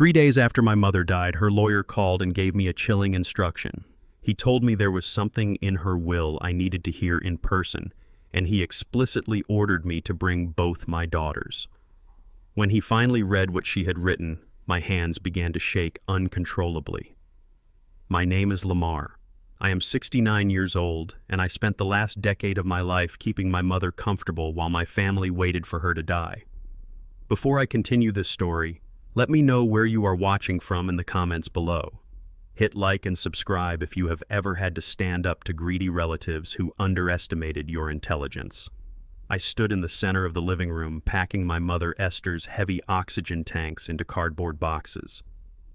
3 days after my mother died, her lawyer called and gave me a chilling instruction. He told me there was something in her will I needed to hear in person, and he explicitly ordered me to bring both my daughters. When he finally read what she had written, my hands began to shake uncontrollably. My name is Lamar. I am 69 years old, and I spent the last decade of my life keeping my mother comfortable while my family waited for her to die. Before I continue this story, let me know where you are watching from in the comments below. Hit like and subscribe if you have ever had to stand up to greedy relatives who underestimated your intelligence. I stood in the center of the living room, packing my mother Esther's heavy oxygen tanks into cardboard boxes.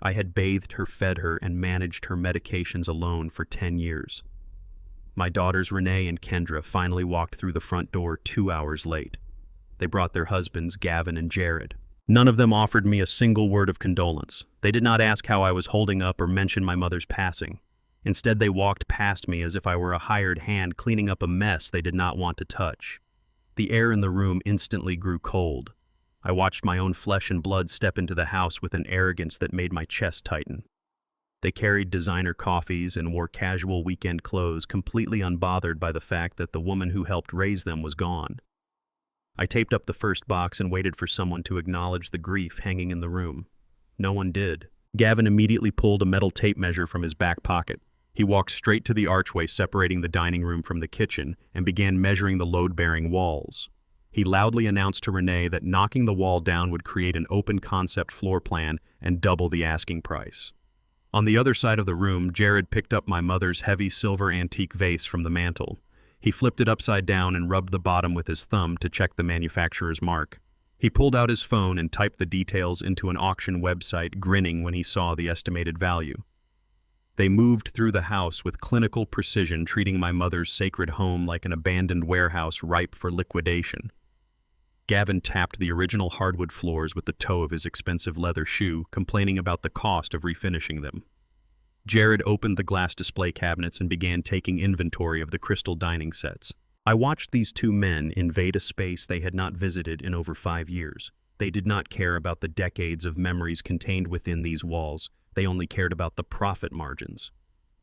I had bathed her, fed her, and managed her medications alone for 10 years. My daughters Renee and Kendra finally walked through the front door 2 hours late. They brought their husbands, Gavin and Jared. None of them offered me a single word of condolence. They did not ask how I was holding up or mention my mother's passing. Instead, they walked past me as if I were a hired hand cleaning up a mess they did not want to touch. The air in the room instantly grew cold. I watched my own flesh and blood step into the house with an arrogance that made my chest tighten. They carried designer coffees and wore casual weekend clothes, completely unbothered by the fact that the woman who helped raise them was gone. I taped up the first box and waited for someone to acknowledge the grief hanging in the room. No one did. Gavin immediately pulled a metal tape measure from his back pocket. He walked straight to the archway separating the dining room from the kitchen and began measuring the load-bearing walls. He loudly announced to Renee that knocking the wall down would create an open-concept floor plan and double the asking price. On the other side of the room, Jared picked up my mother's heavy silver antique vase from the mantel. He flipped it upside down and rubbed the bottom with his thumb to check the manufacturer's mark. He pulled out his phone and typed the details into an auction website, grinning when he saw the estimated value. They moved through the house with clinical precision, treating my mother's sacred home like an abandoned warehouse ripe for liquidation. Gavin tapped the original hardwood floors with the toe of his expensive leather shoe, complaining about the cost of refinishing them. Jared opened the glass display cabinets and began taking inventory of the crystal dining sets. I watched these two men invade a space they had not visited in over 5 years. They did not care about the decades of memories contained within these walls. They only cared about the profit margins.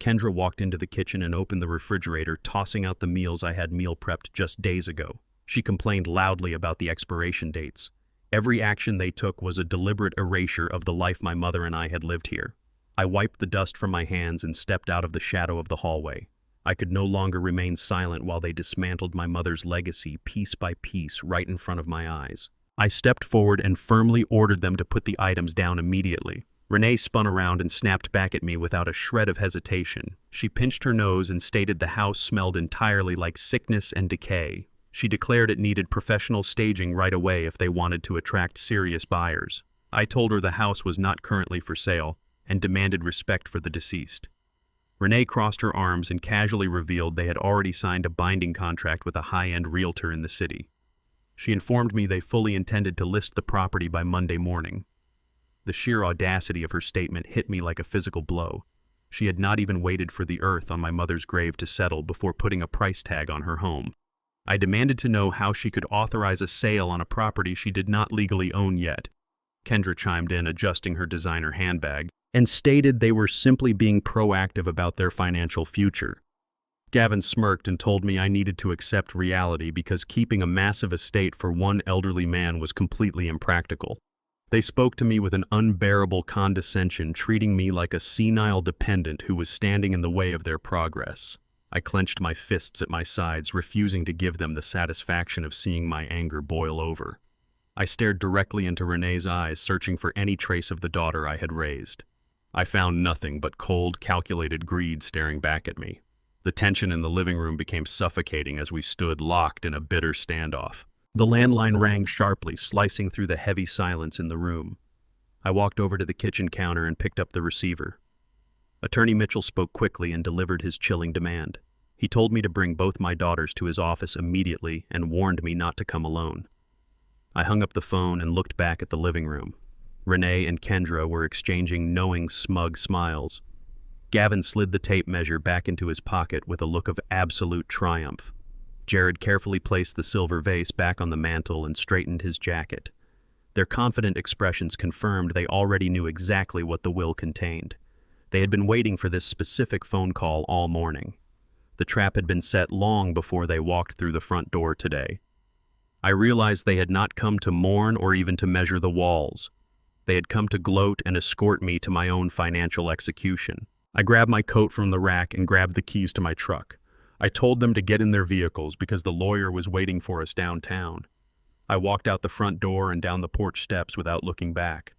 Kendra walked into the kitchen and opened the refrigerator, tossing out the meals I had meal prepped just days ago. She complained loudly about the expiration dates. Every action they took was a deliberate erasure of the life my mother and I had lived here. I wiped the dust from my hands and stepped out of the shadow of the hallway. I could no longer remain silent while they dismantled my mother's legacy piece by piece right in front of my eyes. I stepped forward and firmly ordered them to put the items down immediately. Renee spun around and snapped back at me without a shred of hesitation. She pinched her nose and stated the house smelled entirely like sickness and decay. She declared it needed professional staging right away if they wanted to attract serious buyers. I told her the house was not currently for sale and demanded respect for the deceased. Renee crossed her arms and casually revealed they had already signed a binding contract with a high-end realtor in the city. She informed me they fully intended to list the property by Monday morning. The sheer audacity of her statement hit me like a physical blow. She had not even waited for the earth on my mother's grave to settle before putting a price tag on her home. I demanded to know how she could authorize a sale on a property she did not legally own yet. Kendra chimed in, adjusting her designer handbag, and stated they were simply being proactive about their financial future. Gavin smirked and told me I needed to accept reality because keeping a massive estate for one elderly man was completely impractical. They spoke to me with an unbearable condescension, treating me like a senile dependent who was standing in the way of their progress. I clenched my fists at my sides, refusing to give them the satisfaction of seeing my anger boil over. I stared directly into Renee's eyes, searching for any trace of the daughter I had raised. I found nothing but cold, calculated greed staring back at me. The tension in the living room became suffocating as we stood locked in a bitter standoff. The landline rang sharply, slicing through the heavy silence in the room. I walked over to the kitchen counter and picked up the receiver. Attorney Mitchell spoke quickly and delivered his chilling demand. He told me to bring both my daughters to his office immediately and warned me not to come alone. I hung up the phone and looked back at the living room. Renee and Kendra were exchanging knowing, smug smiles. Gavin slid the tape measure back into his pocket with a look of absolute triumph. Jared carefully placed the silver vase back on the mantel and straightened his jacket. Their confident expressions confirmed they already knew exactly what the will contained. They had been waiting for this specific phone call all morning. The trap had been set long before they walked through the front door today. I realized they had not come to mourn or even to measure the walls. They had come to gloat and escort me to my own financial execution. I grabbed my coat from the rack and grabbed the keys to my truck. I told them to get in their vehicles because the lawyer was waiting for us downtown. I walked out the front door and down the porch steps without looking back.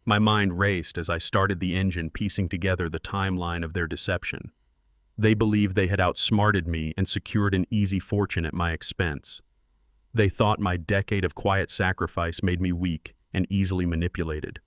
My mind raced as I started the engine, piecing together the timeline of their deception. They believed they had outsmarted me and secured an easy fortune at my expense. They thought my decade of quiet sacrifice made me weak and easily manipulated.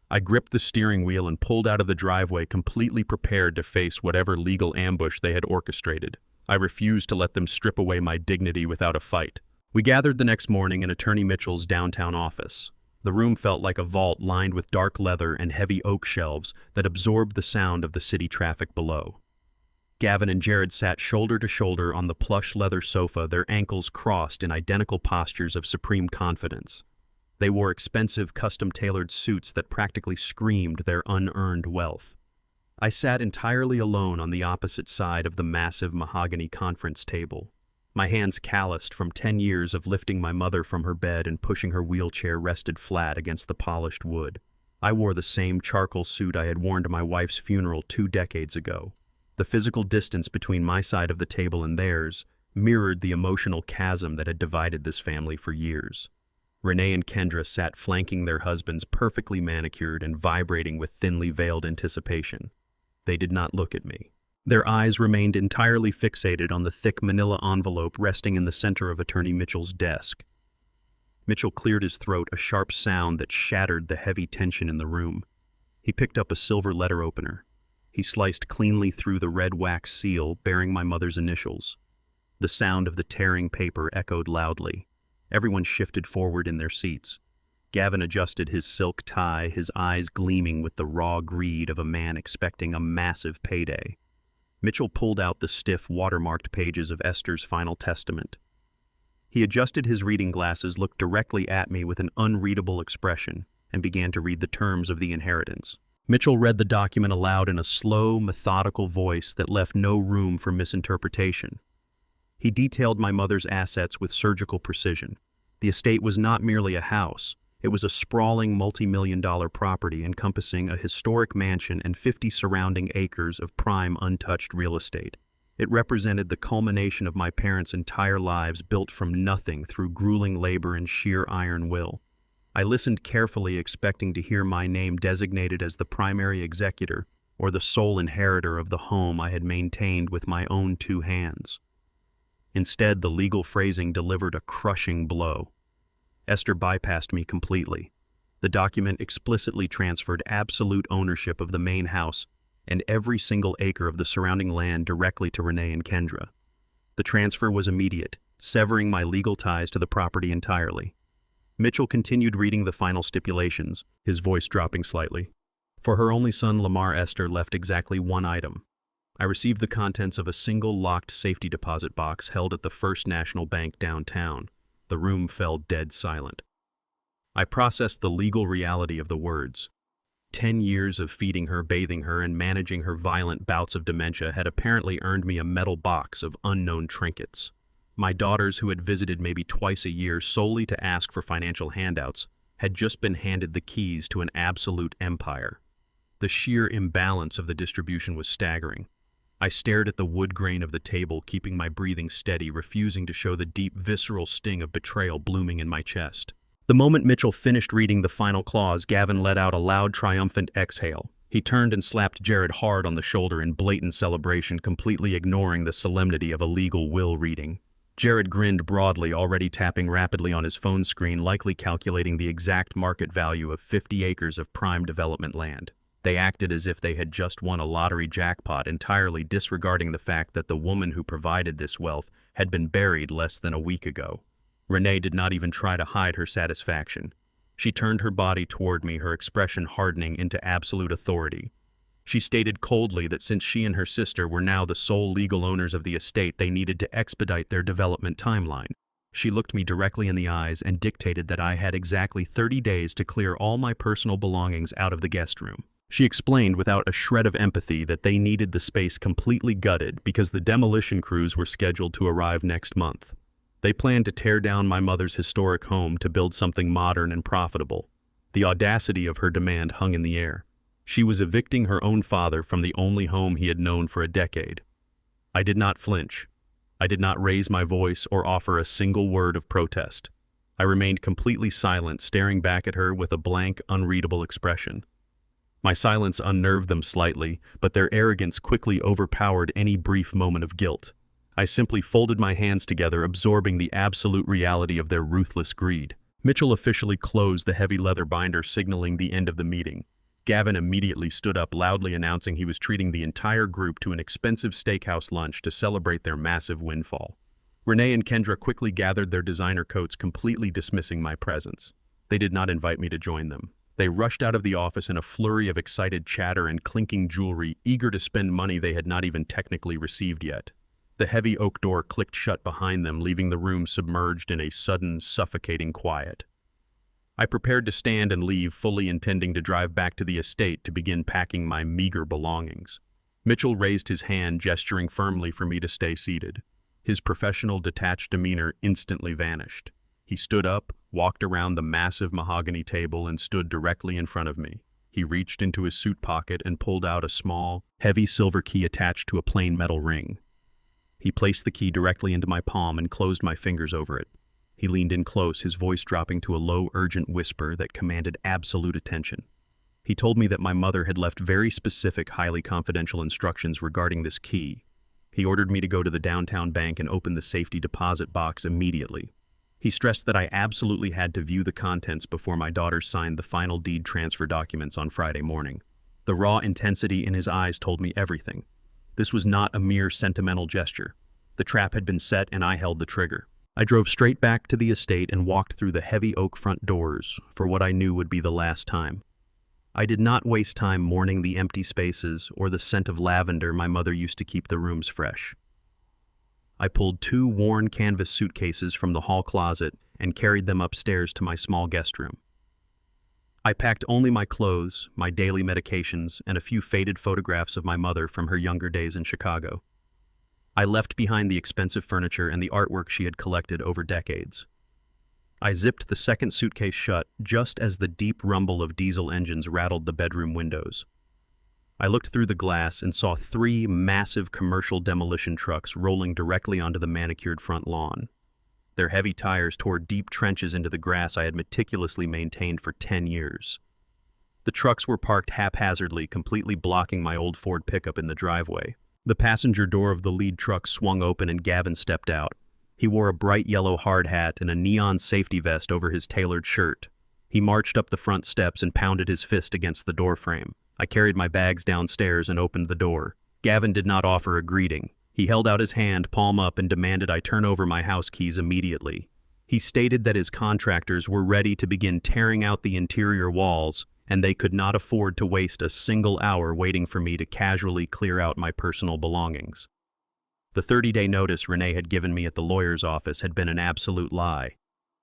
I gripped the steering wheel and pulled out of the driveway, completely prepared to face whatever legal ambush they had orchestrated. I refused to let them strip away my dignity without a fight. We gathered the next morning in Attorney Mitchell's downtown office. The room felt like a vault lined with dark leather and heavy oak shelves that absorbed the sound of the city traffic below. Gavin and Jared sat shoulder to shoulder on the plush leather sofa, their ankles crossed in identical postures of supreme confidence. They wore expensive, custom-tailored suits that practically screamed their unearned wealth. I sat entirely alone on the opposite side of the massive mahogany conference table. My hands calloused from 10 years of lifting my mother from her bed and pushing her wheelchair rested flat against the polished wood. I wore the same charcoal suit I had worn to my wife's funeral 2 decades ago. The physical distance between my side of the table and theirs mirrored the emotional chasm that had divided this family for years. Renee and Kendra sat flanking their husbands, perfectly manicured and vibrating with thinly veiled anticipation. They did not look at me. Their eyes remained entirely fixated on the thick manila envelope resting in the center of Attorney Mitchell's desk. Mitchell cleared his throat, a sharp sound that shattered the heavy tension in the room. He picked up a silver letter opener. He sliced cleanly through the red wax seal bearing my mother's initials. The sound of the tearing paper echoed loudly. Everyone shifted forward in their seats. Gavin adjusted his silk tie, his eyes gleaming with the raw greed of a man expecting a massive payday. Mitchell pulled out the stiff, watermarked pages of Esther's final testament. He adjusted his reading glasses, looked directly at me with an unreadable expression, and began to read the terms of the inheritance. Mitchell read the document aloud in a slow, methodical voice that left no room for misinterpretation. He detailed my mother's assets with surgical precision. The estate was not merely a house. It was a sprawling multi-million-dollar property encompassing a historic mansion and 50 surrounding acres of prime untouched real estate. It represented the culmination of my parents' entire lives, built from nothing through grueling labor and sheer iron will. I listened carefully, expecting to hear my name designated as the primary executor or the sole inheritor of the home I had maintained with my own 2 hands. Instead, the legal phrasing delivered a crushing blow. Esther bypassed me completely. The document explicitly transferred absolute ownership of the main house and every single acre of the surrounding land directly to Renee and Kendra. The transfer was immediate, severing my legal ties to the property entirely. Mitchell continued reading the final stipulations, his voice dropping slightly. For her only son, Lamar, Esther left exactly 1 item. I received the contents of a single locked safety deposit box held at the First National Bank downtown. The room fell dead silent. I processed the legal reality of the words. 10 years of feeding her, bathing her, and managing her violent bouts of dementia had apparently earned me a metal box of unknown trinkets. My daughters, who had visited maybe twice a year solely to ask for financial handouts, had just been handed the keys to an absolute empire. The sheer imbalance of the distribution was staggering. I stared at the wood grain of the table, keeping my breathing steady, refusing to show the deep, visceral sting of betrayal blooming in my chest. The moment Mitchell finished reading the final clause, Gavin let out a loud, triumphant exhale. He turned and slapped Jared hard on the shoulder in blatant celebration, completely ignoring the solemnity of a legal will reading. Jared grinned broadly, already tapping rapidly on his phone screen, likely calculating the exact market value of 50 acres of prime development land. They acted as if they had just won a lottery jackpot, entirely disregarding the fact that the woman who provided this wealth had been buried less than a week ago. Renee did not even try to hide her satisfaction. She turned her body toward me, her expression hardening into absolute authority. She stated coldly that since she and her sister were now the sole legal owners of the estate, they needed to expedite their development timeline. She looked me directly in the eyes and dictated that I had exactly 30 days to clear all my personal belongings out of the guest room. She explained without a shred of empathy that they needed the space completely gutted because the demolition crews were scheduled to arrive next month. They planned to tear down my mother's historic home to build something modern and profitable. The audacity of her demand hung in the air. She was evicting her own father from the only home he had known for a decade. I did not flinch. I did not raise my voice or offer a single word of protest. I remained completely silent, staring back at her with a blank, unreadable expression. My silence unnerved them slightly, but their arrogance quickly overpowered any brief moment of guilt. I simply folded my hands together, absorbing the absolute reality of their ruthless greed. Mitchell officially closed the heavy leather binder, signaling the end of the meeting. Gavin immediately stood up, loudly announcing he was treating the entire group to an expensive steakhouse lunch to celebrate their massive windfall. Renee and Kendra quickly gathered their designer coats, completely dismissing my presence. They did not invite me to join them. They rushed out of the office in a flurry of excited chatter and clinking jewelry, eager to spend money they had not even technically received yet. The heavy oak door clicked shut behind them, leaving the room submerged in a sudden, suffocating quiet. I prepared to stand and leave, fully intending to drive back to the estate to begin packing my meager belongings. Mitchell raised his hand, gesturing firmly for me to stay seated. His professional, detached demeanor instantly vanished. He stood up, walked around the massive mahogany table, and stood directly in front of me. He reached into his suit pocket and pulled out a small, heavy silver key attached to a plain metal ring. He placed the key directly into my palm and closed my fingers over it. He leaned in close, his voice dropping to a low, urgent whisper that commanded absolute attention. He told me that my mother had left very specific, highly confidential instructions regarding this key. He ordered me to go to the downtown bank and open the safety deposit box immediately. He stressed that I absolutely had to view the contents before my daughter signed the final deed transfer documents on Friday morning. The raw intensity in his eyes told me everything. This was not a mere sentimental gesture. The trap had been set and I held the trigger. I drove straight back to the estate and walked through the heavy oak front doors for what I knew would be the last time. I did not waste time mourning the empty spaces or the scent of lavender my mother used to keep the rooms fresh. I pulled 2 worn canvas suitcases from the hall closet and carried them upstairs to my small guest room. I packed only my clothes, my daily medications, and a few faded photographs of my mother from her younger days in Chicago. I left behind the expensive furniture and the artwork she had collected over decades. I zipped the second suitcase shut just as the deep rumble of diesel engines rattled the bedroom windows. I looked through the glass and saw 3 massive commercial demolition trucks rolling directly onto the manicured front lawn. Their heavy tires tore deep trenches into the grass I had meticulously maintained for 10 years. The trucks were parked haphazardly, completely blocking my old Ford pickup in the driveway. The passenger door of the lead truck swung open and Gavin stepped out. He wore a bright yellow hard hat and a neon safety vest over his tailored shirt. He marched up the front steps and pounded his fist against the doorframe. I carried my bags downstairs and opened the door. Gavin did not offer a greeting. He held out his hand, palm up, and demanded I turn over my house keys immediately. He stated that his contractors were ready to begin tearing out the interior walls, and they could not afford to waste a single hour waiting for me to casually clear out my personal belongings. The 30-day notice Renee had given me at the lawyer's office had been an absolute lie.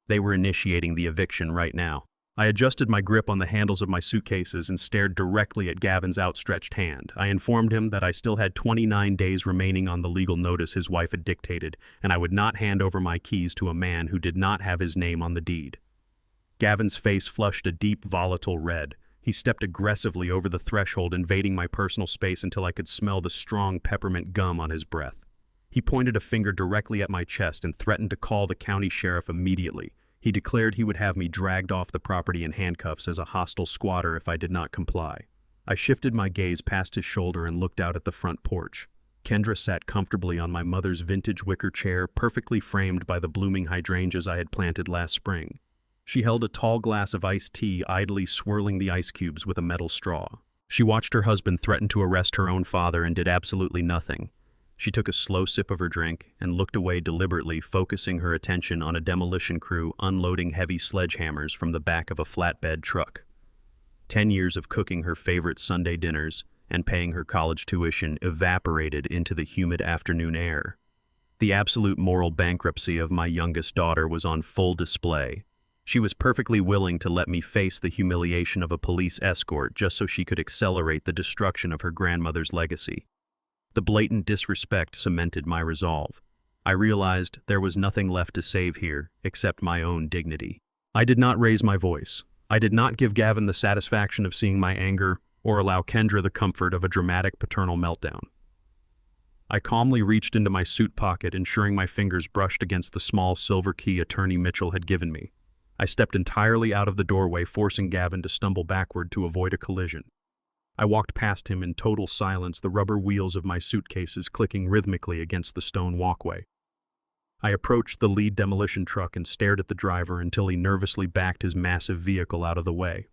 They were initiating the eviction right now. I adjusted my grip on the handles of my suitcases and stared directly at Gavin's outstretched hand. I informed him that I still had 29 days remaining on the legal notice his wife had dictated, and I would not hand over my keys to a man who did not have his name on the deed. Gavin's face flushed a deep, volatile red. He stepped aggressively over the threshold, invading my personal space until I could smell the strong peppermint gum on his breath. He pointed a finger directly at my chest and threatened to call the county sheriff immediately. He declared he would have me dragged off the property in handcuffs as a hostile squatter if I did not comply. I shifted my gaze past his shoulder and looked out at the front porch. Kendra sat comfortably on my mother's vintage wicker chair, perfectly framed by the blooming hydrangeas I had planted last spring. She held a tall glass of iced tea, idly swirling the ice cubes with a metal straw. She watched her husband threaten to arrest her own father and did absolutely nothing. She took a slow sip of her drink and looked away deliberately, focusing her attention on a demolition crew unloading heavy sledgehammers from the back of a flatbed truck. 10 years of cooking her favorite Sunday dinners and paying her college tuition evaporated into the humid afternoon air. The absolute moral bankruptcy of my youngest daughter was on full display. She was perfectly willing to let me face the humiliation of a police escort just so she could accelerate the destruction of her grandmother's legacy. The blatant disrespect cemented my resolve. I realized there was nothing left to save here except my own dignity. I did not raise my voice. I did not give Gavin the satisfaction of seeing my anger or allow Kendra the comfort of a dramatic paternal meltdown. I calmly reached into my suit pocket, ensuring my fingers brushed against the small silver key Attorney Mitchell had given me. I stepped entirely out of the doorway, forcing Gavin to stumble backward to avoid a collision. I walked past him in total silence, the rubber wheels of my suitcases clicking rhythmically against the stone walkway. I approached the lead demolition truck and stared at the driver until he nervously backed his massive vehicle out of the way.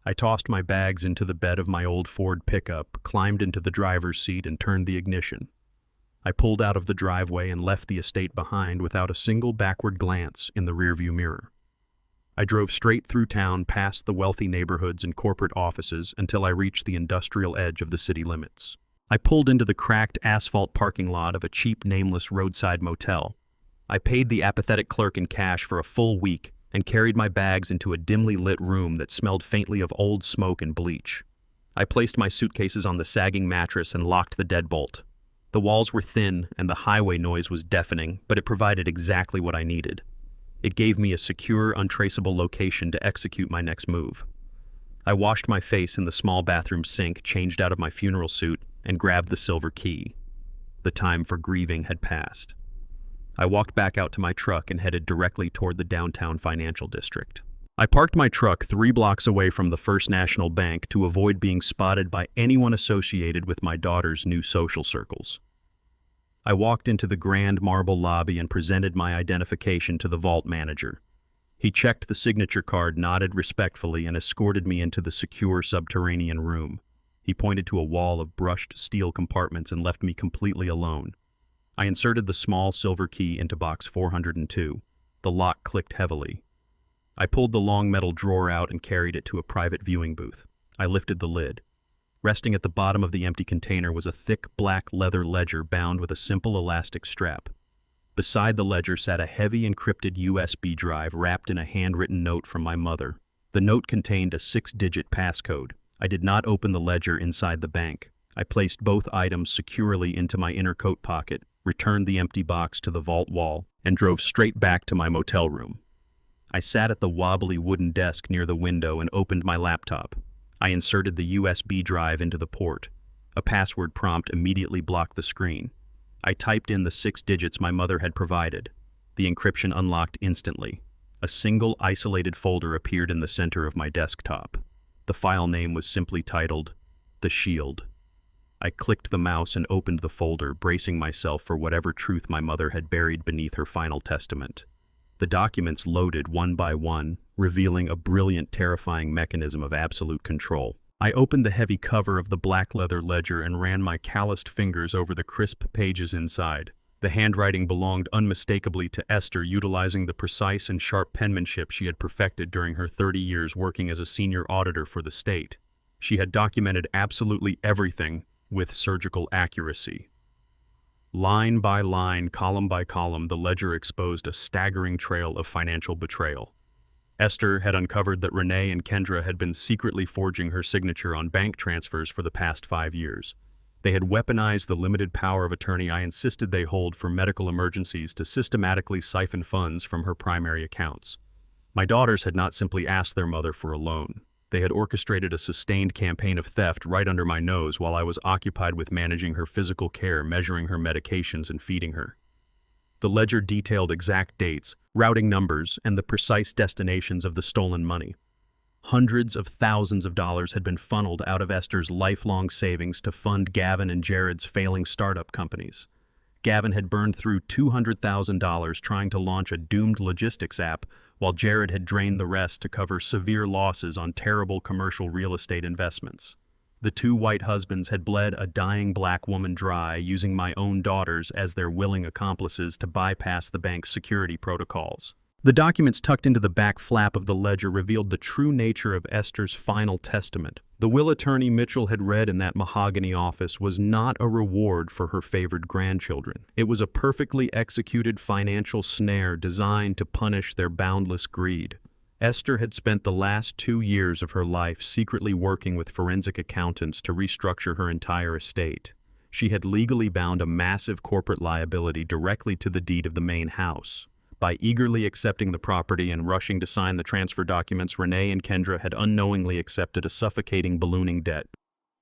I tossed my bags into the bed of my old Ford pickup, climbed into the driver's seat, and turned the ignition. I pulled out of the driveway and left the estate behind without a single backward glance in the rearview mirror. I drove straight through town past the wealthy neighborhoods and corporate offices until I reached the industrial edge of the city limits. I pulled into the cracked asphalt parking lot of a cheap, nameless roadside motel. I paid the apathetic clerk in cash for a full week and carried my bags into a dimly lit room that smelled faintly of old smoke and bleach. I placed my suitcases on the sagging mattress and locked the deadbolt. The walls were thin and the highway noise was deafening, but it provided exactly what I needed. It gave me a secure, untraceable location to execute my next move. I washed my face in the small bathroom sink, changed out of my funeral suit, and grabbed the silver key. The time for grieving had passed. I walked back out to my truck and headed directly toward the downtown financial district. I parked my truck 3 blocks away from the First National Bank to avoid being spotted by anyone associated with my daughter's new social circles. I walked into the grand marble lobby and presented my identification to the vault manager. He checked the signature card, nodded respectfully, and escorted me into the secure subterranean room. He pointed to a wall of brushed steel compartments and left me completely alone. I inserted the small silver key into box 402. The lock clicked heavily. I pulled the long metal drawer out and carried it to a private viewing booth. I lifted the lid. Resting at the bottom of the empty container was a thick black leather ledger bound with a simple elastic strap. Beside the ledger sat a heavy encrypted USB drive wrapped in a handwritten note from my mother. The note contained a 6-digit passcode. I did not open the ledger inside the bank. I placed both items securely into my inner coat pocket, returned the empty box to the vault wall, and drove straight back to my motel room. I sat at the wobbly wooden desk near the window and opened my laptop. I inserted the USB drive into the port. A password prompt immediately blocked the screen. I typed in the 6 digits my mother had provided. The encryption unlocked instantly. A single isolated folder appeared in the center of my desktop. The file name was simply titled, The Shield. I clicked the mouse and opened the folder, bracing myself for whatever truth my mother had buried beneath her final testament. The documents loaded one by one, revealing a brilliant, terrifying mechanism of absolute control. I opened the heavy cover of the black leather ledger and ran my calloused fingers over the crisp pages inside. The handwriting belonged unmistakably to Esther, utilizing the precise and sharp penmanship she had perfected during her 30 years working as a senior auditor for the state. She had documented absolutely everything with surgical accuracy. Line by line, column by column, the ledger exposed a staggering trail of financial betrayal. Esther had uncovered that Renee and Kendra had been secretly forging her signature on bank transfers for the past 5 years. They had weaponized the limited power of attorney I insisted they hold for medical emergencies to systematically siphon funds from her primary accounts. My daughters had not simply asked their mother for a loan. They had orchestrated a sustained campaign of theft right under my nose while I was occupied with managing her physical care, measuring her medications, and feeding her. The ledger detailed exact dates, routing numbers, and the precise destinations of the stolen money. Hundreds of thousands of dollars had been funneled out of Esther's lifelong savings to fund Gavin and Jared's failing startup companies. Gavin had burned through $200,000 trying to launch a doomed logistics app, while Jared had drained the rest to cover severe losses on terrible commercial real estate investments. The 2 white husbands had bled a dying black woman dry, using my own daughters as their willing accomplices to bypass the bank's security protocols. The documents tucked into the back flap of the ledger revealed the true nature of Esther's final testament, The will attorney Mitchell had read in that mahogany office was not a reward for her favored grandchildren. It was a perfectly executed financial snare designed to punish their boundless greed. Esther had spent the last 2 years of her life secretly working with forensic accountants to restructure her entire estate. She had legally bound a massive corporate liability directly to the deed of the main house. By eagerly accepting the property and rushing to sign the transfer documents, Renee and Kendra had unknowingly accepted a suffocating, ballooning debt.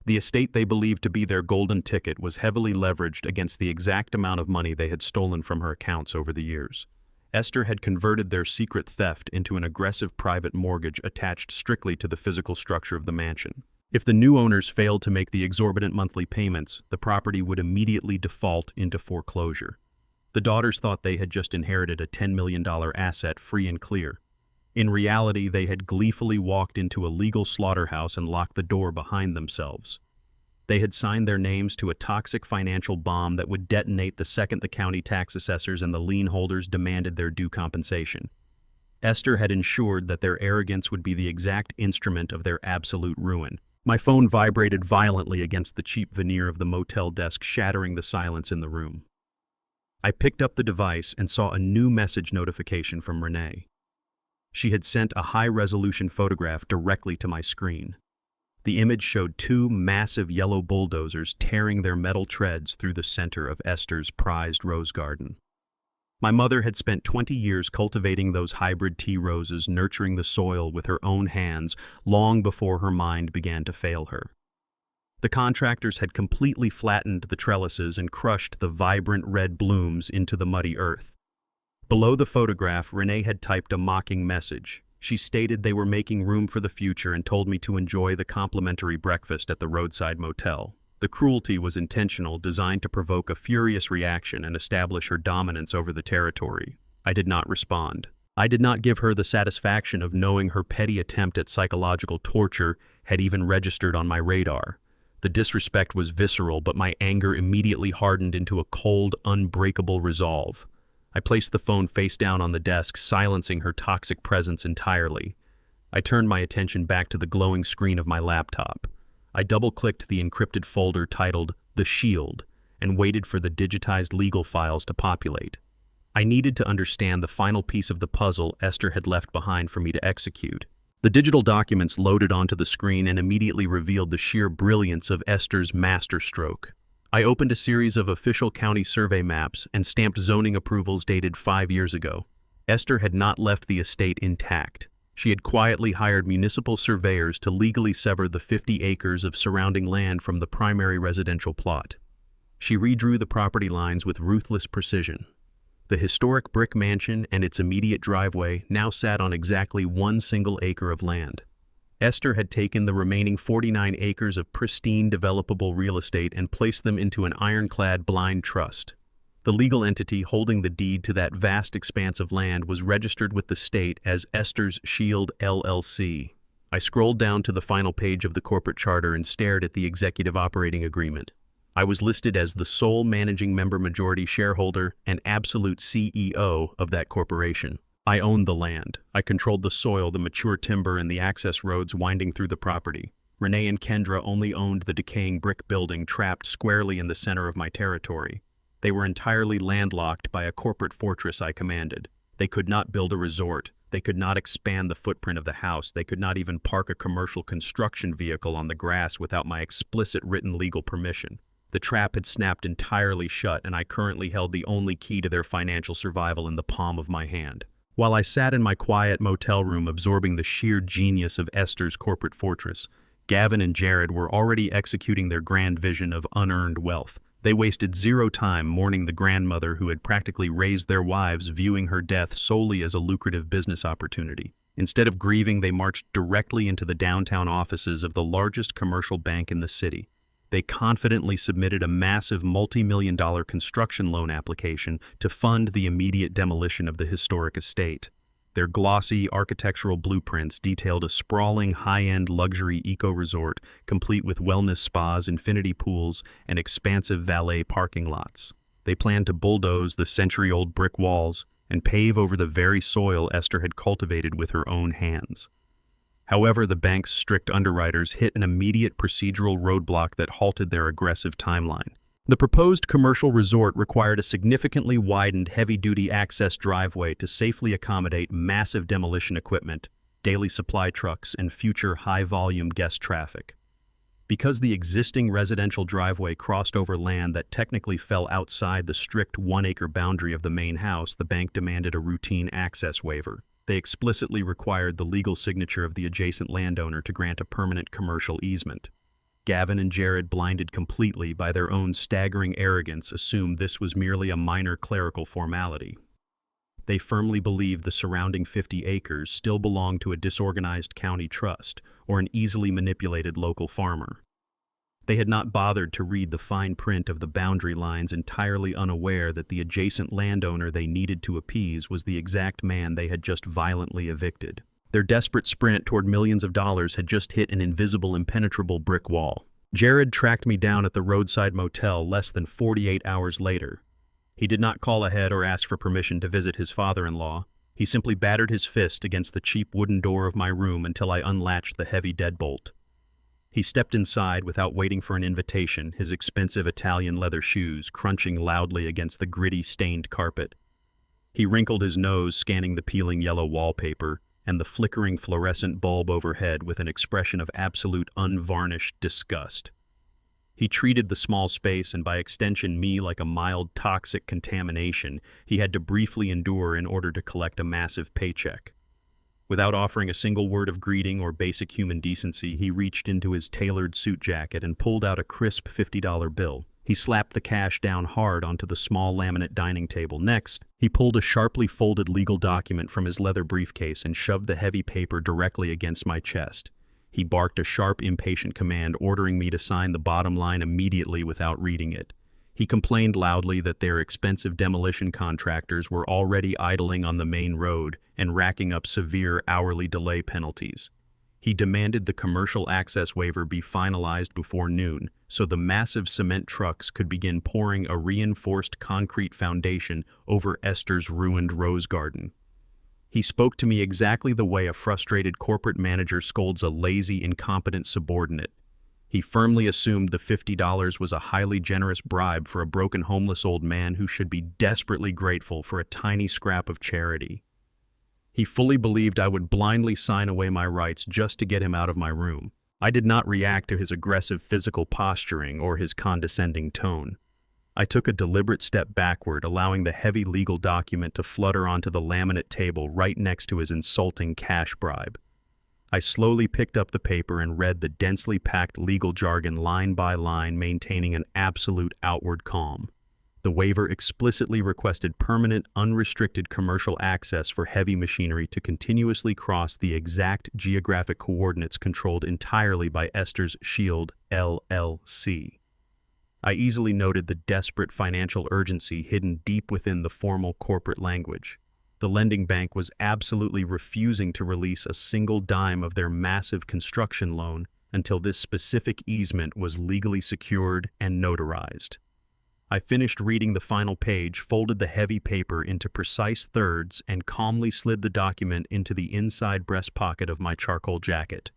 The estate they believed to be their golden ticket was heavily leveraged against the exact amount of money they had stolen from her accounts over the years. Esther had converted their secret theft into an aggressive private mortgage attached strictly to the physical structure of the mansion. If the new owners failed to make the exorbitant monthly payments, the property would immediately default into foreclosure. The daughters thought they had just inherited a $10 million asset free and clear. In reality, they had gleefully walked into a legal slaughterhouse and locked the door behind themselves. They had signed their names to a toxic financial bomb that would detonate the second the county tax assessors and the lien holders demanded their due compensation. Esther had ensured that their arrogance would be the exact instrument of their absolute ruin. My phone vibrated violently against the cheap veneer of the motel desk, shattering the silence in the room. I picked up the device and saw a new message notification from Renee. She had sent a high-resolution photograph directly to my screen. The image showed 2 massive yellow bulldozers tearing their metal treads through the center of Esther's prized rose garden. My mother had spent 20 years cultivating those hybrid tea roses, nurturing the soil with her own hands long before her mind began to fail her. The contractors had completely flattened the trellises and crushed the vibrant red blooms into the muddy earth. Below the photograph, Renee had typed a mocking message. She stated they were making room for the future and told me to enjoy the complimentary breakfast at the roadside motel. The cruelty was intentional, designed to provoke a furious reaction and establish her dominance over the territory. I did not respond. I did not give her the satisfaction of knowing her petty attempt at psychological torture had even registered on my radar. The disrespect was visceral, but my anger immediately hardened into a cold, unbreakable resolve. I placed the phone face down on the desk, silencing her toxic presence entirely. I turned my attention back to the glowing screen of my laptop. I double-clicked the encrypted folder titled The Shield and waited for the digitized legal files to populate. I needed to understand the final piece of the puzzle Esther had left behind for me to execute. The digital documents loaded onto the screen and immediately revealed the sheer brilliance of Esther's masterstroke. I opened a series of official county survey maps and stamped zoning approvals dated 5 years ago. Esther had not left the estate intact. She had quietly hired municipal surveyors to legally sever the 50 acres of surrounding land from the primary residential plot. She redrew the property lines with ruthless precision. The historic brick mansion and its immediate driveway now sat on exactly 1 single acre of land. Esther had taken the remaining 49 acres of pristine developable real estate and placed them into an ironclad blind trust. The legal entity holding the deed to that vast expanse of land was registered with the state as Esther's Shield LLC. I scrolled down to the final page of the corporate charter and stared at the executive operating agreement. I was listed as the sole managing member, majority shareholder, and absolute CEO of that corporation. I owned the land. I controlled the soil, the mature timber, and the access roads winding through the property. Renee and Kendra only owned the decaying brick building trapped squarely in the center of my territory. They were entirely landlocked by a corporate fortress I commanded. They could not build a resort. They could not expand the footprint of the house. They could not even park a commercial construction vehicle on the grass without my explicit written legal permission. The trap had snapped entirely shut, and I currently held the only key to their financial survival in the palm of my hand. While I sat in my quiet motel room absorbing the sheer genius of Esther's corporate fortress, Gavin and Jared were already executing their grand vision of unearned wealth. They wasted zero time mourning the grandmother who had practically raised their wives, viewing her death solely as a lucrative business opportunity. Instead of grieving, they marched directly into the downtown offices of the largest commercial bank in the city. They confidently submitted a massive multi-million-dollar construction loan application to fund the immediate demolition of the historic estate. Their glossy architectural blueprints detailed a sprawling high-end luxury eco-resort complete with wellness spas, infinity pools, and expansive valet parking lots. They planned to bulldoze the century-old brick walls and pave over the very soil Esther had cultivated with her own hands. However, the bank's strict underwriters hit an immediate procedural roadblock that halted their aggressive timeline. The proposed commercial resort required a significantly widened heavy-duty access driveway to safely accommodate massive demolition equipment, daily supply trucks, and future high-volume guest traffic. Because the existing residential driveway crossed over land that technically fell outside the strict 1-acre boundary of the main house, the bank demanded a routine access waiver. They explicitly required the legal signature of the adjacent landowner to grant a permanent commercial easement. Gavin and Jared, blinded completely by their own staggering arrogance, assumed this was merely a minor clerical formality. They firmly believed the surrounding 50 acres still belonged to a disorganized county trust or an easily manipulated local farmer. They had not bothered to read the fine print of the boundary lines, entirely unaware that the adjacent landowner they needed to appease was the exact man they had just violently evicted. Their desperate sprint toward millions of dollars had just hit an invisible, impenetrable brick wall. Jared tracked me down at the roadside motel less than 48 hours later. He did not call ahead or ask for permission to visit his father-in-law. He simply battered his fist against the cheap wooden door of my room until I unlatched the heavy deadbolt. He stepped inside without waiting for an invitation, his expensive Italian leather shoes crunching loudly against the gritty, stained carpet. He wrinkled his nose, scanning the peeling yellow wallpaper and the flickering fluorescent bulb overhead with an expression of absolute unvarnished disgust. He treated the small space, and by extension me, like a mild toxic contamination he had to briefly endure in order to collect a massive paycheck. Without offering a single word of greeting or basic human decency, he reached into his tailored suit jacket and pulled out a crisp $50 bill. He slapped the cash down hard onto the small laminate dining table. Next, he pulled a sharply folded legal document from his leather briefcase and shoved the heavy paper directly against my chest. He barked a sharp, impatient command, ordering me to sign the bottom line immediately without reading it. He complained loudly that their expensive demolition contractors were already idling on the main road and racking up severe hourly delay penalties. He demanded the commercial access waiver be finalized before noon, so the massive cement trucks could begin pouring a reinforced concrete foundation over Esther's ruined rose garden. He spoke to me exactly the way a frustrated corporate manager scolds a lazy, incompetent subordinate. He firmly assumed the $50 was a highly generous bribe for a broken homeless old man who should be desperately grateful for a tiny scrap of charity. He fully believed I would blindly sign away my rights just to get him out of my room. I did not react to his aggressive physical posturing or his condescending tone. I took a deliberate step backward, allowing the heavy legal document to flutter onto the laminate table right next to his insulting cash bribe. I slowly picked up the paper and read the densely packed legal jargon line by line, maintaining an absolute outward calm. The waiver explicitly requested permanent, unrestricted commercial access for heavy machinery to continuously cross the exact geographic coordinates controlled entirely by Esther's Shield, LLC. I easily noted the desperate financial urgency hidden deep within the formal corporate language. The lending bank was absolutely refusing to release a single dime of their massive construction loan until this specific easement was legally secured and notarized. I finished reading the final page, folded the heavy paper into precise thirds, and calmly slid the document into the inside breast pocket of my charcoal jacket.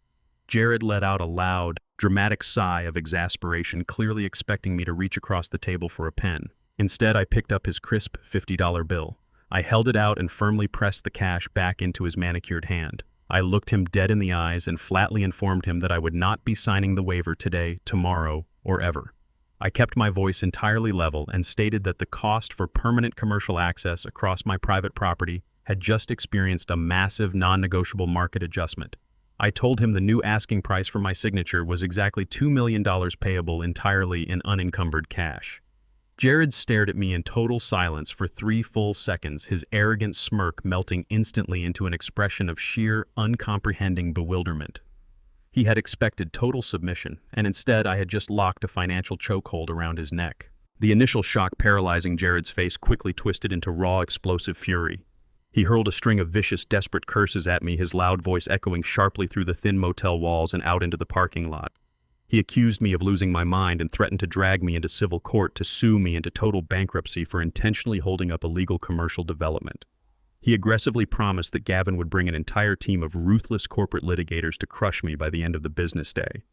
Jared let out a loud, dramatic sigh of exasperation, clearly expecting me to reach across the table for a pen. Instead, I picked up his crisp $50 bill. I held it out and firmly pressed the cash back into his manicured hand. I looked him dead in the eyes and flatly informed him that I would not be signing the waiver today, tomorrow, or ever. I kept my voice entirely level and stated that the cost for permanent commercial access across my private property had just experienced a massive non-negotiable market adjustment. I told him the new asking price for my signature was exactly $2 million payable entirely in unencumbered cash. Jared stared at me in total silence for 3 full seconds, his arrogant smirk melting instantly into an expression of sheer, uncomprehending bewilderment. He had expected total submission, and instead I had just locked a financial chokehold around his neck. The initial shock paralyzing Jared's face quickly twisted into raw, explosive fury. He hurled a string of vicious, desperate curses at me, his loud voice echoing sharply through the thin motel walls and out into the parking lot. He accused me of losing my mind and threatened to drag me into civil court to sue me into total bankruptcy for intentionally holding up illegal commercial development. He aggressively promised that Gavin would bring an entire team of ruthless corporate litigators to crush me by the end of the business day.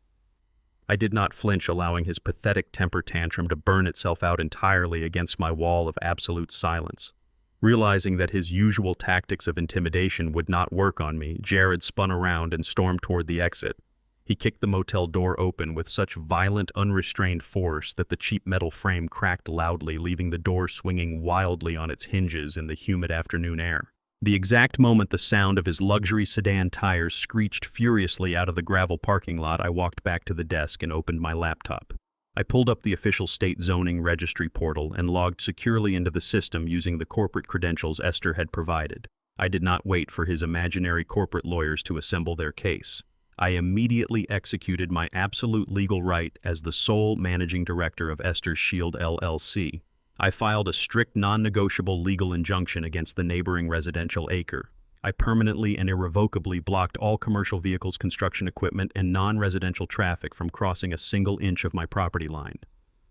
I did not flinch, allowing his pathetic temper tantrum to burn itself out entirely against my wall of absolute silence. Realizing that his usual tactics of intimidation would not work on me, Jared spun around and stormed toward the exit. He kicked the motel door open with such violent, unrestrained force that the cheap metal frame cracked loudly, leaving the door swinging wildly on its hinges in the humid afternoon air. The exact moment the sound of his luxury sedan tires screeched furiously out of the gravel parking lot, I walked back to the desk and opened my laptop. I pulled up the official state zoning registry portal and logged securely into the system using the corporate credentials Esther had provided. I did not wait for his imaginary corporate lawyers to assemble their case. I immediately executed my absolute legal right as the sole managing director of Esther's Shield LLC. I filed a strict non-negotiable legal injunction against the neighboring residential acre. I permanently and irrevocably blocked all commercial vehicles, construction equipment, and non-residential traffic from crossing a single inch of my property line.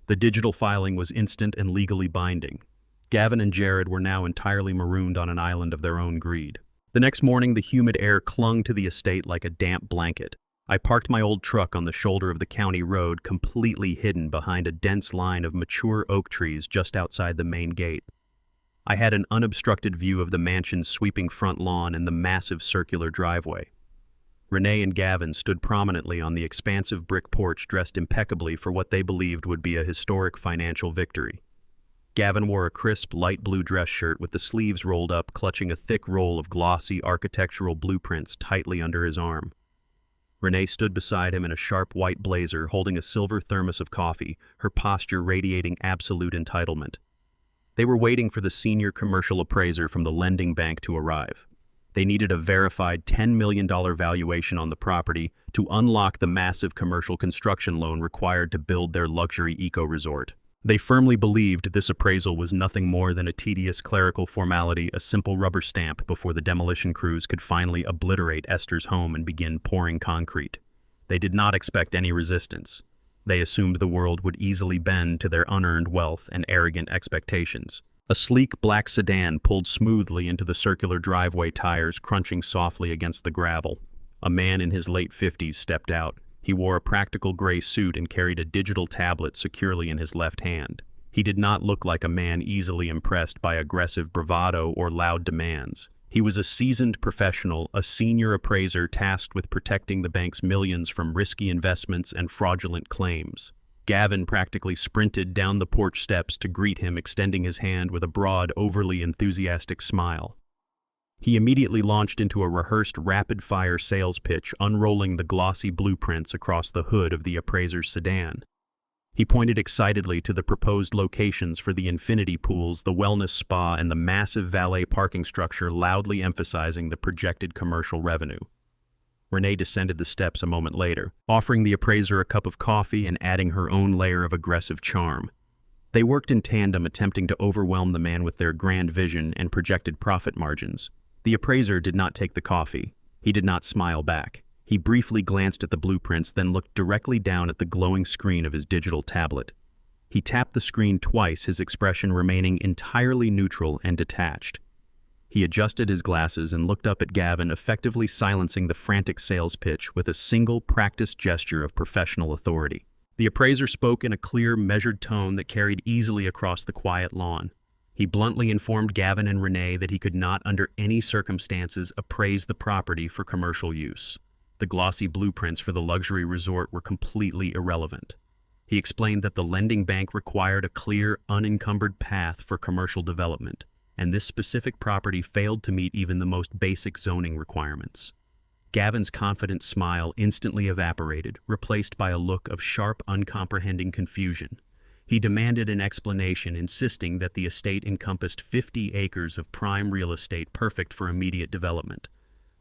The digital filing was instant and legally binding. Gavin and Jared were now entirely marooned on an island of their own greed. The next morning, the humid air clung to the estate like a damp blanket. I parked my old truck on the shoulder of the county road, completely hidden behind a dense line of mature oak trees just outside the main gate. I had an unobstructed view of the mansion's sweeping front lawn and the massive circular driveway. Renee and Gavin stood prominently on the expansive brick porch, dressed impeccably for what they believed would be a historic financial victory. Gavin wore a crisp, light blue dress shirt with the sleeves rolled up, clutching a thick roll of glossy architectural blueprints tightly under his arm. Renee stood beside him in a sharp white blazer, holding a silver thermos of coffee, her posture radiating absolute entitlement. They were waiting for the senior commercial appraiser from the lending bank to arrive. They needed a verified $10 million valuation on the property to unlock the massive commercial construction loan required to build their luxury eco-resort. They firmly believed this appraisal was nothing more than a tedious clerical formality, a simple rubber stamp before the demolition crews could finally obliterate Esther's home and begin pouring concrete. They did not expect any resistance. They assumed the world would easily bend to their unearned wealth and arrogant expectations. A sleek black sedan pulled smoothly into the circular driveway, tires crunching softly against the gravel. A man in his late 50s stepped out. He wore a practical gray suit and carried a digital tablet securely in his left hand. He did not look like a man easily impressed by aggressive bravado or loud demands. He was a seasoned professional, a senior appraiser tasked with protecting the bank's millions from risky investments and fraudulent claims. Gavin practically sprinted down the porch steps to greet him, extending his hand with a broad, overly enthusiastic smile. He immediately launched into a rehearsed rapid-fire sales pitch, unrolling the glossy blueprints across the hood of the appraiser's sedan. He pointed excitedly to the proposed locations for the infinity pools, the wellness spa, and the massive valet parking structure, loudly emphasizing the projected commercial revenue. Renee descended the steps a moment later, offering the appraiser a cup of coffee and adding her own layer of aggressive charm. They worked in tandem, attempting to overwhelm the man with their grand vision and projected profit margins. The appraiser did not take the coffee. He did not smile back. He briefly glanced at the blueprints, then looked directly down at the glowing screen of his digital tablet. He tapped the screen twice, his expression remaining entirely neutral and detached. He adjusted his glasses and looked up at Gavin, effectively silencing the frantic sales pitch with a single practiced gesture of professional authority. The appraiser spoke in a clear, measured tone that carried easily across the quiet lawn. He bluntly informed Gavin and Renee that he could not, under any circumstances, appraise the property for commercial use. The glossy blueprints for the luxury resort were completely irrelevant. He explained that the lending bank required a clear, unencumbered path for commercial development, and this specific property failed to meet even the most basic zoning requirements. Gavin's confident smile instantly evaporated, replaced by a look of sharp, uncomprehending confusion. He demanded an explanation, insisting that the estate encompassed 50 acres of prime real estate perfect for immediate development.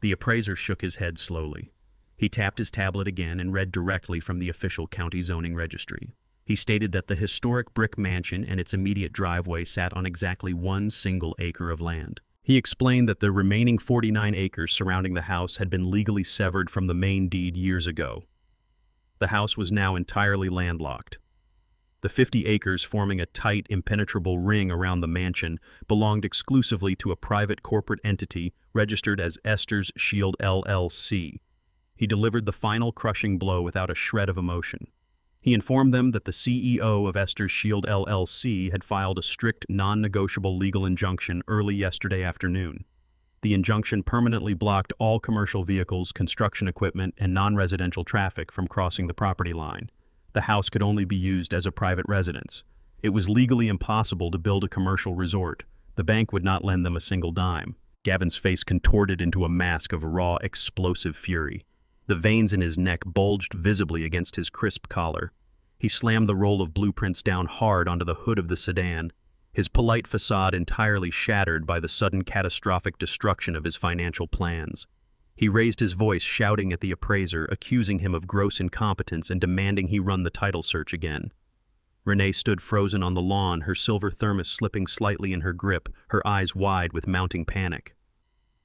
The appraiser shook his head slowly. He tapped his tablet again and read directly from the official county zoning registry. He stated that the historic brick mansion and its immediate driveway sat on exactly one single acre of land. He explained that the remaining 49 acres surrounding the house had been legally severed from the main deed years ago. The house was now entirely landlocked. The 50 acres forming a tight, impenetrable ring around the mansion belonged exclusively to a private corporate entity registered as Esther's Shield LLC. He delivered the final crushing blow without a shred of emotion. He informed them that the CEO of Esther's Shield LLC had filed a strict, non-negotiable legal injunction early yesterday afternoon. The injunction permanently blocked all commercial vehicles, construction equipment, and non-residential traffic from crossing the property line. The house could only be used as a private residence. It was legally impossible to build a commercial resort. The bank would not lend them a single dime. Gavin's face contorted into a mask of raw, explosive fury. The veins in his neck bulged visibly against his crisp collar. He slammed the roll of blueprints down hard onto the hood of the sedan, his polite facade entirely shattered by the sudden catastrophic destruction of his financial plans. He raised his voice, shouting at the appraiser, accusing him of gross incompetence and demanding he run the title search again. Renee stood frozen on the lawn, her silver thermos slipping slightly in her grip, her eyes wide with mounting panic.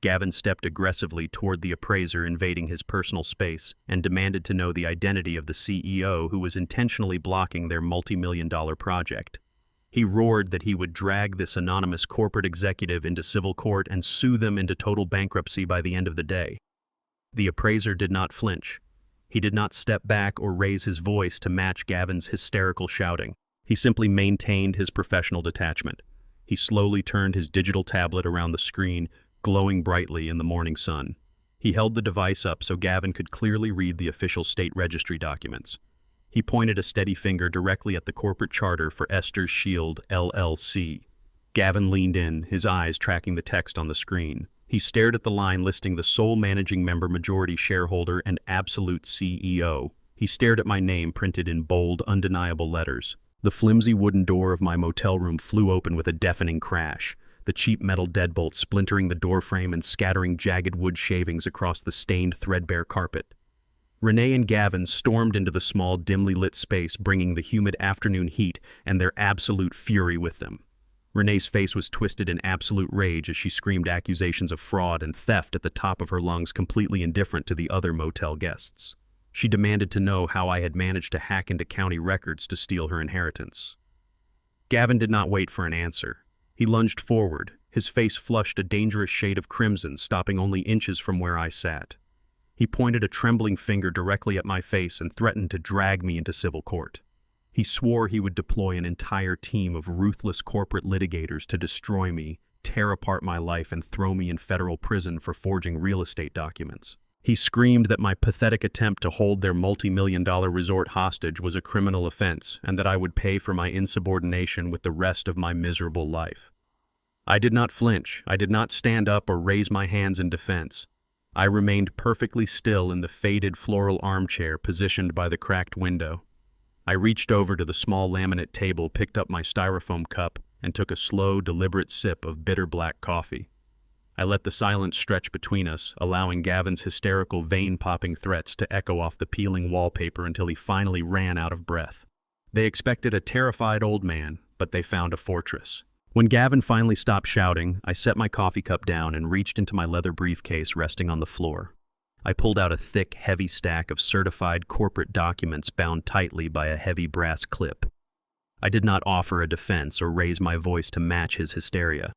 Gavin stepped aggressively toward the appraiser, invading his personal space, and demanded to know the identity of the CEO who was intentionally blocking their multi-million-dollar project. He roared that he would drag this anonymous corporate executive into civil court and sue them into total bankruptcy by the end of the day. The appraiser did not flinch. He did not step back or raise his voice to match Gavin's hysterical shouting. He simply maintained his professional detachment. He slowly turned his digital tablet around the screen, glowing brightly in the morning sun. He held the device up so Gavin could clearly read the official state registry documents. He pointed a steady finger directly at the corporate charter for Esther's Shield LLC. Gavin leaned in, his eyes tracking the text on the screen. He stared at the line listing the sole managing member, majority shareholder, and absolute CEO. He stared at my name printed in bold, undeniable letters. The flimsy wooden door of my motel room flew open with a deafening crash, the cheap metal deadbolt splintering the doorframe and scattering jagged wood shavings across the stained, threadbare carpet. Renee and Gavin stormed into the small, dimly lit space, bringing the humid afternoon heat and their absolute fury with them. Renee's face was twisted in absolute rage as she screamed accusations of fraud and theft at the top of her lungs, completely indifferent to the other motel guests. She demanded to know how I had managed to hack into county records to steal her inheritance. Gavin did not wait for an answer. He lunged forward, his face flushed a dangerous shade of crimson, stopping only inches from where I sat. He pointed a trembling finger directly at my face and threatened to drag me into civil court. He swore he would deploy an entire team of ruthless corporate litigators to destroy me, tear apart my life, and throw me in federal prison for forging real estate documents. He screamed that my pathetic attempt to hold their multi-million-dollar resort hostage was a criminal offense, and that I would pay for my insubordination with the rest of my miserable life. I did not flinch. I did not stand up or raise my hands in defense. I remained perfectly still in the faded floral armchair positioned by the cracked window. I reached over to the small laminate table, picked up my styrofoam cup, and took a slow, deliberate sip of bitter black coffee. I let the silence stretch between us, allowing Gavin's hysterical, vein-popping threats to echo off the peeling wallpaper until he finally ran out of breath. They expected a terrified old man, but they found a fortress. When Gavin finally stopped shouting, I set my coffee cup down and reached into my leather briefcase resting on the floor. I pulled out a thick, heavy stack of certified corporate documents bound tightly by a heavy brass clip. I did not offer a defense or raise my voice to match his hysteria.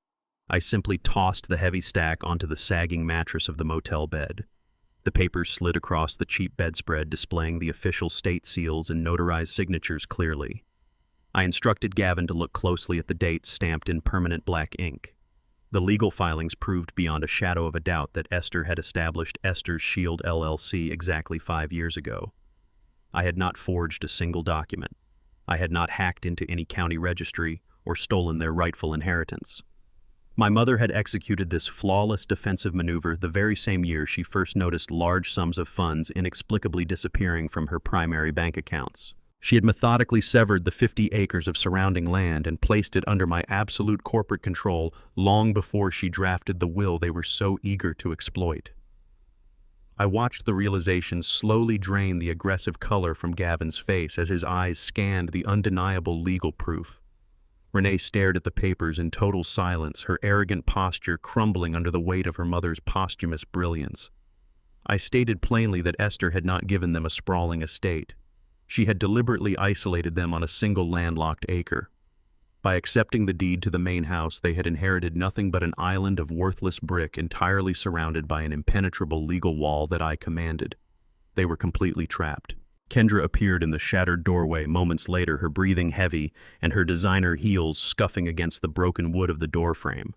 I simply tossed the heavy stack onto the sagging mattress of the motel bed. The papers slid across the cheap bedspread, displaying the official state seals and notarized signatures clearly. I instructed Gavin to look closely at the dates stamped in permanent black ink. The legal filings proved beyond a shadow of a doubt that Esther had established Esther's Shield LLC exactly 5 years ago. I had not forged a single document. I had not hacked into any county registry or stolen their rightful inheritance. My mother had executed this flawless defensive maneuver the very same year she first noticed large sums of funds inexplicably disappearing from her primary bank accounts. She had methodically severed the 50 acres of surrounding land and placed it under my absolute corporate control long before she drafted the will they were so eager to exploit. I watched the realization slowly drain the aggressive color from Gavin's face as his eyes scanned the undeniable legal proof. Renee stared at the papers in total silence, her arrogant posture crumbling under the weight of her mother's posthumous brilliance. I stated plainly that Esther had not given them a sprawling estate. She had deliberately isolated them on a single landlocked acre. By accepting the deed to the main house, they had inherited nothing but an island of worthless brick entirely surrounded by an impenetrable legal wall that I commanded. They were completely trapped. Kendra appeared in the shattered doorway moments later, her breathing heavy and her designer heels scuffing against the broken wood of the doorframe.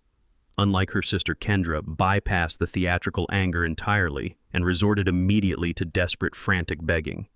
Unlike her sister, Kendra bypassed the theatrical anger entirely and resorted immediately to desperate, frantic begging.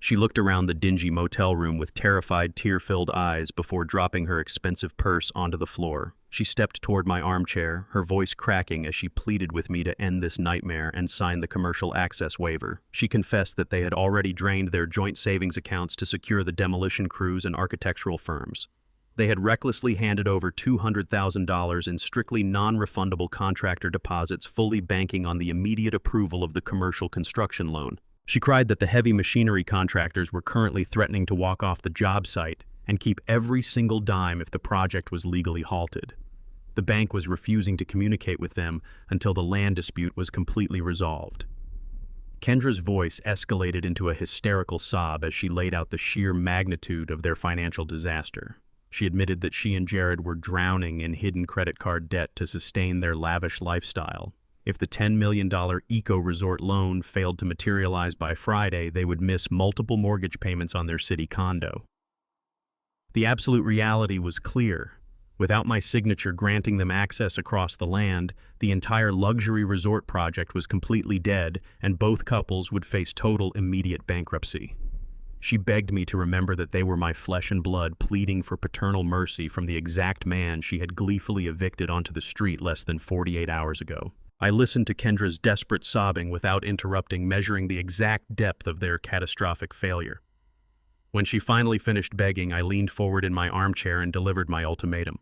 She looked around the dingy motel room with terrified, tear-filled eyes before dropping her expensive purse onto the floor. She stepped toward my armchair, her voice cracking as she pleaded with me to end this nightmare and sign the commercial access waiver. She confessed that they had already drained their joint savings accounts to secure the demolition crews and architectural firms. They had recklessly handed over $200,000 in strictly non-refundable contractor deposits, fully banking on the immediate approval of the commercial construction loan. She cried that the heavy machinery contractors were currently threatening to walk off the job site and keep every single dime if the project was legally halted. The bank was refusing to communicate with them until the land dispute was completely resolved. Kendra's voice escalated into a hysterical sob as she laid out the sheer magnitude of their financial disaster. She admitted that she and Jared were drowning in hidden credit card debt to sustain their lavish lifestyle. If the $10 million eco-resort loan failed to materialize by Friday, they would miss multiple mortgage payments on their city condo. The absolute reality was clear. Without my signature granting them access across the land, the entire luxury resort project was completely dead, and both couples would face total immediate bankruptcy. She begged me to remember that they were my flesh and blood, pleading for paternal mercy from the exact man she had gleefully evicted onto the street less than 48 hours ago. I listened to Kendra's desperate sobbing without interrupting, measuring the exact depth of their catastrophic failure. When she finally finished begging, I leaned forward in my armchair and delivered my ultimatum.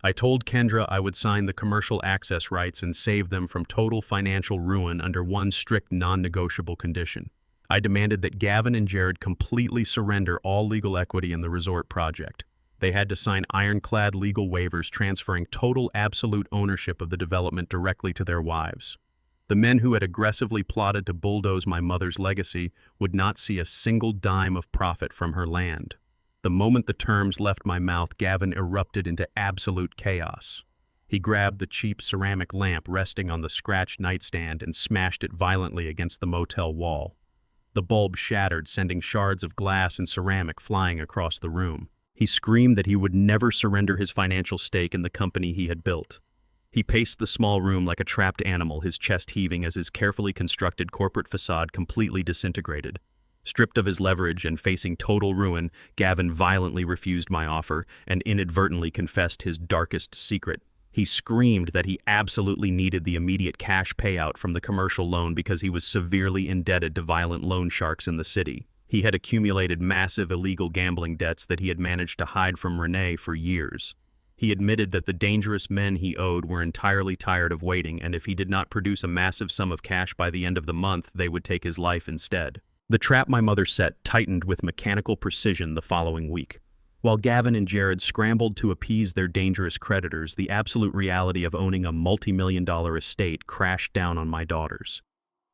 I told Kendra I would sign the commercial access rights and save them from total financial ruin under one strict non-negotiable condition. I demanded that Gavin and Jared completely surrender all legal equity in the resort project. They had to sign ironclad legal waivers transferring total absolute ownership of the development directly to their wives. The men who had aggressively plotted to bulldoze my mother's legacy would not see a single dime of profit from her land. The moment the terms left my mouth, Gavin erupted into absolute chaos. He grabbed the cheap ceramic lamp resting on the scratched nightstand and smashed it violently against the motel wall. The bulb shattered, sending shards of glass and ceramic flying across the room. He screamed that he would never surrender his financial stake in the company he had built. He paced the small room like a trapped animal, his chest heaving as his carefully constructed corporate facade completely disintegrated. Stripped of his leverage and facing total ruin, Gavin violently refused my offer and inadvertently confessed his darkest secret. He screamed that he absolutely needed the immediate cash payout from the commercial loan because he was severely indebted to violent loan sharks in the city. He had accumulated massive illegal gambling debts that he had managed to hide from Renee for years. He admitted that the dangerous men he owed were entirely tired of waiting, and if he did not produce a massive sum of cash by the end of the month, they would take his life instead. The trap my mother set tightened with mechanical precision the following week. While Gavin and Jared scrambled to appease their dangerous creditors, the absolute reality of owning a multi-million-dollar estate crashed down on my daughters.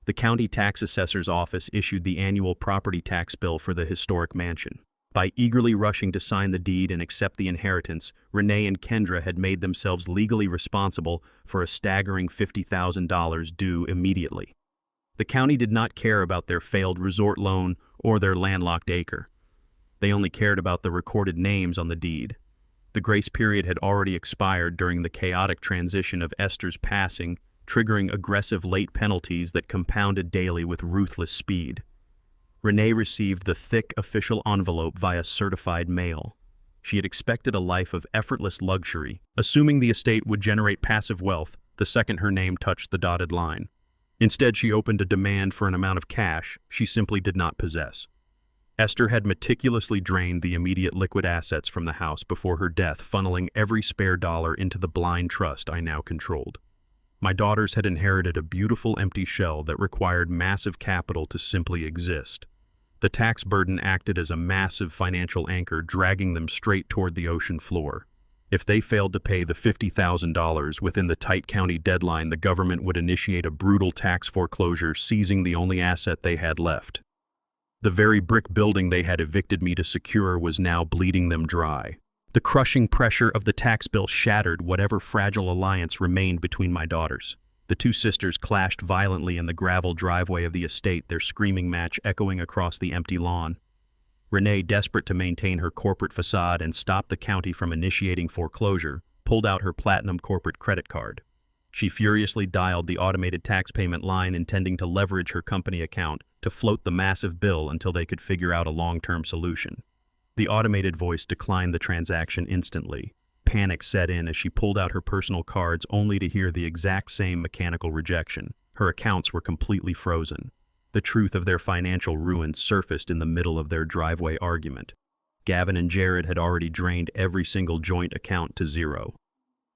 The county tax assessor's office issued the annual property tax bill for the historic mansion. By eagerly rushing to sign the deed and accept the inheritance, Renee and Kendra had made themselves legally responsible for a staggering $50,000 due immediately. The county did not care about their failed resort loan or their landlocked acre. They only cared about the recorded names on the deed. The grace period had already expired during the chaotic transition of Esther's passing, triggering aggressive late penalties that compounded daily with ruthless speed. Renee received the thick official envelope via certified mail. She had expected a life of effortless luxury, assuming the estate would generate passive wealth the second her name touched the dotted line. Instead, she opened a demand for an amount of cash she simply did not possess. Esther had meticulously drained the immediate liquid assets from the house before her death, funneling every spare dollar into the blind trust I now controlled. My daughters had inherited a beautiful empty shell that required massive capital to simply exist. The tax burden acted as a massive financial anchor, dragging them straight toward the ocean floor. If they failed to pay the $50,000 within the tight county deadline, the government would initiate a brutal tax foreclosure, seizing the only asset they had left. The very brick building they had evicted me to secure was now bleeding them dry. The crushing pressure of the tax bill shattered whatever fragile alliance remained between my daughters. The two sisters clashed violently in the gravel driveway of the estate, their screaming match echoing across the empty lawn. Renee, desperate to maintain her corporate facade and stop the county from initiating foreclosure, pulled out her platinum corporate credit card. She furiously dialed the automated tax payment line, intending to leverage her company account to float the massive bill until they could figure out a long-term solution. The automated voice declined the transaction instantly. Panic set in as she pulled out her personal cards, only to hear the exact same mechanical rejection. Her accounts were completely frozen. The truth of their financial ruin surfaced in the middle of their driveway argument. Gavin and Jared had already drained every single joint account to zero.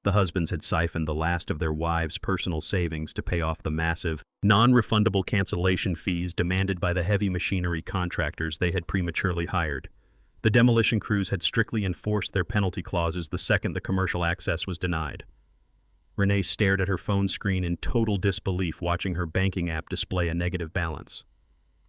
The husbands had siphoned the last of their wives' personal savings to pay off the massive, non-refundable cancellation fees demanded by the heavy machinery contractors they had prematurely hired. The demolition crews had strictly enforced their penalty clauses the second the commercial access was denied. Renee stared at her phone screen in total disbelief, watching her banking app display a negative balance.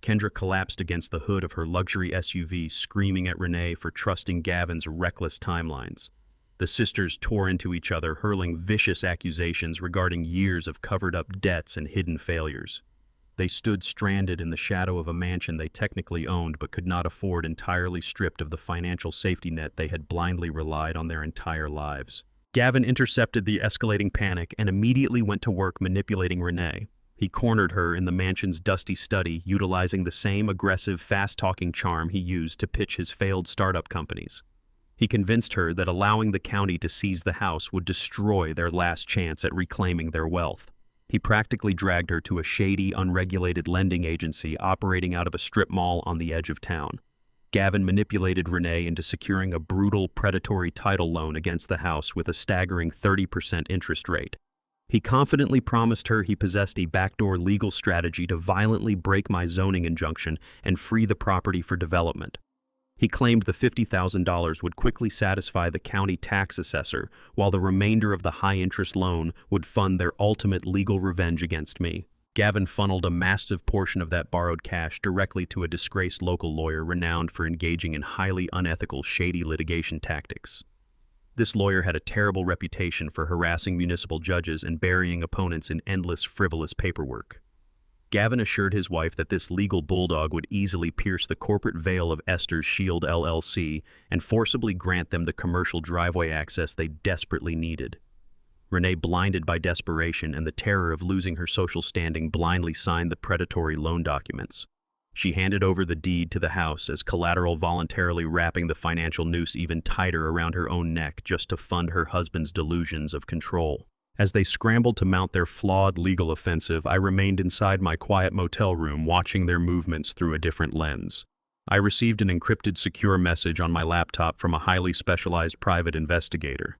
Kendra collapsed against the hood of her luxury SUV, screaming at Renee for trusting Gavin's reckless timelines. The sisters tore into each other, hurling vicious accusations regarding years of covered-up debts and hidden failures. They stood stranded in the shadow of a mansion they technically owned but could not afford, entirely stripped of the financial safety net they had blindly relied on their entire lives. Gavin intercepted the escalating panic and immediately went to work manipulating Renee. He cornered her in the mansion's dusty study, utilizing the same aggressive, fast-talking charm he used to pitch his failed startup companies. He convinced her that allowing the county to seize the house would destroy their last chance at reclaiming their wealth. He practically dragged her to a shady, unregulated lending agency operating out of a strip mall on the edge of town. Gavin manipulated Renee into securing a brutal, predatory title loan against the house with a staggering 30% interest rate. He confidently promised her he possessed a backdoor legal strategy to violently break my zoning injunction and free the property for development. He claimed the $50,000 would quickly satisfy the county tax assessor, while the remainder of the high-interest loan would fund their ultimate legal revenge against me. Gavin funneled a massive portion of that borrowed cash directly to a disgraced local lawyer renowned for engaging in highly unethical, shady litigation tactics. This lawyer had a terrible reputation for harassing municipal judges and burying opponents in endless, frivolous paperwork. Gavin assured his wife that this legal bulldog would easily pierce the corporate veil of Esther's Shield LLC and forcibly grant them the commercial driveway access they desperately needed. Renee, blinded by desperation and the terror of losing her social standing, blindly signed the predatory loan documents. She handed over the deed to the house as collateral, voluntarily wrapping the financial noose even tighter around her own neck just to fund her husband's delusions of control. As they scrambled to mount their flawed legal offensive, I remained inside my quiet motel room, watching their movements through a different lens. I received an encrypted secure message on my laptop from a highly specialized private investigator.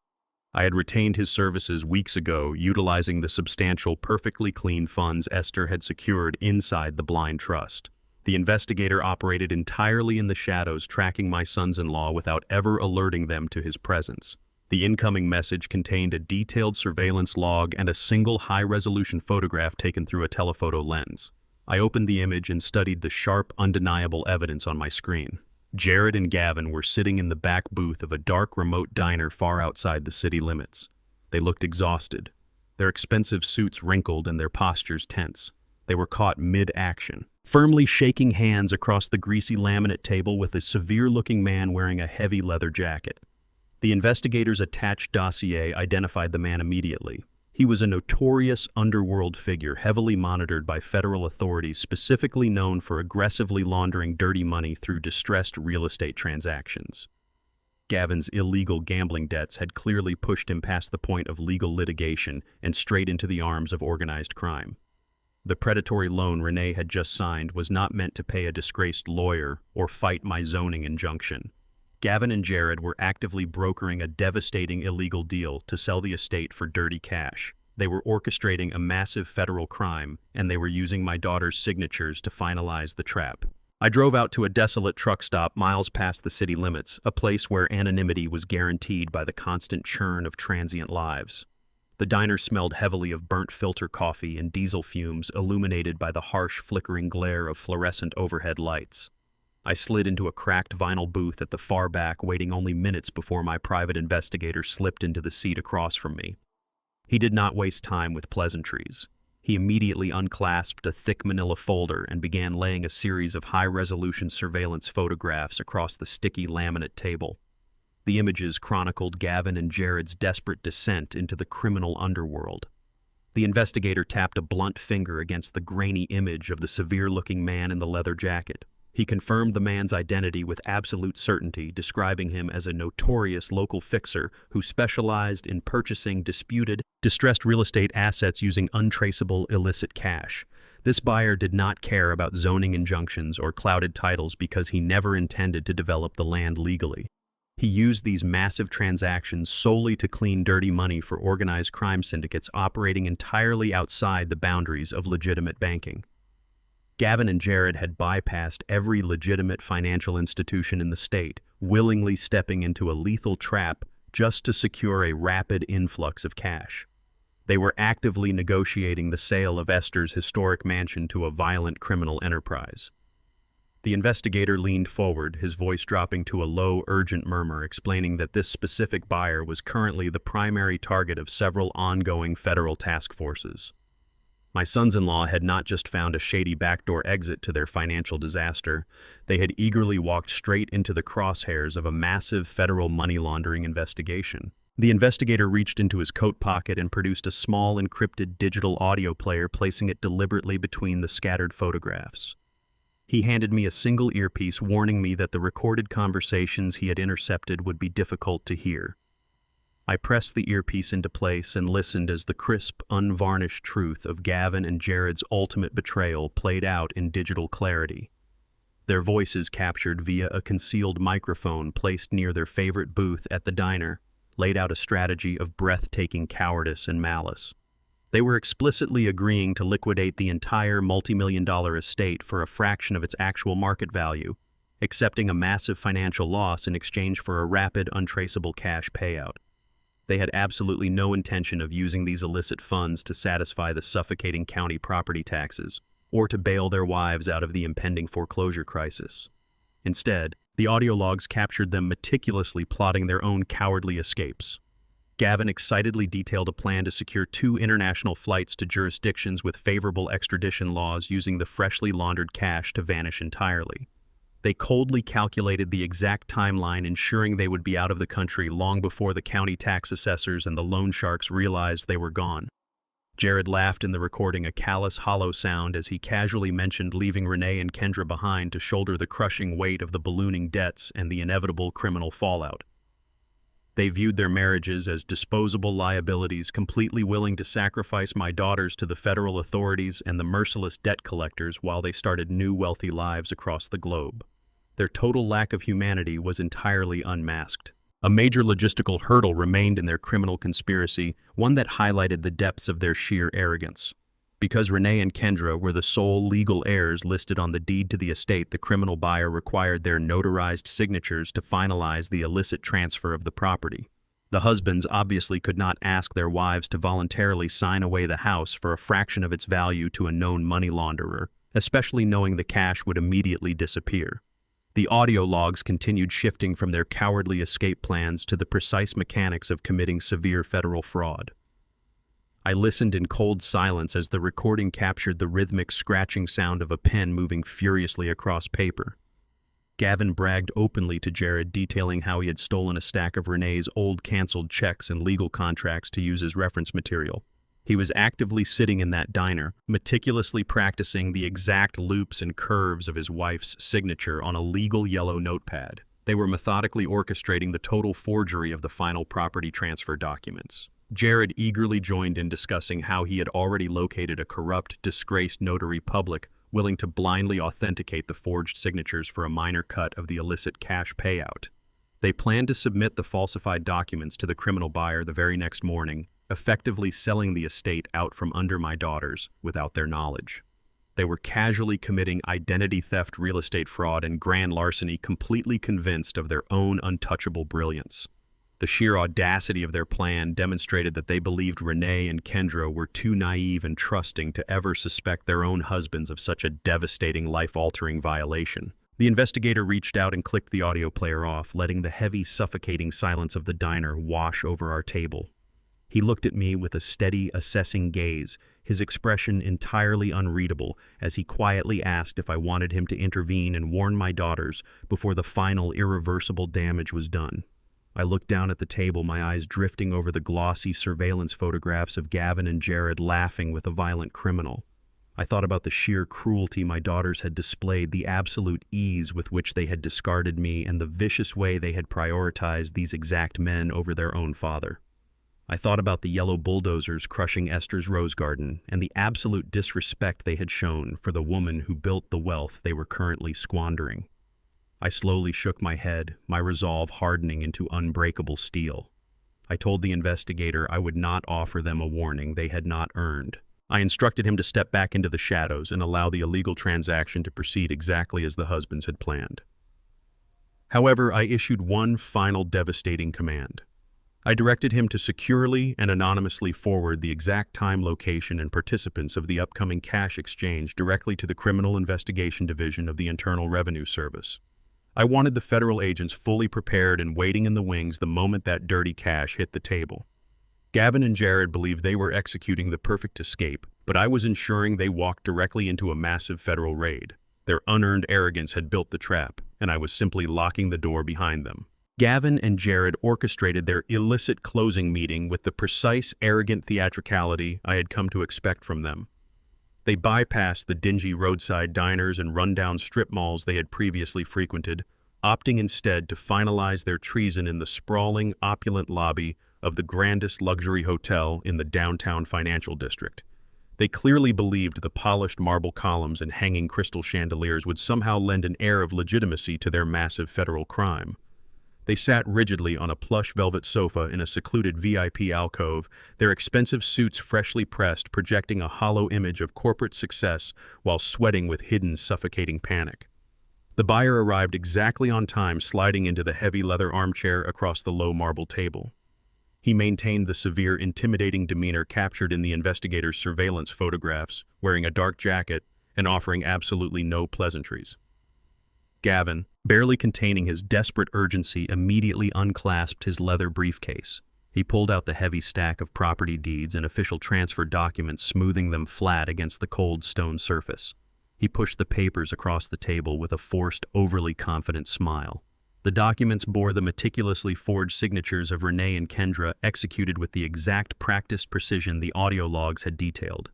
I had retained his services weeks ago, utilizing the substantial, perfectly clean funds Esther had secured inside the blind trust. The investigator operated entirely in the shadows, tracking my sons-in-law without ever alerting them to his presence. The incoming message contained a detailed surveillance log and a single high-resolution photograph taken through a telephoto lens. I opened the image and studied the sharp, undeniable evidence on my screen. Jared and Gavin were sitting in the back booth of a dark, remote diner far outside the city limits. They looked exhausted, their expensive suits wrinkled and their postures tense. They were caught mid-action, firmly shaking hands across the greasy laminate table with a severe-looking man wearing a heavy leather jacket. The investigators' attached dossier identified the man immediately. He was a notorious underworld figure, heavily monitored by federal authorities, specifically known for aggressively laundering dirty money through distressed real estate transactions. Gavin's illegal gambling debts had clearly pushed him past the point of legal litigation and straight into the arms of organized crime. The predatory loan Renee had just signed was not meant to pay a disgraced lawyer or fight my zoning injunction. Gavin and Jared were actively brokering a devastating illegal deal to sell the estate for dirty cash. They were orchestrating a massive federal crime, and they were using my daughter's signatures to finalize the trap. I drove out to a desolate truck stop miles past the city limits, a place where anonymity was guaranteed by the constant churn of transient lives. The diner smelled heavily of burnt filter coffee and diesel fumes, illuminated by the harsh, flickering glare of fluorescent overhead lights. I slid into a cracked vinyl booth at the far back, waiting only minutes before my private investigator slipped into the seat across from me. He did not waste time with pleasantries. He immediately unclasped a thick manila folder and began laying a series of high-resolution surveillance photographs across the sticky laminate table. The images chronicled Gavin and Jared's desperate descent into the criminal underworld. The investigator tapped a blunt finger against the grainy image of the severe-looking man in the leather jacket. He confirmed the man's identity with absolute certainty, describing him as a notorious local fixer who specialized in purchasing distressed real estate assets using untraceable illicit cash. This buyer did not care about zoning injunctions or clouded titles because he never intended to develop the land legally. He used these massive transactions solely to clean dirty money for organized crime syndicates operating entirely outside the boundaries of legitimate banking. Gavin and Jared had bypassed every legitimate financial institution in the state, willingly stepping into a lethal trap just to secure a rapid influx of cash. They were actively negotiating the sale of Esther's historic mansion to a violent criminal enterprise. The investigator leaned forward, his voice dropping to a low, urgent murmur, explaining that this specific buyer was currently the primary target of several ongoing federal task forces. My sons-in-law had not just found a shady backdoor exit to their financial disaster, they had eagerly walked straight into the crosshairs of a massive federal money laundering investigation. The investigator reached into his coat pocket and produced a small encrypted digital audio player, placing it deliberately between the scattered photographs. He handed me a single earpiece, warning me that the recorded conversations he had intercepted would be difficult to hear. I pressed the earpiece into place and listened as the crisp, unvarnished truth of Gavin and Jared's ultimate betrayal played out in digital clarity. Their voices, captured via a concealed microphone placed near their favorite booth at the diner, laid out a strategy of breathtaking cowardice and malice. They were explicitly agreeing to liquidate the entire multi-million-dollar estate for a fraction of its actual market value, accepting a massive financial loss in exchange for a rapid, untraceable cash payout. They had absolutely no intention of using these illicit funds to satisfy the suffocating county property taxes or to bail their wives out of the impending foreclosure crisis. Instead, the audio logs captured them meticulously plotting their own cowardly escapes. Gavin excitedly detailed a plan to secure 2 international flights to jurisdictions with favorable extradition laws, using the freshly laundered cash to vanish entirely. They coldly calculated the exact timeline, ensuring they would be out of the country long before the county tax assessors and the loan sharks realized they were gone. Jared laughed in the recording, a callous, hollow sound, as he casually mentioned leaving Renee and Kendra behind to shoulder the crushing weight of the ballooning debts and the inevitable criminal fallout. They viewed their marriages as disposable liabilities, completely willing to sacrifice my daughters to the federal authorities and the merciless debt collectors while they started new wealthy lives across the globe. Their total lack of humanity was entirely unmasked. A major logistical hurdle remained in their criminal conspiracy, one that highlighted the depths of their sheer arrogance. Because Renee and Kendra were the sole legal heirs listed on the deed to the estate, the criminal buyer required their notarized signatures to finalize the illicit transfer of the property. The husbands obviously could not ask their wives to voluntarily sign away the house for a fraction of its value to a known money launderer, especially knowing the cash would immediately disappear. The audio logs continued shifting from their cowardly escape plans to the precise mechanics of committing severe federal fraud. I listened in cold silence as the recording captured the rhythmic scratching sound of a pen moving furiously across paper. Gavin bragged openly to Jared, detailing how he had stolen a stack of Renee's old canceled checks and legal contracts to use as reference material. He was actively sitting in that diner, meticulously practicing the exact loops and curves of his wife's signature on a legal yellow notepad. They were methodically orchestrating the total forgery of the final property transfer documents. Jared eagerly joined in, discussing how he had already located a corrupt, disgraced notary public willing to blindly authenticate the forged signatures for a minor cut of the illicit cash payout. They planned to submit the falsified documents to the criminal buyer the very next morning, effectively selling the estate out from under my daughters without their knowledge. They were casually committing identity theft, real estate fraud, and grand larceny, completely convinced of their own untouchable brilliance. The sheer audacity of their plan demonstrated that they believed Renee and Kendra were too naive and trusting to ever suspect their own husbands of such a devastating, life-altering violation. The investigator reached out and clicked the audio player off, letting the heavy, suffocating silence of the diner wash over our table. He looked at me with a steady, assessing gaze, his expression entirely unreadable, as he quietly asked if I wanted him to intervene and warn my daughters before the final, irreversible damage was done. I looked down at the table, my eyes drifting over the glossy surveillance photographs of Gavin and Jared laughing with a violent criminal. I thought about the sheer cruelty my daughters had displayed, the absolute ease with which they had discarded me, and the vicious way they had prioritized these exact men over their own father. I thought about the yellow bulldozers crushing Esther's rose garden and the absolute disrespect they had shown for the woman who built the wealth they were currently squandering. I slowly shook my head, my resolve hardening into unbreakable steel. I told the investigator I would not offer them a warning they had not earned. I instructed him to step back into the shadows and allow the illegal transaction to proceed exactly as the husbands had planned. However, I issued one final devastating command. I directed him to securely and anonymously forward the exact time, location, and participants of the upcoming cash exchange directly to the Criminal Investigation Division of the Internal Revenue Service. I wanted the federal agents fully prepared and waiting in the wings the moment that dirty cash hit the table. Gavin and Jared believed they were executing the perfect escape, but I was ensuring they walked directly into a massive federal raid. Their unearned arrogance had built the trap, and I was simply locking the door behind them. Gavin and Jared orchestrated their illicit closing meeting with the precise, arrogant theatricality I had come to expect from them. They bypassed the dingy roadside diners and rundown strip malls they had previously frequented, opting instead to finalize their treason in the sprawling, opulent lobby of the grandest luxury hotel in the downtown financial district. They clearly believed the polished marble columns and hanging crystal chandeliers would somehow lend an air of legitimacy to their massive federal crime. They sat rigidly on a plush velvet sofa in a secluded VIP alcove, their expensive suits freshly pressed, projecting a hollow image of corporate success while sweating with hidden, suffocating panic. The buyer arrived exactly on time, sliding into the heavy leather armchair across the low marble table. He maintained the severe, intimidating demeanor captured in the investigator's surveillance photographs, wearing a dark jacket and offering absolutely no pleasantries. Gavin, barely containing his desperate urgency, immediately unclasped his leather briefcase. He pulled out the heavy stack of property deeds and official transfer documents, smoothing them flat against the cold stone surface. He pushed the papers across the table with a forced, overly confident smile. The documents bore the meticulously forged signatures of Renee and Kendra, executed with the exact practiced precision the audio logs had detailed.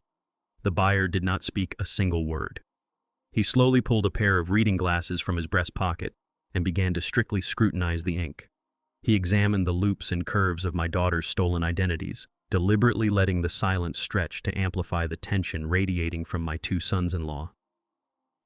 The buyer did not speak a single word. He slowly pulled a pair of reading glasses from his breast pocket and began to strictly scrutinize the ink. He examined the loops and curves of my daughter's stolen identities, deliberately letting the silence stretch to amplify the tension radiating from my two sons-in-law.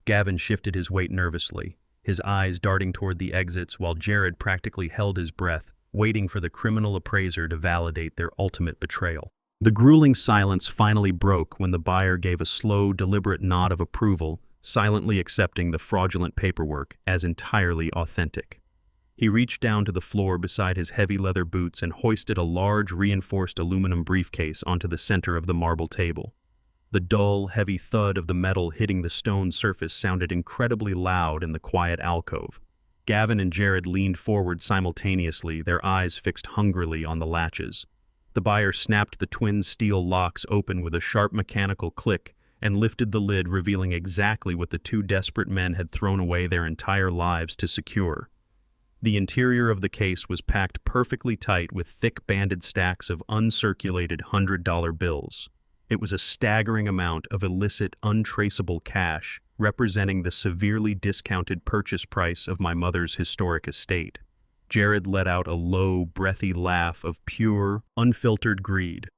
Gavin shifted his weight nervously, his eyes darting toward the exits, while Jared practically held his breath, waiting for the criminal appraiser to validate their ultimate betrayal. The grueling silence finally broke when the buyer gave a slow, deliberate nod of approval, silently accepting the fraudulent paperwork as entirely authentic. He reached down to the floor beside his heavy leather boots and hoisted a large, reinforced aluminum briefcase onto the center of the marble table. The dull, heavy thud of the metal hitting the stone surface sounded incredibly loud in the quiet alcove. Gavin and Jared leaned forward simultaneously, their eyes fixed hungrily on the latches. The buyer snapped the twin steel locks open with a sharp mechanical click and lifted the lid, revealing exactly what the two desperate men had thrown away their entire lives to secure. The interior of the case was packed perfectly tight with thick banded stacks of uncirculated $100 bills. It was a staggering amount of illicit, untraceable cash, representing the severely discounted purchase price of my mother's historic estate. Jared let out a low, breathy laugh of pure, unfiltered greed.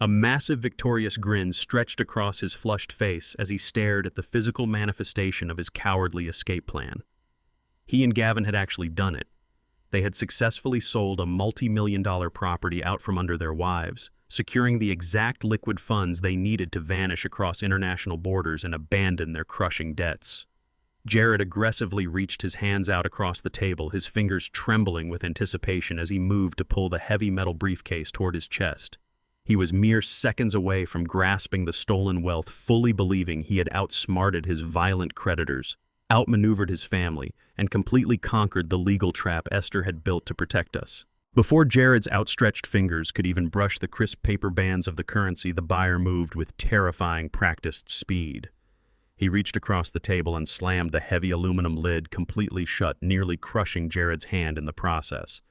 A massive, victorious grin stretched across his flushed face as he stared at the physical manifestation of his cowardly escape plan. He and Gavin had actually done it. They had successfully sold a multi-million-dollar property out from under their wives, securing the exact liquid funds they needed to vanish across international borders and abandon their crushing debts. Jared aggressively reached his hands out across the table, his fingers trembling with anticipation as he moved to pull the heavy metal briefcase toward his chest. He was mere seconds away from grasping the stolen wealth, fully believing he had outsmarted his violent creditors, outmaneuvered his family, and completely conquered the legal trap Esther had built to protect us. Before Jared's outstretched fingers could even brush the crisp paper bands of the currency, the buyer moved with terrifying practiced speed. He reached across the table and slammed the heavy aluminum lid completely shut, nearly crushing Jared's hand in the process.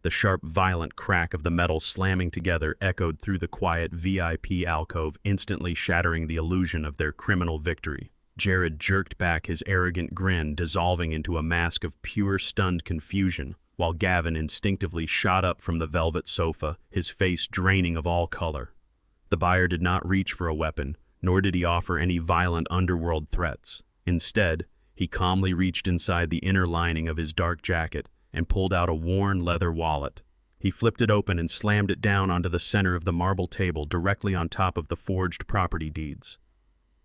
The sharp, violent crack of the metal slamming together echoed through the quiet VIP alcove, instantly shattering the illusion of their criminal victory. Jared jerked back his arrogant grin, dissolving into a mask of pure stunned confusion, while Gavin instinctively shot up from the velvet sofa, his face draining of all color. The buyer did not reach for a weapon, nor did he offer any violent underworld threats. Instead, he calmly reached inside the inner lining of his dark jacket and pulled out a worn leather wallet. He flipped it open and slammed it down onto the center of the marble table, directly on top of the forged property deeds.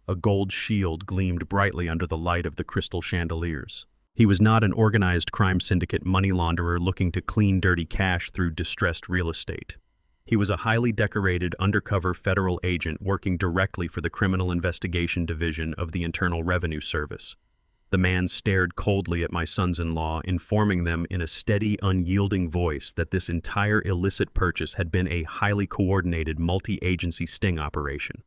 A gold shield gleamed brightly under the light of the crystal chandeliers. He was not an organized crime syndicate money launderer looking to clean dirty cash through distressed real estate. He was a highly decorated undercover federal agent working directly for the Criminal Investigation Division of the Internal Revenue Service. The man stared coldly at my sons-in-law, informing them in a steady, unyielding voice that this entire illicit purchase had been a highly coordinated multi-agency sting operation.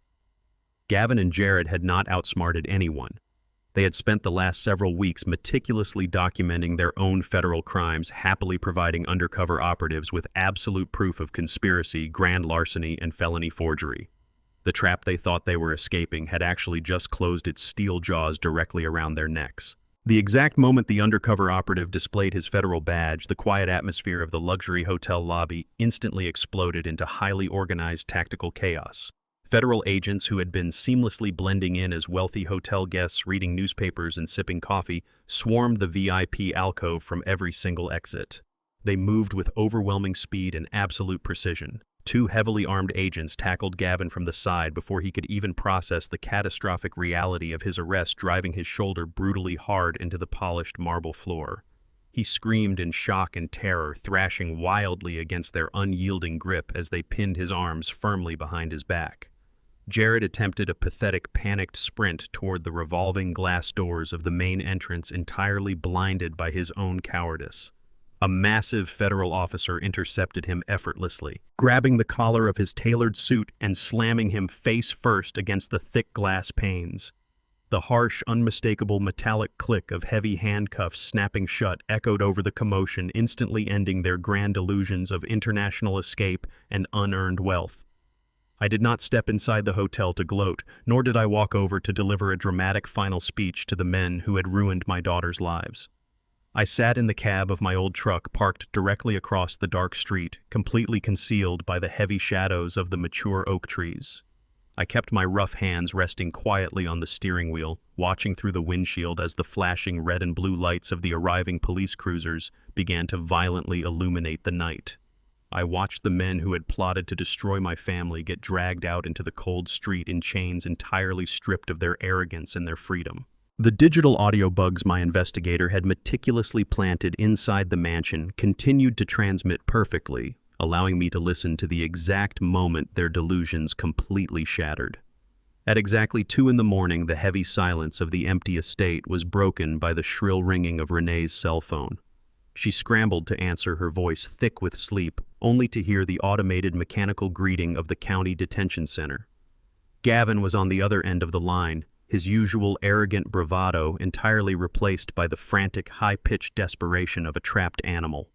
Gavin and Jared had not outsmarted anyone. They had spent the last several weeks meticulously documenting their own federal crimes, happily providing undercover operatives with absolute proof of conspiracy, grand larceny, and felony forgery. The trap they thought they were escaping had actually just closed its steel jaws directly around their necks. The exact moment the undercover operative displayed his federal badge, the quiet atmosphere of the luxury hotel lobby instantly exploded into highly organized tactical chaos. Federal agents who had been seamlessly blending in as wealthy hotel guests reading newspapers and sipping coffee swarmed the VIP alcove from every single exit. They moved with overwhelming speed and absolute precision. Two heavily armed agents tackled Gavin from the side before he could even process the catastrophic reality of his arrest, driving his shoulder brutally hard into the polished marble floor. He screamed in shock and terror, thrashing wildly against their unyielding grip as they pinned his arms firmly behind his back. Jared attempted a pathetic, panicked sprint toward the revolving glass doors of the main entrance, entirely blinded by his own cowardice. A massive federal officer intercepted him effortlessly, grabbing the collar of his tailored suit and slamming him face first against the thick glass panes. The harsh, unmistakable metallic click of heavy handcuffs snapping shut echoed over the commotion, instantly ending their grand illusions of international escape and unearned wealth. I did not step inside the hotel to gloat, nor did I walk over to deliver a dramatic final speech to the men who had ruined my daughter's lives. I sat in the cab of my old truck parked directly across the dark street, completely concealed by the heavy shadows of the mature oak trees. I kept my rough hands resting quietly on the steering wheel, watching through the windshield as the flashing red and blue lights of the arriving police cruisers began to violently illuminate the night. I watched the men who had plotted to destroy my family get dragged out into the cold street in chains, entirely stripped of their arrogance and their freedom. The digital audio bugs my investigator had meticulously planted inside the mansion continued to transmit perfectly, allowing me to listen to the exact moment their delusions completely shattered. At exactly 2 a.m, the heavy silence of the empty estate was broken by the shrill ringing of Renee's cell phone. She scrambled to answer, her voice thick with sleep, only to hear the automated mechanical greeting of the county detention center. Gavin was on the other end of the line, his usual arrogant bravado entirely replaced by the frantic, high-pitched desperation of a trapped animal.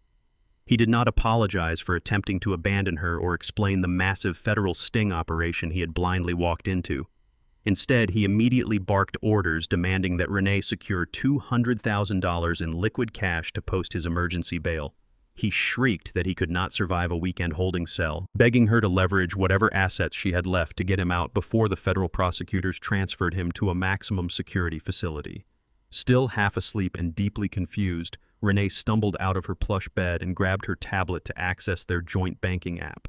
He did not apologize for attempting to abandon her or explain the massive federal sting operation he had blindly walked into. Instead, he immediately barked orders demanding that Renee secure $200,000 in liquid cash to post his emergency bail. He shrieked that he could not survive a weekend holding cell, begging her to leverage whatever assets she had left to get him out before the federal prosecutors transferred him to a maximum security facility. Still half asleep and deeply confused, Renee stumbled out of her plush bed and grabbed her tablet to access their joint banking app.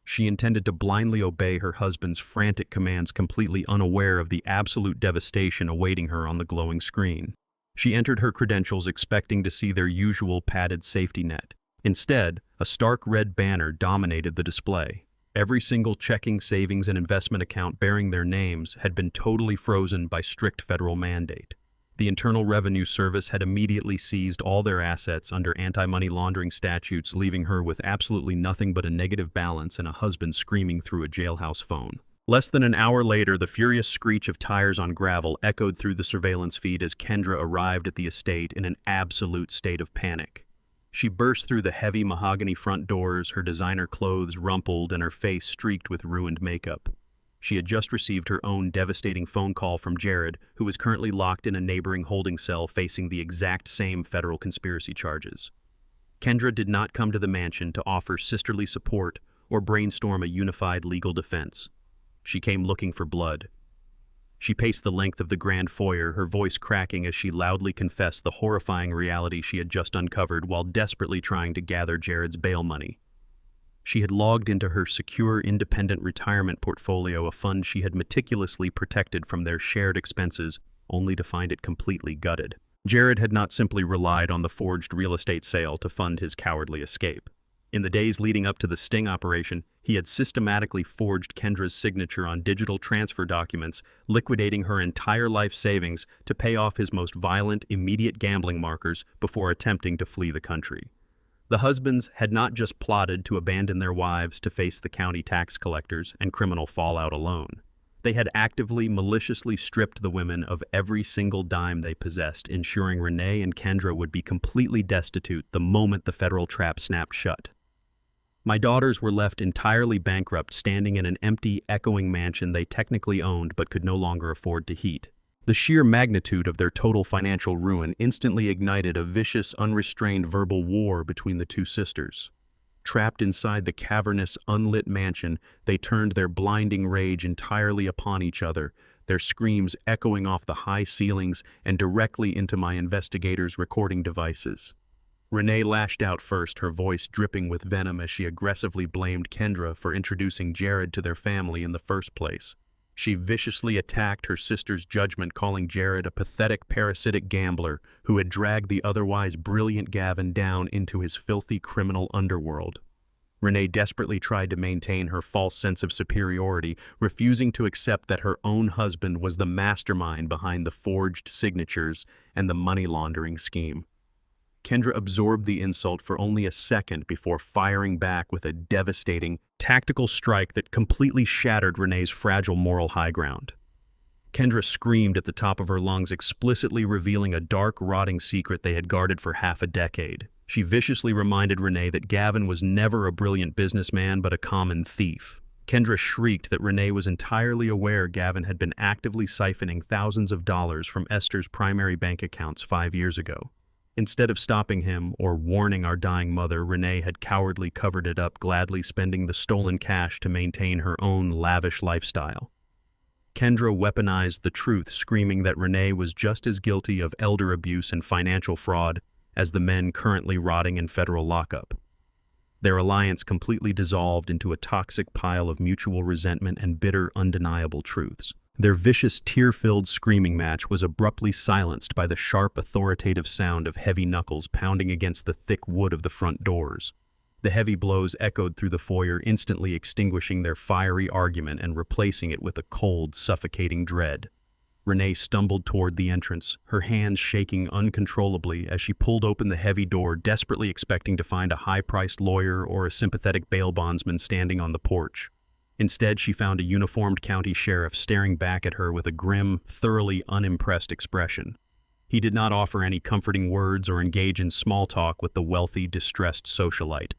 She intended to blindly obey her husband's frantic commands, completely unaware of the absolute devastation awaiting her on the glowing screen. She entered her credentials expecting to see their usual padded safety net. Instead, a stark red banner dominated the display. Every single checking, savings, and investment account bearing their names had been totally frozen by strict federal mandate. The Internal Revenue Service had immediately seized all their assets under anti-money laundering statutes, leaving her with absolutely nothing but a negative balance and a husband screaming through a jailhouse phone. Less than an hour later, the furious screech of tires on gravel echoed through the surveillance feed as Kendra arrived at the estate in an absolute state of panic. She burst through the heavy mahogany front doors, her designer clothes rumpled and her face streaked with ruined makeup. She had just received her own devastating phone call from Jared, who was currently locked in a neighboring holding cell facing the exact same federal conspiracy charges. Kendra did not come to the mansion to offer sisterly support or brainstorm a unified legal defense. She came looking for blood. She paced the length of the grand foyer, her voice cracking as she loudly confessed the horrifying reality she had just uncovered while desperately trying to gather Jared's bail money. She had logged into her secure independent retirement portfolio, a fund she had meticulously protected from their shared expenses, only to find it completely gutted. Jared had not simply relied on the forged real estate sale to fund his cowardly escape. In the days leading up to the sting operation, he had systematically forged Kendra's signature on digital transfer documents, liquidating her entire life savings to pay off his most violent, immediate gambling markers before attempting to flee the country. The husbands had not just plotted to abandon their wives to face the county tax collectors and criminal fallout alone. They had actively, maliciously stripped the women of every single dime they possessed, ensuring Renee and Kendra would be completely destitute the moment the federal trap snapped shut. My daughters were left entirely bankrupt, standing in an empty, echoing mansion they technically owned but could no longer afford to heat. The sheer magnitude of their total financial ruin instantly ignited a vicious, unrestrained verbal war between the two sisters. Trapped inside the cavernous, unlit mansion, they turned their blinding rage entirely upon each other, their screams echoing off the high ceilings and directly into my investigators' recording devices. Renee lashed out first, her voice dripping with venom as she aggressively blamed Kendra for introducing Jared to their family in the first place. She viciously attacked her sister's judgment, calling Jared a pathetic, parasitic gambler who had dragged the otherwise brilliant Gavin down into his filthy criminal underworld. Renee desperately tried to maintain her false sense of superiority, refusing to accept that her own husband was the mastermind behind the forged signatures and the money laundering scheme. Kendra absorbed the insult for only a second before firing back with a devastating, tactical strike that completely shattered Renee's fragile moral high ground. Kendra screamed at the top of her lungs, explicitly revealing a dark, rotting secret they had guarded for half a decade. She viciously reminded Renee that Gavin was never a brilliant businessman but a common thief. Kendra shrieked that Renee was entirely aware Gavin had been actively siphoning thousands of dollars from Esther's primary bank accounts 5 years ago. Instead of stopping him or warning our dying mother, Renee had cowardly covered it up, gladly spending the stolen cash to maintain her own lavish lifestyle. Kendra weaponized the truth, screaming that Renee was just as guilty of elder abuse and financial fraud as the men currently rotting in federal lockup. Their alliance completely dissolved into a toxic pile of mutual resentment and bitter, undeniable truths. Their vicious, tear-filled screaming match was abruptly silenced by the sharp, authoritative sound of heavy knuckles pounding against the thick wood of the front doors. The heavy blows echoed through the foyer, instantly extinguishing their fiery argument and replacing it with a cold, suffocating dread. Renee stumbled toward the entrance, her hands shaking uncontrollably as she pulled open the heavy door, desperately expecting to find a high-priced lawyer or a sympathetic bail bondsman standing on the porch. Instead, she found a uniformed county sheriff staring back at her with a grim, thoroughly unimpressed expression. He did not offer any comforting words or engage in small talk with the wealthy, distressed socialite.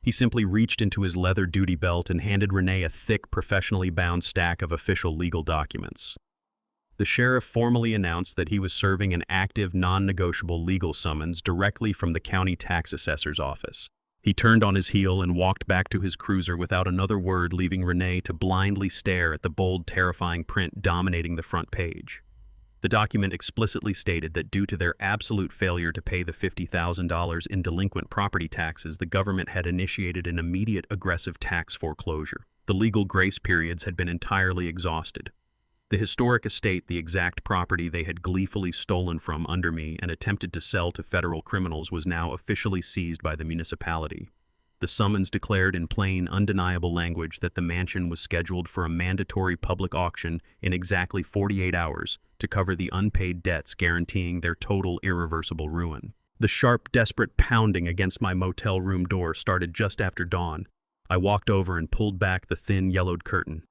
He simply reached into his leather duty belt and handed Renee a thick, professionally bound stack of official legal documents. The sheriff formally announced that he was serving an active, non-negotiable legal summons directly from the county tax assessor's office. He turned on his heel and walked back to his cruiser without another word, leaving Renee to blindly stare at the bold, terrifying print dominating the front page. The document explicitly stated that due to their absolute failure to pay the $50,000 in delinquent property taxes, the government had initiated an immediate aggressive tax foreclosure. The legal grace periods had been entirely exhausted. The historic estate, the exact property they had gleefully stolen from under me and attempted to sell to federal criminals, was now officially seized by the municipality. The summons declared in plain, undeniable language that the mansion was scheduled for a mandatory public auction in exactly 48 hours to cover the unpaid debts guaranteeing their total irreversible ruin. The sharp, desperate pounding against my motel room door started just after dawn. I walked over and pulled back the thin, yellowed curtain.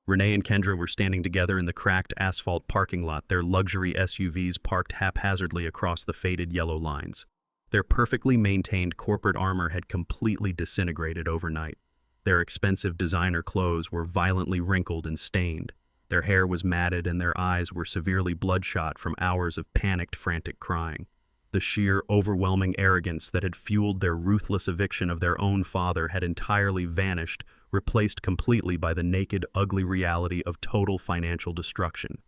Renee and Kendra were standing together in the cracked asphalt parking lot, their luxury SUVs parked haphazardly across the faded yellow lines. Their perfectly maintained corporate armor had completely disintegrated overnight. Their expensive designer clothes were violently wrinkled and stained. Their hair was matted and their eyes were severely bloodshot from hours of panicked, frantic crying. The sheer, overwhelming arrogance that had fueled their ruthless eviction of their own father had entirely vanished, replaced completely by the naked, ugly reality of total financial destruction.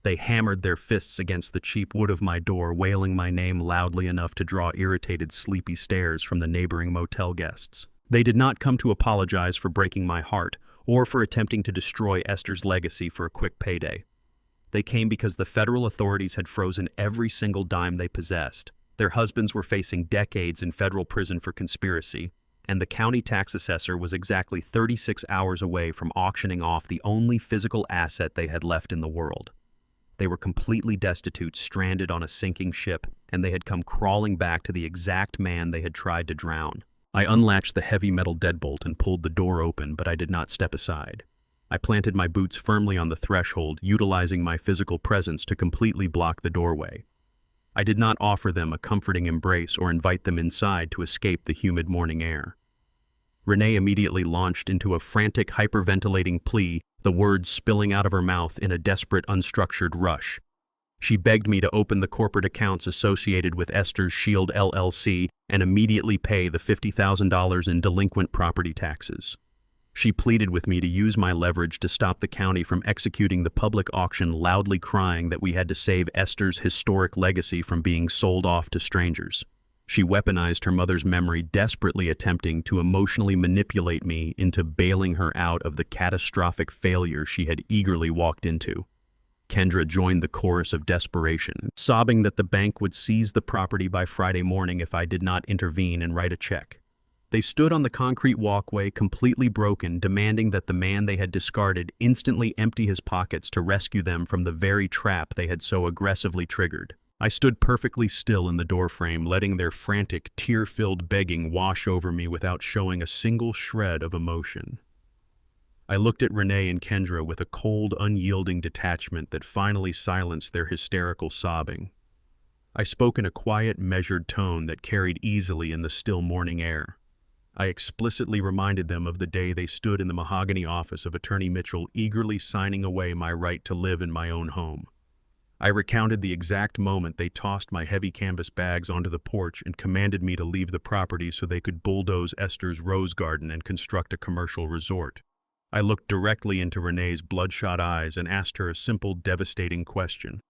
They hammered their fists against the cheap wood of my door, wailing my name loudly enough to draw irritated, sleepy stares from the neighboring motel guests. They did not come to apologize for breaking my heart, or for attempting to destroy Esther's legacy for a quick payday. They came because the federal authorities had frozen every single dime they possessed. Their husbands were facing decades in federal prison for conspiracy, and the county tax assessor was exactly 36 hours away from auctioning off the only physical asset they had left in the world. They were completely destitute, stranded on a sinking ship, and they had come crawling back to the exact man they had tried to drown. I unlatched the heavy metal deadbolt and pulled the door open, but I did not step aside. I planted my boots firmly on the threshold, utilizing my physical presence to completely block the doorway. I did not offer them a comforting embrace or invite them inside to escape the humid morning air. Renee immediately launched into a frantic, hyperventilating plea, the words spilling out of her mouth in a desperate, unstructured rush. She begged me to open the corporate accounts associated with Esther's Shield LLC and immediately pay the $50,000 in delinquent property taxes. She pleaded with me to use my leverage to stop the county from executing the public auction, loudly crying that we had to save Esther's historic legacy from being sold off to strangers. She weaponized her mother's memory, desperately attempting to emotionally manipulate me into bailing her out of the catastrophic failure she had eagerly walked into. Kendra joined the chorus of desperation, sobbing that the bank would seize the property by Friday morning if I did not intervene and write a check. They stood on the concrete walkway, completely broken, demanding that the man they had discarded instantly empty his pockets to rescue them from the very trap they had so aggressively triggered. I stood perfectly still in the doorframe, letting their frantic, tear-filled begging wash over me without showing a single shred of emotion. I looked at Renee and Kendra with a cold, unyielding detachment that finally silenced their hysterical sobbing. I spoke in a quiet, measured tone that carried easily in the still morning air. I explicitly reminded them of the day they stood in the mahogany office of Attorney Mitchell, eagerly signing away my right to live in my own home. I recounted the exact moment they tossed my heavy canvas bags onto the porch and commanded me to leave the property so they could bulldoze Esther's rose garden and construct a commercial resort. I looked directly into Renee's bloodshot eyes and asked her a simple, devastating question.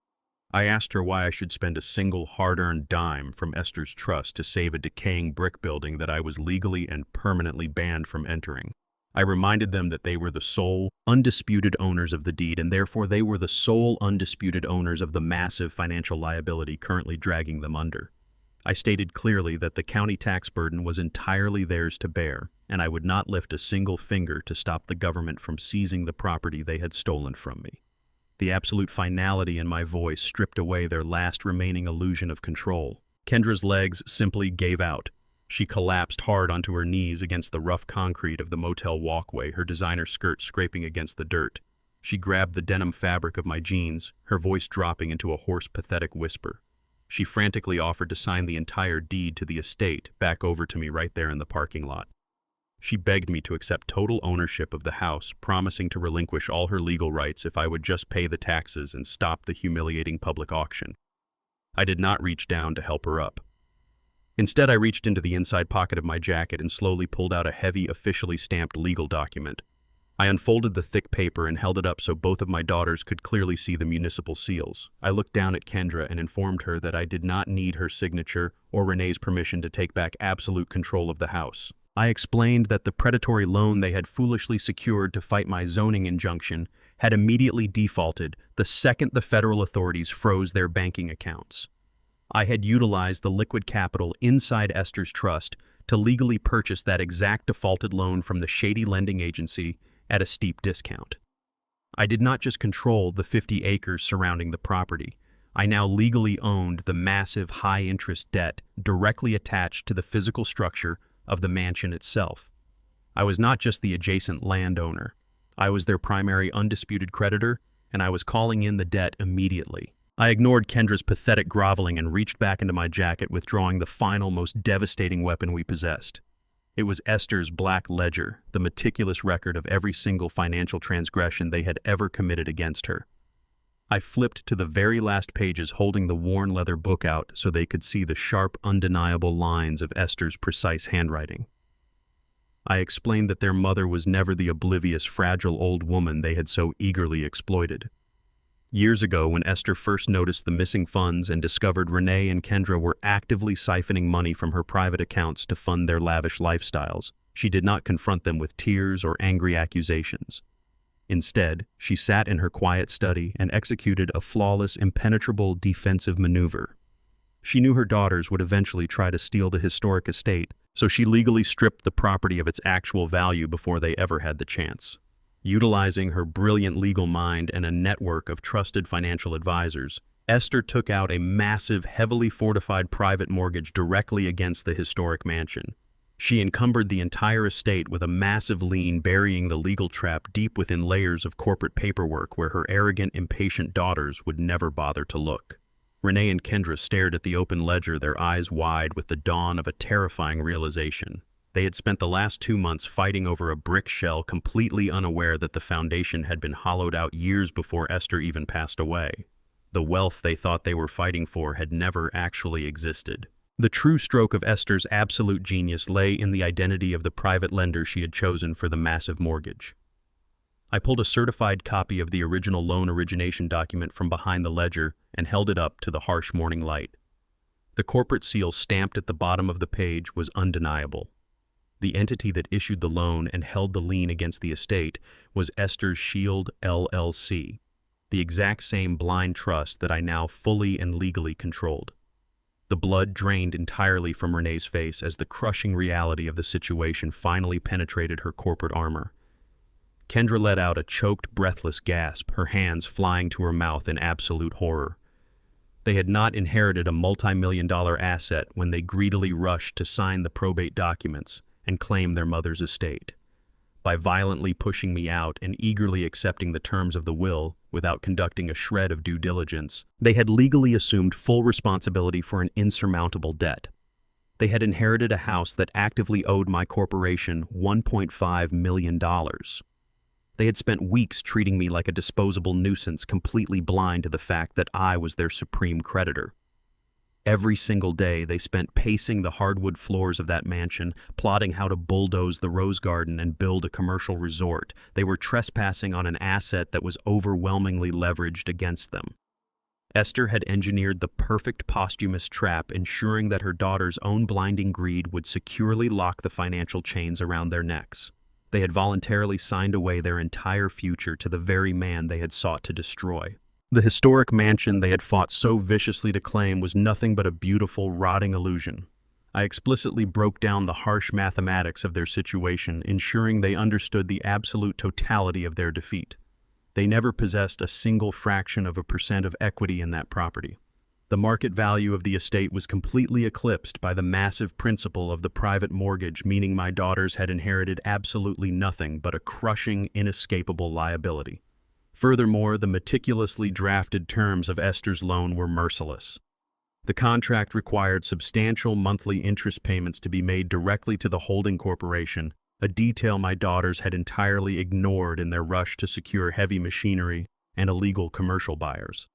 I asked her why I should spend a single hard-earned dime from Esther's trust to save a decaying brick building that I was legally and permanently banned from entering. I reminded them that they were the sole, undisputed owners of the deed, and therefore they were the sole, undisputed owners of the massive financial liability currently dragging them under. I stated clearly that the county tax burden was entirely theirs to bear, and I would not lift a single finger to stop the government from seizing the property they had stolen from me. The absolute finality in my voice stripped away their last remaining illusion of control. Kendra's legs simply gave out. She collapsed hard onto her knees against the rough concrete of the motel walkway, her designer skirt scraping against the dirt. She grabbed the denim fabric of my jeans, her voice dropping into a hoarse, pathetic whisper. She frantically offered to sign the entire deed to the estate back over to me right there in the parking lot. She begged me to accept total ownership of the house, promising to relinquish all her legal rights if I would just pay the taxes and stop the humiliating public auction. I did not reach down to help her up. Instead, I reached into the inside pocket of my jacket and slowly pulled out a heavy, officially stamped legal document. I unfolded the thick paper and held it up so both of my daughters could clearly see the municipal seals. I looked down at Kendra and informed her that I did not need her signature or Renee's permission to take back absolute control of the house. I explained that the predatory loan they had foolishly secured to fight my zoning injunction had immediately defaulted the second the federal authorities froze their banking accounts. I had utilized the liquid capital inside Esther's trust to legally purchase that exact defaulted loan from the shady lending agency at a steep discount. I did not just control the 50 acres surrounding the property. I now legally owned the massive high-interest debt directly attached to the physical structure of the mansion itself. I was not just the adjacent landowner. I was their primary undisputed creditor, and I was calling in the debt immediately. I ignored Kendra's pathetic groveling and reached back into my jacket, withdrawing the final, most devastating weapon we possessed. It was Esther's black ledger, the meticulous record of every single financial transgression they had ever committed against her. I flipped to the very last pages, holding the worn leather book out so they could see the sharp, undeniable lines of Esther's precise handwriting. I explained that their mother was never the oblivious, fragile old woman they had so eagerly exploited. Years ago, when Esther first noticed the missing funds and discovered Renee and Kendra were actively siphoning money from her private accounts to fund their lavish lifestyles, she did not confront them with tears or angry accusations. Instead, she sat in her quiet study and executed a flawless, impenetrable defensive maneuver. She knew her daughters would eventually try to steal the historic estate, so she legally stripped the property of its actual value before they ever had the chance. Utilizing her brilliant legal mind and a network of trusted financial advisors, Esther took out a massive, heavily fortified private mortgage directly against the historic mansion. She encumbered the entire estate with a massive lien, burying the legal trap deep within layers of corporate paperwork where her arrogant, impatient daughters would never bother to look. Renee and Kendra stared at the open ledger, their eyes wide with the dawn of a terrifying realization. They had spent the last 2 months fighting over a brick shell, completely unaware that the foundation had been hollowed out years before Esther even passed away. The wealth they thought they were fighting for had never actually existed. The true stroke of Esther's absolute genius lay in the identity of the private lender she had chosen for the massive mortgage. I pulled a certified copy of the original loan origination document from behind the ledger and held it up to the harsh morning light. The corporate seal stamped at the bottom of the page was undeniable. The entity that issued the loan and held the lien against the estate was Esther's Shield LLC, the exact same blind trust that I now fully and legally controlled. The blood drained entirely from Renee's face as the crushing reality of the situation finally penetrated her corporate armor. Kendra let out a choked, breathless gasp, her hands flying to her mouth in absolute horror. They had not inherited a multi-million-dollar asset when they greedily rushed to sign the probate documents and claim their mother's estate. By violently pushing me out and eagerly accepting the terms of the will without conducting a shred of due diligence, they had legally assumed full responsibility for an insurmountable debt. They had inherited a house that actively owed my corporation $1.5 million. They had spent weeks treating me like a disposable nuisance, completely blind to the fact that I was their supreme creditor. Every single day they spent pacing the hardwood floors of that mansion, plotting how to bulldoze the rose garden and build a commercial resort. They were trespassing on an asset that was overwhelmingly leveraged against them. Esther had engineered the perfect posthumous trap, ensuring that her daughter's own blinding greed would securely lock the financial chains around their necks. They had voluntarily signed away their entire future to the very man they had sought to destroy. The historic mansion they had fought so viciously to claim was nothing but a beautiful, rotting illusion. I explicitly broke down the harsh mathematics of their situation, ensuring they understood the absolute totality of their defeat. They never possessed a single fraction of a percent of equity in that property. The market value of the estate was completely eclipsed by the massive principal of the private mortgage, meaning my daughters had inherited absolutely nothing but a crushing, inescapable liability. Furthermore, the meticulously drafted terms of Esther's loan were merciless. The contract required substantial monthly interest payments to be made directly to the holding corporation, a detail my daughters had entirely ignored in their rush to secure heavy machinery and illegal commercial buyers.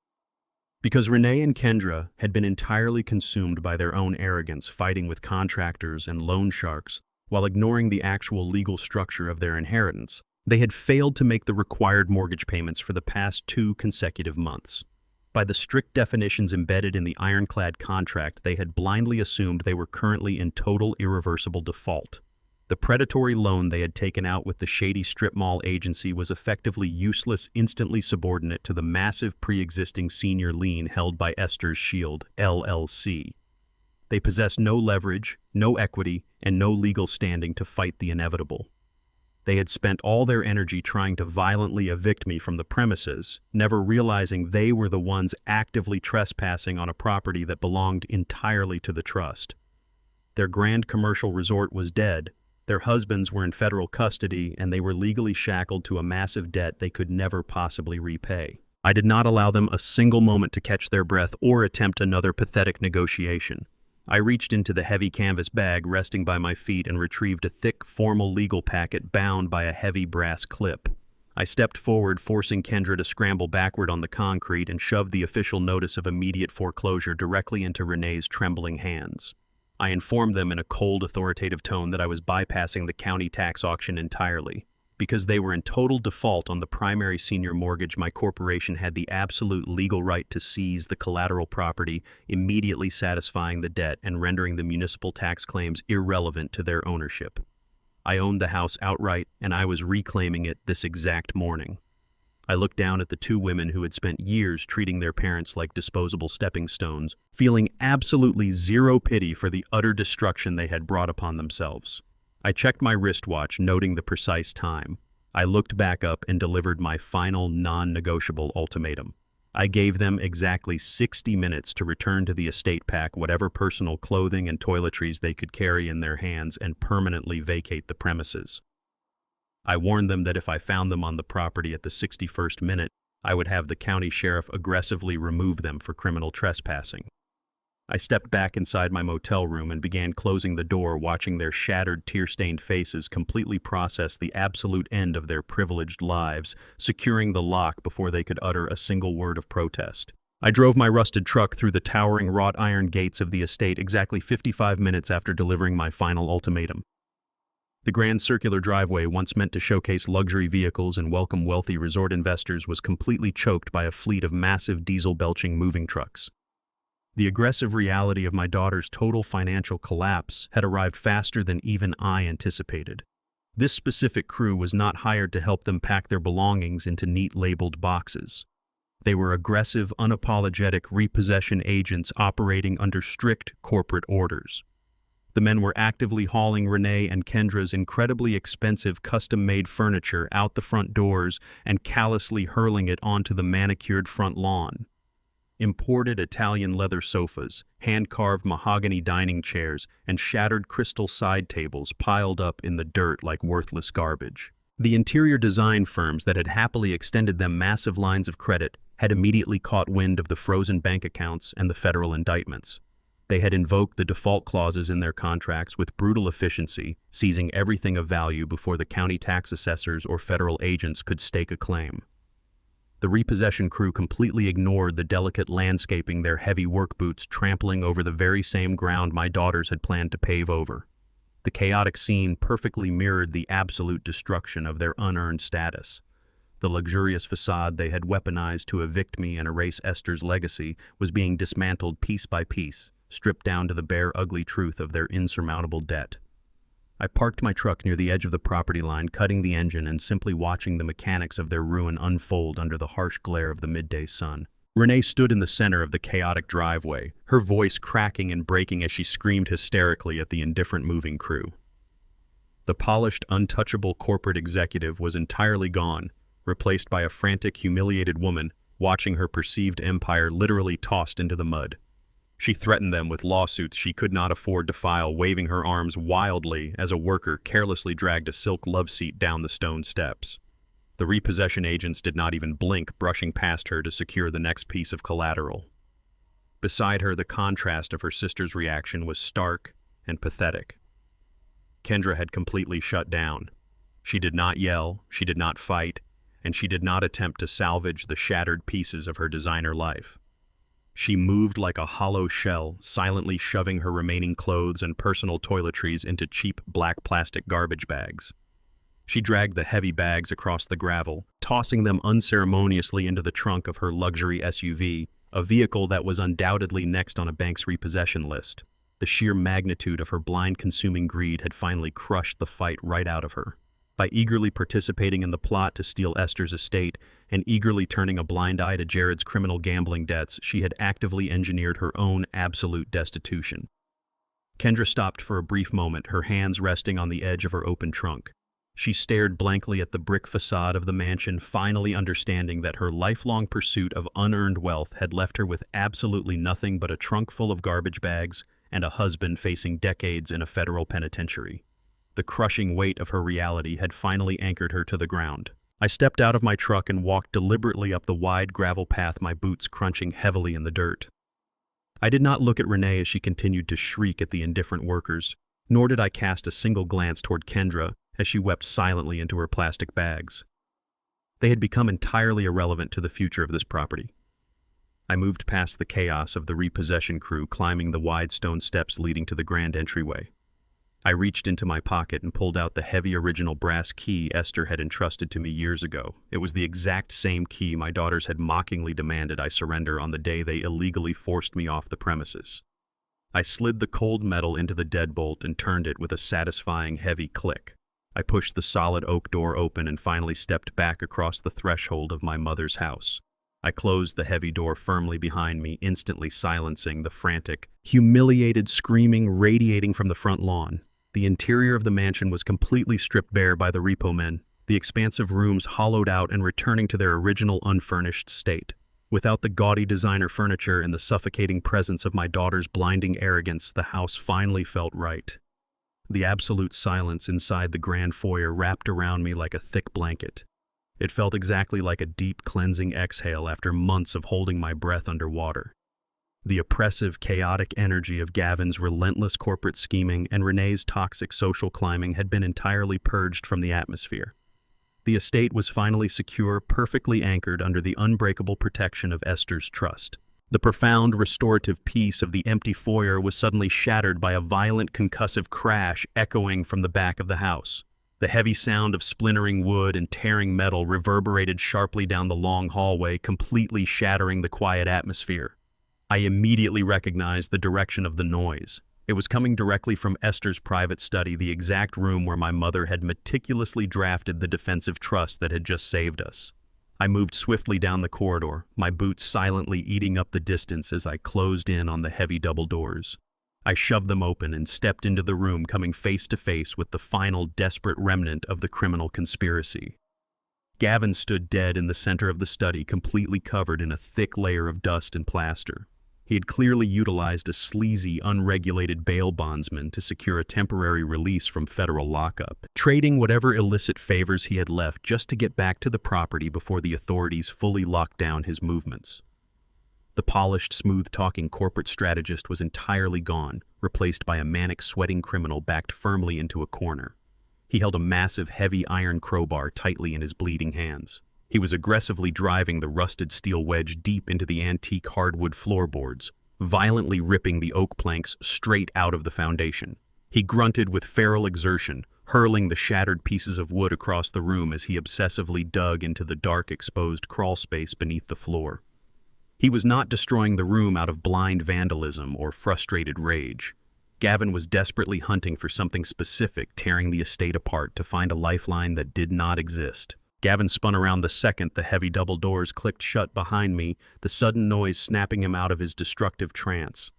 Because Renee and Kendra had been entirely consumed by their own arrogance, fighting with contractors and loan sharks, while ignoring the actual legal structure of their inheritance, they had failed to make the required mortgage payments for the past 2 consecutive months. By the strict definitions embedded in the ironclad contract, they had blindly assumed they were currently in total irreversible default. The predatory loan they had taken out with the shady strip mall agency was effectively useless, instantly subordinate to the massive pre-existing senior lien held by Esther's Shield LLC. They possessed no leverage, no equity, and no legal standing to fight the inevitable. They had spent all their energy trying to violently evict me from the premises, never realizing they were the ones actively trespassing on a property that belonged entirely to the trust. Their grand commercial resort was dead, their husbands were in federal custody, and they were legally shackled to a massive debt they could never possibly repay. I did not allow them a single moment to catch their breath or attempt another pathetic negotiation. I reached into the heavy canvas bag resting by my feet and retrieved a thick, formal legal packet bound by a heavy brass clip. I stepped forward, forcing Kendra to scramble backward on the concrete, and shoved the official notice of immediate foreclosure directly into Renee's trembling hands. I informed them in a cold, authoritative tone that I was bypassing the county tax auction entirely. Because they were in total default on the primary senior mortgage, my corporation had the absolute legal right to seize the collateral property, immediately satisfying the debt and rendering the municipal tax claims irrelevant to their ownership. I owned the house outright, and I was reclaiming it this exact morning. I looked down at the two women who had spent years treating their parents like disposable stepping stones, feeling absolutely zero pity for the utter destruction they had brought upon themselves. I checked my wristwatch, noting the precise time. I looked back up and delivered my final non-negotiable ultimatum. I gave them exactly 60 minutes to return to the estate, pack whatever personal clothing and toiletries they could carry in their hands, and permanently vacate the premises. I warned them that if I found them on the property at the 61st minute, I would have the county sheriff aggressively remove them for criminal trespassing. I stepped back inside my motel room and began closing the door, watching their shattered, tear-stained faces completely process the absolute end of their privileged lives, securing the lock before they could utter a single word of protest. I drove my rusted truck through the towering wrought iron gates of the estate exactly 55 minutes after delivering my final ultimatum. The grand circular driveway, once meant to showcase luxury vehicles and welcome wealthy resort investors, was completely choked by a fleet of massive diesel-belching moving trucks. The aggressive reality of my daughter's total financial collapse had arrived faster than even I anticipated. This specific crew was not hired to help them pack their belongings into neat labeled boxes. They were aggressive, unapologetic repossession agents operating under strict corporate orders. The men were actively hauling Renee and Kendra's incredibly expensive custom-made furniture out the front doors and callously hurling it onto the manicured front lawn. Imported Italian leather sofas, hand-carved mahogany dining chairs, and shattered crystal side tables piled up in the dirt like worthless garbage. The interior design firms that had happily extended them massive lines of credit had immediately caught wind of the frozen bank accounts and the federal indictments. They had invoked the default clauses in their contracts with brutal efficiency, seizing everything of value before the county tax assessors or federal agents could stake a claim. The repossession crew completely ignored the delicate landscaping, their heavy work boots trampling over the very same ground my daughters had planned to pave over. The chaotic scene perfectly mirrored the absolute destruction of their unearned status. The luxurious facade they had weaponized to evict me and erase Esther's legacy was being dismantled piece by piece, stripped down to the bare, ugly truth of their insurmountable debt. I parked my truck near the edge of the property line, cutting the engine and simply watching the mechanics of their ruin unfold under the harsh glare of the midday sun. Renee stood in the center of the chaotic driveway, her voice cracking and breaking as she screamed hysterically at the indifferent moving crew. The polished, untouchable corporate executive was entirely gone, replaced by a frantic, humiliated woman watching her perceived empire literally tossed into the mud. She threatened them with lawsuits she could not afford to file, waving her arms wildly as a worker carelessly dragged a silk love seat down the stone steps. The repossession agents did not even blink, brushing past her to secure the next piece of collateral. Beside her, the contrast of her sister's reaction was stark and pathetic. Kendra had completely shut down. She did not yell, she did not fight, and she did not attempt to salvage the shattered pieces of her designer life. She moved like a hollow shell, silently shoving her remaining clothes and personal toiletries into cheap black plastic garbage bags. She dragged the heavy bags across the gravel, tossing them unceremoniously into the trunk of her luxury SUV, a vehicle that was undoubtedly next on a bank's repossession list. The sheer magnitude of her blind, consuming greed had finally crushed the fight right out of her. By eagerly participating in the plot to steal Esther's estate and eagerly turning a blind eye to Jared's criminal gambling debts, she had actively engineered her own absolute destitution. Kendra stopped for a brief moment, her hands resting on the edge of her open trunk. She stared blankly at the brick facade of the mansion, finally understanding that her lifelong pursuit of unearned wealth had left her with absolutely nothing but a trunk full of garbage bags and a husband facing decades in a federal penitentiary. The crushing weight of her reality had finally anchored her to the ground. I stepped out of my truck and walked deliberately up the wide gravel path, my boots crunching heavily in the dirt. I did not look at Renee as she continued to shriek at the indifferent workers, nor did I cast a single glance toward Kendra as she wept silently into her plastic bags. They had become entirely irrelevant to the future of this property. I moved past the chaos of the repossession crew, climbing the wide stone steps leading to the grand entryway. I reached into my pocket and pulled out the heavy original brass key Esther had entrusted to me years ago. It was the exact same key my daughters had mockingly demanded I surrender on the day they illegally forced me off the premises. I slid the cold metal into the deadbolt and turned it with a satisfying heavy click. I pushed the solid oak door open and finally stepped back across the threshold of my mother's house. I closed the heavy door firmly behind me, instantly silencing the frantic, humiliated screaming radiating from the front lawn. The interior of the mansion was completely stripped bare by the repo men, the expansive rooms hollowed out and returning to their original unfurnished state. Without the gaudy designer furniture and the suffocating presence of my daughter's blinding arrogance, the house finally felt right. The absolute silence inside the grand foyer wrapped around me like a thick blanket. It felt exactly like a deep, cleansing exhale after months of holding my breath underwater. The oppressive, chaotic energy of Gavin's relentless corporate scheming and Renee's toxic social climbing had been entirely purged from the atmosphere. The estate was finally secure, perfectly anchored under the unbreakable protection of Esther's trust. The profound restorative peace of the empty foyer was suddenly shattered by a violent concussive crash echoing from the back of the house. The heavy sound of splintering wood and tearing metal reverberated sharply down the long hallway, completely shattering the quiet atmosphere. I immediately recognized the direction of the noise. It was coming directly from Esther's private study, the exact room where my mother had meticulously drafted the defensive trust that had just saved us. I moved swiftly down the corridor, my boots silently eating up the distance as I closed in on the heavy double doors. I shoved them open and stepped into the room, coming face to face with the final desperate remnant of the criminal conspiracy. Gavin stood dead in the center of the study, completely covered in a thick layer of dust and plaster. He had clearly utilized a sleazy, unregulated bail bondsman to secure a temporary release from federal lockup, trading whatever illicit favors he had left just to get back to the property before the authorities fully locked down his movements. The polished, smooth-talking corporate strategist was entirely gone, replaced by a manic, sweating criminal backed firmly into a corner. He held a massive, heavy iron crowbar tightly in his bleeding hands. He was aggressively driving the rusted steel wedge deep into the antique hardwood floorboards, violently ripping the oak planks straight out of the foundation. He grunted with feral exertion, hurling the shattered pieces of wood across the room as he obsessively dug into the dark, exposed crawl space beneath the floor. He was not destroying the room out of blind vandalism or frustrated rage. Gavin was desperately hunting for something specific, tearing the estate apart to find a lifeline that did not exist. Gavin spun around the second the heavy double doors clicked shut behind me, the sudden noise snapping him out of his destructive trance.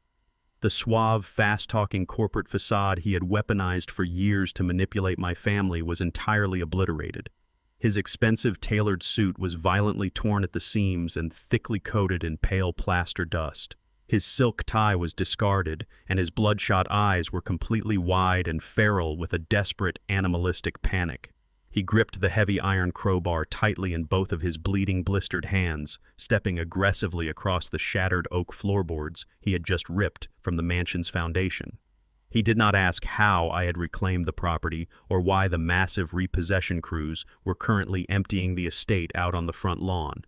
The suave, fast-talking corporate facade he had weaponized for years to manipulate my family was entirely obliterated. His expensive tailored suit was violently torn at the seams and thickly coated in pale plaster dust. His silk tie was discarded, and his bloodshot eyes were completely wide and feral with a desperate, animalistic panic. He gripped the heavy iron crowbar tightly in both of his bleeding, blistered hands, stepping aggressively across the shattered oak floorboards he had just ripped from the mansion's foundation. He did not ask how I had reclaimed the property or why the massive repossession crews were currently emptying the estate out on the front lawn.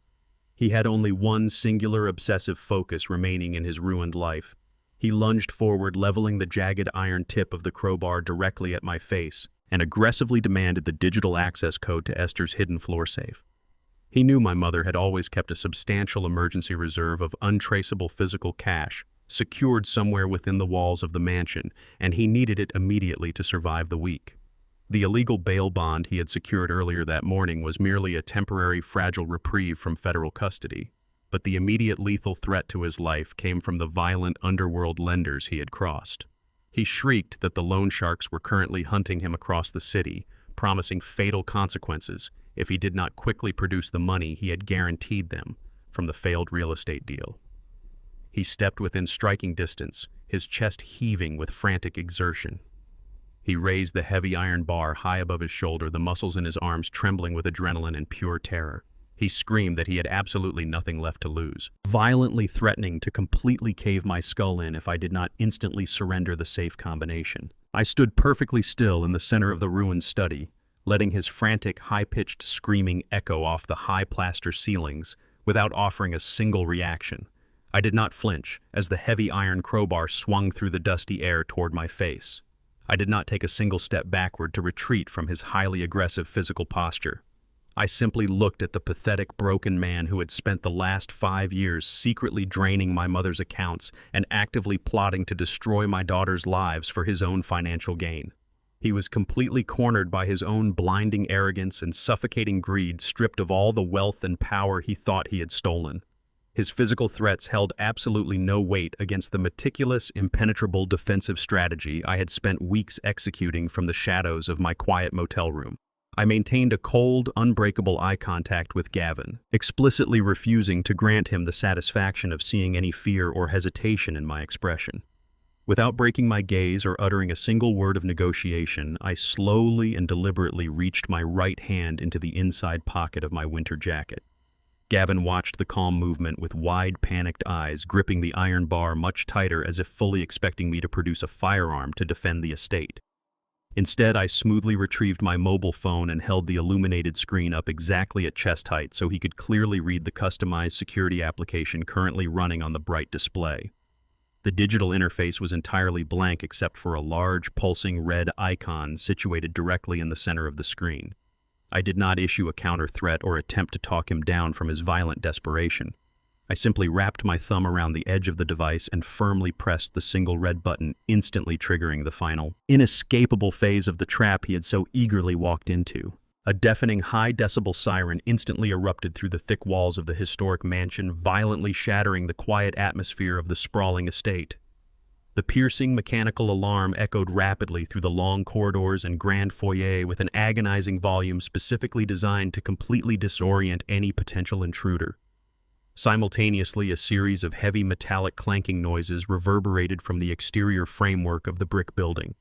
He had only one singular obsessive focus remaining in his ruined life. He lunged forward, leveling the jagged iron tip of the crowbar directly at my face, and aggressively demanded the digital access code to Esther's hidden floor safe. He knew my mother had always kept a substantial emergency reserve of untraceable physical cash, secured somewhere within the walls of the mansion, and he needed it immediately to survive the week. The illegal bail bond he had secured earlier that morning was merely a temporary, fragile reprieve from federal custody, but the immediate lethal threat to his life came from the violent underworld lenders he had crossed. He shrieked that the loan sharks were currently hunting him across the city, promising fatal consequences if he did not quickly produce the money he had guaranteed them from the failed real estate deal. He stepped within striking distance, his chest heaving with frantic exertion. He raised the heavy iron bar high above his shoulder, the muscles in his arms trembling with adrenaline and pure terror. He screamed that he had absolutely nothing left to lose, violently threatening to completely cave my skull in if I did not instantly surrender the safe combination. I stood perfectly still in the center of the ruined study, letting his frantic, high-pitched screaming echo off the high plaster ceilings without offering a single reaction. I did not flinch as the heavy iron crowbar swung through the dusty air toward my face. I did not take a single step backward to retreat from his highly aggressive physical posture. I simply looked at the pathetic, broken man who had spent the last 5 years secretly draining my mother's accounts and actively plotting to destroy my daughter's lives for his own financial gain. He was completely cornered by his own blinding arrogance and suffocating greed, stripped of all the wealth and power he thought he had stolen. His physical threats held absolutely no weight against the meticulous, impenetrable defensive strategy I had spent weeks executing from the shadows of my quiet motel room. I maintained a cold, unbreakable eye contact with Gavin, explicitly refusing to grant him the satisfaction of seeing any fear or hesitation in my expression. Without breaking my gaze or uttering a single word of negotiation, I slowly and deliberately reached my right hand into the inside pocket of my winter jacket. Gavin watched the calm movement with wide, panicked eyes, gripping the iron bar much tighter as if fully expecting me to produce a firearm to defend the estate. Instead, I smoothly retrieved my mobile phone and held the illuminated screen up exactly at chest height so he could clearly read the customized security application currently running on the bright display. The digital interface was entirely blank except for a large, pulsing red icon situated directly in the center of the screen. I did not issue a counter threat or attempt to talk him down from his violent desperation. I simply wrapped my thumb around the edge of the device and firmly pressed the single red button, instantly triggering the final, inescapable phase of the trap he had so eagerly walked into. A deafening high-decibel siren instantly erupted through the thick walls of the historic mansion, violently shattering the quiet atmosphere of the sprawling estate. The piercing mechanical alarm echoed rapidly through the long corridors and grand foyer with an agonizing volume specifically designed to completely disorient any potential intruder. Simultaneously, a series of heavy metallic clanking noises reverberated from the exterior framework of the brick building.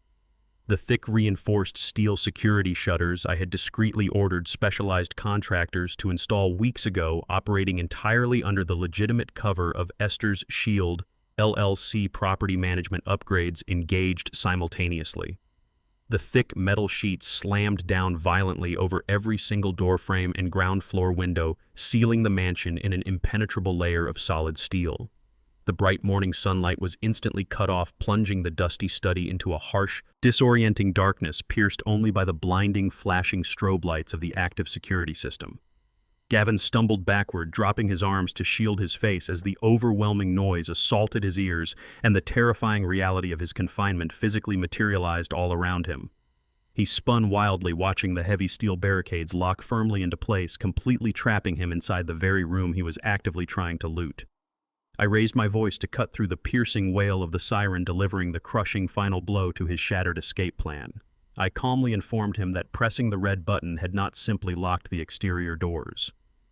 The thick reinforced steel security shutters I had discreetly ordered specialized contractors to install weeks ago, operating entirely under the legitimate cover of Esther's Shield LLC property management upgrades, engaged simultaneously. The thick metal sheets slammed down violently over every single doorframe and ground floor window, sealing the mansion in an impenetrable layer of solid steel. The bright morning sunlight was instantly cut off, plunging the dusty study into a harsh, disorienting darkness pierced only by the blinding, flashing strobe lights of the active security system. Gavin stumbled backward, dropping his arms to shield his face as the overwhelming noise assaulted his ears and the terrifying reality of his confinement physically materialized all around him. He spun wildly, watching the heavy steel barricades lock firmly into place, completely trapping him inside the very room he was actively trying to loot. I raised my voice to cut through the piercing wail of the siren, delivering the crushing final blow to his shattered escape plan. I calmly informed him that pressing the red button had not simply locked the exterior doors.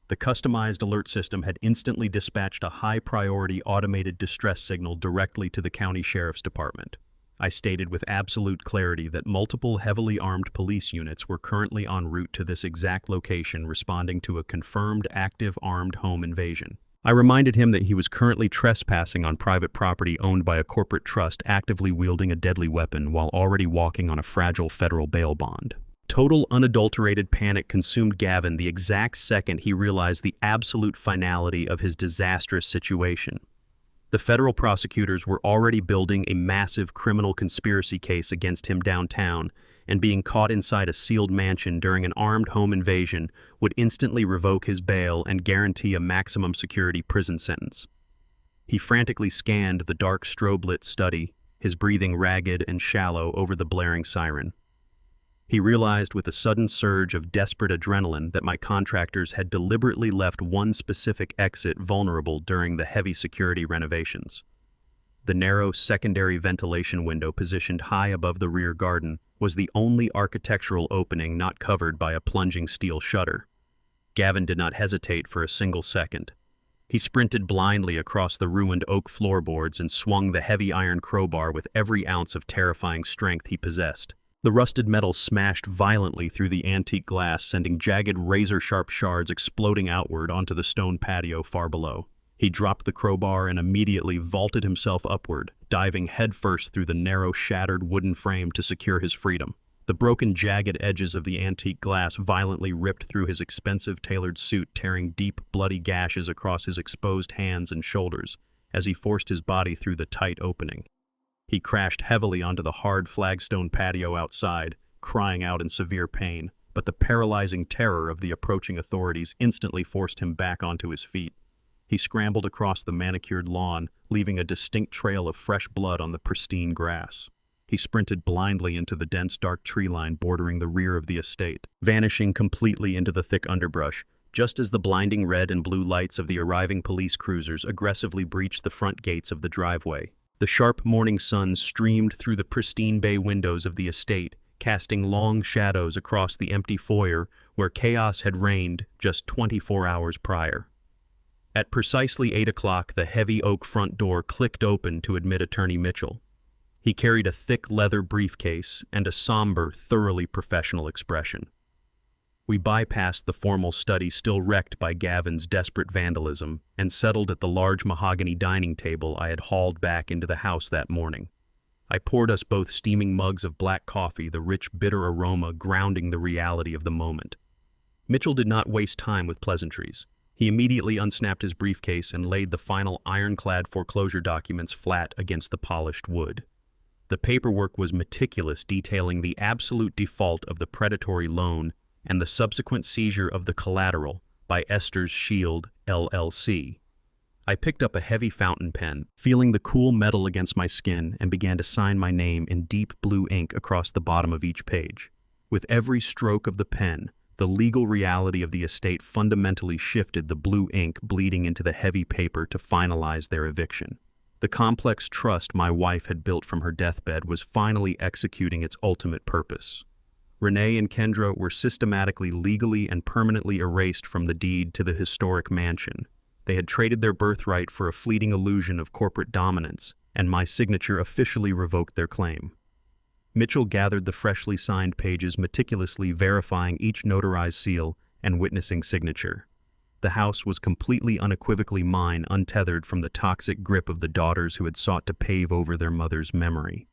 The customized alert system had instantly dispatched a high-priority automated distress signal directly to the county sheriff's department. I stated with absolute clarity that multiple heavily armed police units were currently en route to this exact location, responding to a confirmed active armed home invasion. I reminded him that he was currently trespassing on private property owned by a corporate trust, actively wielding a deadly weapon while already walking on a fragile federal bail bond. Total unadulterated panic consumed Gavin the exact second he realized the absolute finality of his disastrous situation. The federal prosecutors were already building a massive criminal conspiracy case against him downtown, and being caught inside a sealed mansion during an armed home invasion would instantly revoke his bail and guarantee a maximum security prison sentence. He frantically scanned the dark strobe-lit study, his breathing ragged and shallow over the blaring siren. He realized with a sudden surge of desperate adrenaline that my contractors had deliberately left one specific exit vulnerable during the heavy security renovations. The narrow secondary ventilation window positioned high above the rear garden was the only architectural opening not covered by a plunging steel shutter. Gavin did not hesitate for a single second. He sprinted blindly across the ruined oak floorboards and swung the heavy iron crowbar with every ounce of terrifying strength he possessed. The rusted metal smashed violently through the antique glass, sending jagged, razor-sharp shards exploding outward onto the stone patio far below. He dropped the crowbar and immediately vaulted himself upward, diving headfirst through the narrow, shattered wooden frame to secure his freedom. The broken, jagged edges of the antique glass violently ripped through his expensive tailored suit, tearing deep, bloody gashes across his exposed hands and shoulders as he forced his body through the tight opening. He crashed heavily onto the hard flagstone patio outside, crying out in severe pain, but the paralyzing terror of the approaching authorities instantly forced him back onto his feet. He scrambled across the manicured lawn, leaving a distinct trail of fresh blood on the pristine grass. He sprinted blindly into the dense, dark tree line bordering the rear of the estate, vanishing completely into the thick underbrush, just as the blinding red and blue lights of the arriving police cruisers aggressively breached the front gates of the driveway. The sharp morning sun streamed through the pristine bay windows of the estate, casting long shadows across the empty foyer where chaos had reigned just 24 hours prior. At precisely 8 o'clock, the heavy oak front door clicked open to admit Attorney Mitchell. He carried a thick leather briefcase and a somber, thoroughly professional expression. We bypassed the formal study still wrecked by Gavin's desperate vandalism and settled at the large mahogany dining table I had hauled back into the house that morning. I poured us both steaming mugs of black coffee, the rich, bitter aroma grounding the reality of the moment. Mitchell did not waste time with pleasantries. He immediately unsnapped his briefcase and laid the final ironclad foreclosure documents flat against the polished wood. The paperwork was meticulous, detailing the absolute default of the predatory loan and the subsequent seizure of the collateral by Esther's Shield, LLC. I picked up a heavy fountain pen, feeling the cool metal against my skin, and began to sign my name in deep blue ink across the bottom of each page. With every stroke of the pen, the legal reality of the estate fundamentally shifted, the blue ink bleeding into the heavy paper to finalize their eviction. The complex trust my wife had built from her deathbed was finally executing its ultimate purpose. Renee and Kendra were systematically, legally, and permanently erased from the deed to the historic mansion. They had traded their birthright for a fleeting illusion of corporate dominance, and my signature officially revoked their claim. Mitchell gathered the freshly signed pages, meticulously verifying each notarized seal and witnessing signature. The house was completely unequivocally mine, untethered from the toxic grip of the daughters who had sought to pave over their mother's memory.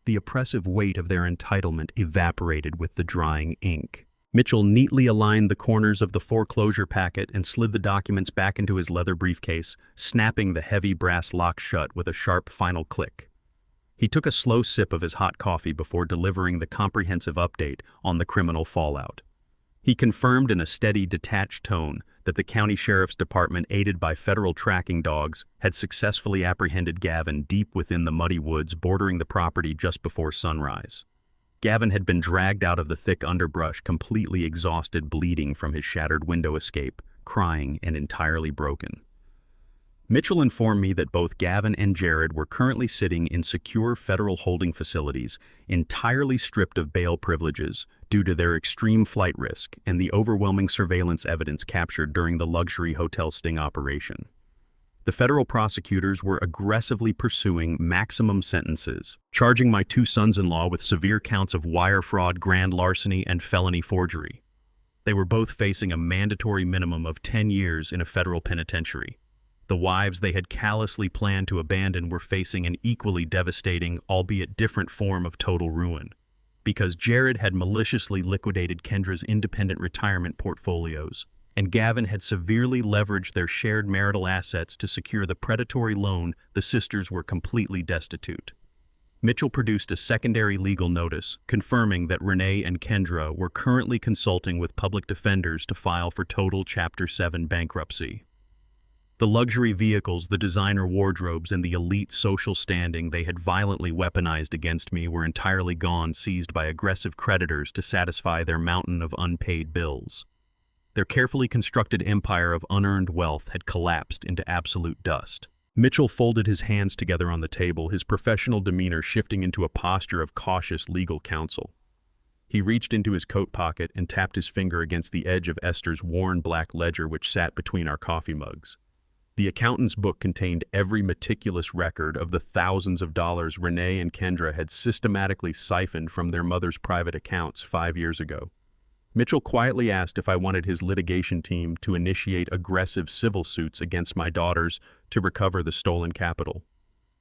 The oppressive weight of their entitlement evaporated with the drying ink. Mitchell neatly aligned the corners of the foreclosure packet and slid the documents back into his leather briefcase, snapping the heavy brass lock shut with a sharp final click. He took a slow sip of his hot coffee before delivering the comprehensive update on the criminal fallout. He confirmed in a steady, detached tone that the county sheriff's department, aided by federal tracking dogs, had successfully apprehended Gavin deep within the muddy woods bordering the property just before sunrise. Gavin had been dragged out of the thick underbrush, completely exhausted, bleeding from his shattered window escape, crying and entirely broken. Mitchell informed me that both Gavin and Jared were currently sitting in secure federal holding facilities, entirely stripped of bail privileges due to their extreme flight risk and the overwhelming surveillance evidence captured during the luxury hotel sting operation. The federal prosecutors were aggressively pursuing maximum sentences, charging my two sons-in-law with severe counts of wire fraud, grand larceny, and felony forgery. They were both facing a mandatory minimum of 10 years in a federal penitentiary. The wives they had callously planned to abandon were facing an equally devastating, albeit different form of total ruin. Because Jared had maliciously liquidated Kendra's independent retirement portfolios, and Gavin had severely leveraged their shared marital assets to secure the predatory loan, the sisters were completely destitute. Mitchell produced a secondary legal notice confirming that Renee and Kendra were currently consulting with public defenders to file for total Chapter 7 bankruptcy. The luxury vehicles, the designer wardrobes, and the elite social standing they had violently weaponized against me were entirely gone, seized by aggressive creditors to satisfy their mountain of unpaid bills. Their carefully constructed empire of unearned wealth had collapsed into absolute dust. Mitchell folded his hands together on the table, his professional demeanor shifting into a posture of cautious legal counsel. He reached into his coat pocket and tapped his finger against the edge of Esther's worn black ledger which sat between our coffee mugs. The accountant's book contained every meticulous record of the thousands of dollars Renee and Kendra had systematically siphoned from their mother's private accounts 5 years ago. Mitchell quietly asked if I wanted his litigation team to initiate aggressive civil suits against my daughters to recover the stolen capital.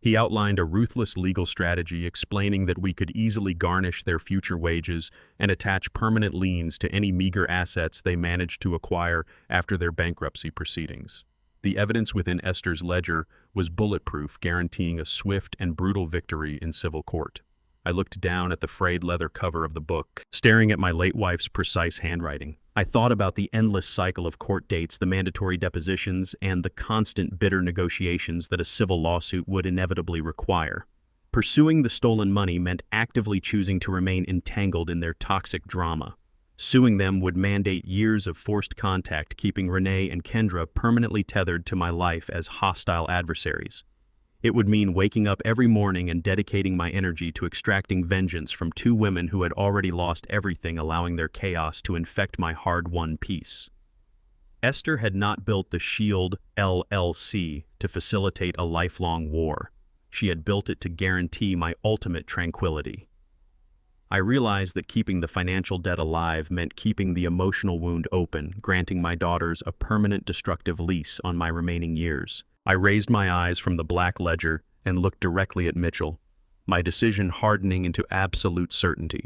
He outlined a ruthless legal strategy explaining that we could easily garnish their future wages and attach permanent liens to any meager assets they managed to acquire after their bankruptcy proceedings. The evidence within Esther's ledger was bulletproof, guaranteeing a swift and brutal victory in civil court. I looked down at the frayed leather cover of the book, staring at my late wife's precise handwriting. I thought about the endless cycle of court dates, the mandatory depositions, and the constant bitter negotiations that a civil lawsuit would inevitably require. Pursuing the stolen money meant actively choosing to remain entangled in their toxic drama. Suing them would mandate years of forced contact, keeping Renee and Kendra permanently tethered to my life as hostile adversaries. It would mean waking up every morning and dedicating my energy to extracting vengeance from two women who had already lost everything, allowing their chaos to infect my hard-won peace. Esther had not built the Shield LLC to facilitate a lifelong war. She had built it to guarantee my ultimate tranquility. I realized that keeping the financial debt alive meant keeping the emotional wound open, granting my daughters a permanent destructive lease on my remaining years. I raised my eyes from the black ledger and looked directly at Mitchell, my decision hardening into absolute certainty.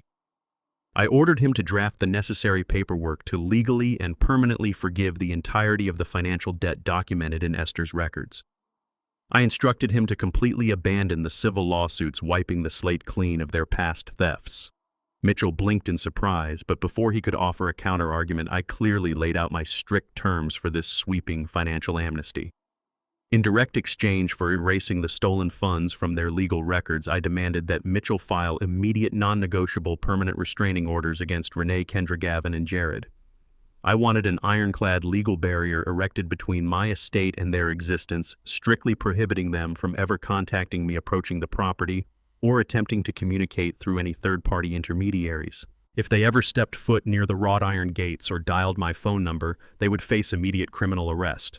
I ordered him to draft the necessary paperwork to legally and permanently forgive the entirety of the financial debt documented in Esther's records. I instructed him to completely abandon the civil lawsuits, wiping the slate clean of their past thefts. Mitchell blinked in surprise, but before he could offer a counter-argument, I clearly laid out my strict terms for this sweeping financial amnesty. In direct exchange for erasing the stolen funds from their legal records, I demanded that Mitchell file immediate non-negotiable permanent restraining orders against Renee, Kendra, Gavin, and Jared. I wanted an ironclad legal barrier erected between my estate and their existence, strictly prohibiting them from ever contacting me, approaching the property, or attempting to communicate through any third-party intermediaries. If they ever stepped foot near the wrought iron gates or dialed my phone number, they would face immediate criminal arrest.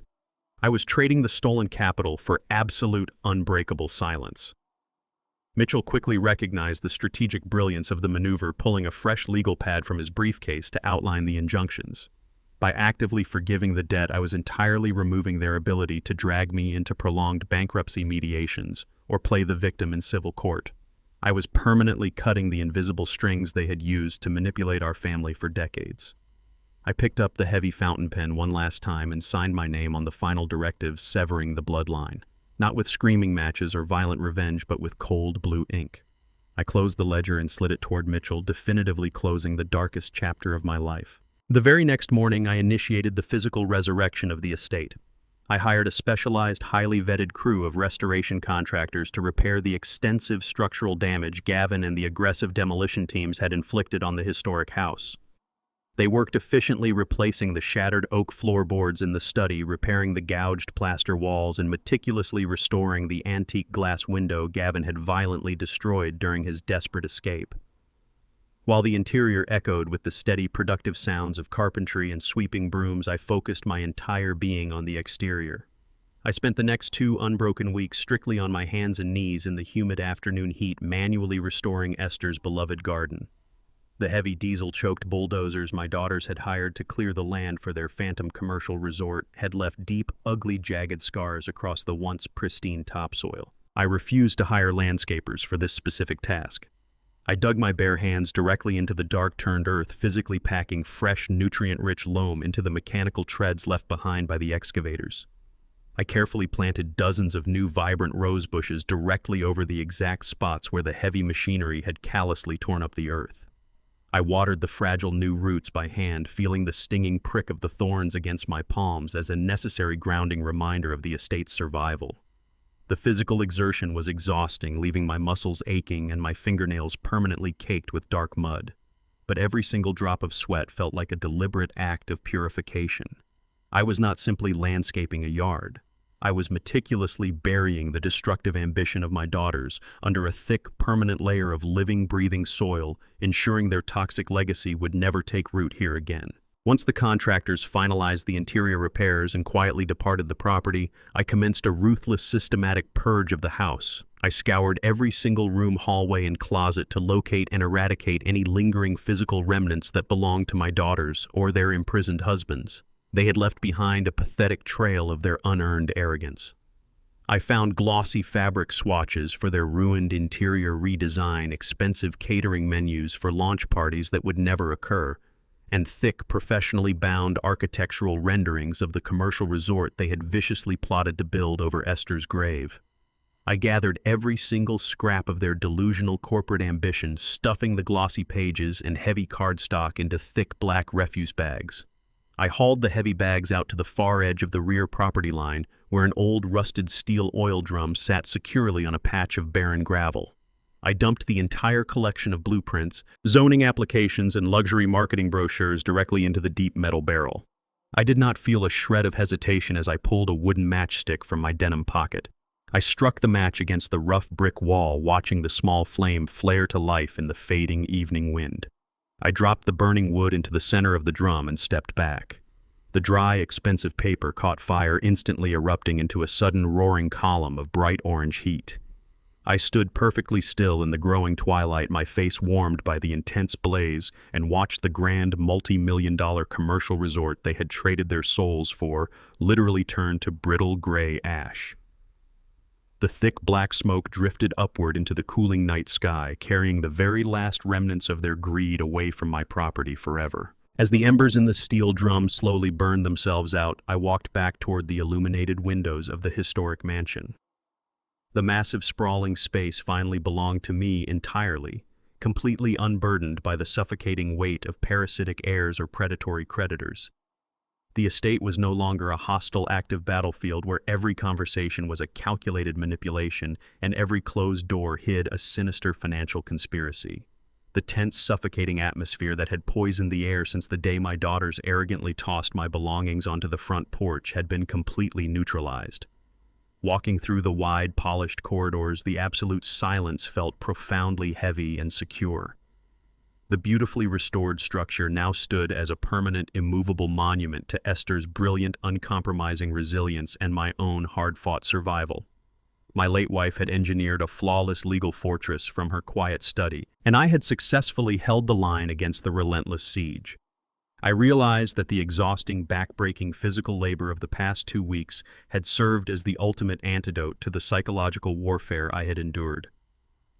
I was trading the stolen capital for absolute, unbreakable silence. Mitchell quickly recognized the strategic brilliance of the maneuver, pulling a fresh legal pad from his briefcase to outline the injunctions. By actively forgiving the debt, I was entirely removing their ability to drag me into prolonged bankruptcy mediations or play the victim in civil court. I was permanently cutting the invisible strings they had used to manipulate our family for decades. I picked up the heavy fountain pen one last time and signed my name on the final directive, severing the bloodline, not with screaming matches or violent revenge, but with cold blue ink. I closed the ledger and slid it toward Mitchell, definitively closing the darkest chapter of my life. The very next morning, I initiated the physical resurrection of the estate. I hired a specialized, highly vetted crew of restoration contractors to repair the extensive structural damage Gavin and the aggressive demolition teams had inflicted on the historic house. They worked efficiently, replacing the shattered oak floorboards in the study, repairing the gouged plaster walls, and meticulously restoring the antique glass window Gavin had violently destroyed during his desperate escape. While the interior echoed with the steady, productive sounds of carpentry and sweeping brooms, I focused my entire being on the exterior. I spent the next 2 unbroken weeks strictly on my hands and knees in the humid afternoon heat, manually restoring Esther's beloved garden. The heavy diesel-choked bulldozers my daughters had hired to clear the land for their phantom commercial resort had left deep, ugly, jagged scars across the once pristine topsoil. I refused to hire landscapers for this specific task. I dug my bare hands directly into the dark-turned earth, physically packing fresh, nutrient-rich loam into the mechanical treads left behind by the excavators. I carefully planted dozens of new vibrant rose bushes directly over the exact spots where the heavy machinery had callously torn up the earth. I watered the fragile new roots by hand, feeling the stinging prick of the thorns against my palms as a necessary grounding reminder of the estate's survival. The physical exertion was exhausting, leaving my muscles aching and my fingernails permanently caked with dark mud. But every single drop of sweat felt like a deliberate act of purification. I was not simply landscaping a yard. I was meticulously burying the destructive ambition of my daughters under a thick, permanent layer of living, breathing soil, ensuring their toxic legacy would never take root here again. Once the contractors finalized the interior repairs and quietly departed the property, I commenced a ruthless, systematic purge of the house. I scoured every single room, hallway, and closet to locate and eradicate any lingering physical remnants that belonged to my daughters or their imprisoned husbands. They had left behind a pathetic trail of their unearned arrogance. I found glossy fabric swatches for their ruined interior redesign, expensive catering menus for launch parties that would never occur, and thick, professionally bound architectural renderings of the commercial resort they had viciously plotted to build over Esther's grave. I gathered every single scrap of their delusional corporate ambition, stuffing the glossy pages and heavy cardstock into thick black refuse bags. I hauled the heavy bags out to the far edge of the rear property line, where an old rusted steel oil drum sat securely on a patch of barren gravel. I dumped the entire collection of blueprints, zoning applications, and luxury marketing brochures directly into the deep metal barrel. I did not feel a shred of hesitation as I pulled a wooden matchstick from my denim pocket. I struck the match against the rough brick wall, watching the small flame flare to life in the fading evening wind. I dropped the burning wood into the center of the drum and stepped back. The dry, expensive paper caught fire, instantly erupting into a sudden roaring column of bright orange heat. I stood perfectly still in the growing twilight, my face warmed by the intense blaze, and watched the grand multi-million-dollar commercial resort they had traded their souls for literally turn to brittle gray ash. The thick black smoke drifted upward into the cooling night sky, carrying the very last remnants of their greed away from my property forever. As the embers in the steel drum slowly burned themselves out, I walked back toward the illuminated windows of the historic mansion. The massive, sprawling space finally belonged to me entirely, completely unburdened by the suffocating weight of parasitic heirs or predatory creditors. The estate was no longer a hostile, active battlefield where every conversation was a calculated manipulation and every closed door hid a sinister financial conspiracy. The tense, suffocating atmosphere that had poisoned the air since the day my daughters arrogantly tossed my belongings onto the front porch had been completely neutralized. Walking through the wide, polished corridors, the absolute silence felt profoundly heavy and secure. The beautifully restored structure now stood as a permanent, immovable monument to Esther's brilliant, uncompromising resilience and my own hard-fought survival. My late wife had engineered a flawless legal fortress from her quiet study, and I had successfully held the line against the relentless siege. I realized that the exhausting, back-breaking physical labor of the past 2 weeks had served as the ultimate antidote to the psychological warfare I had endured.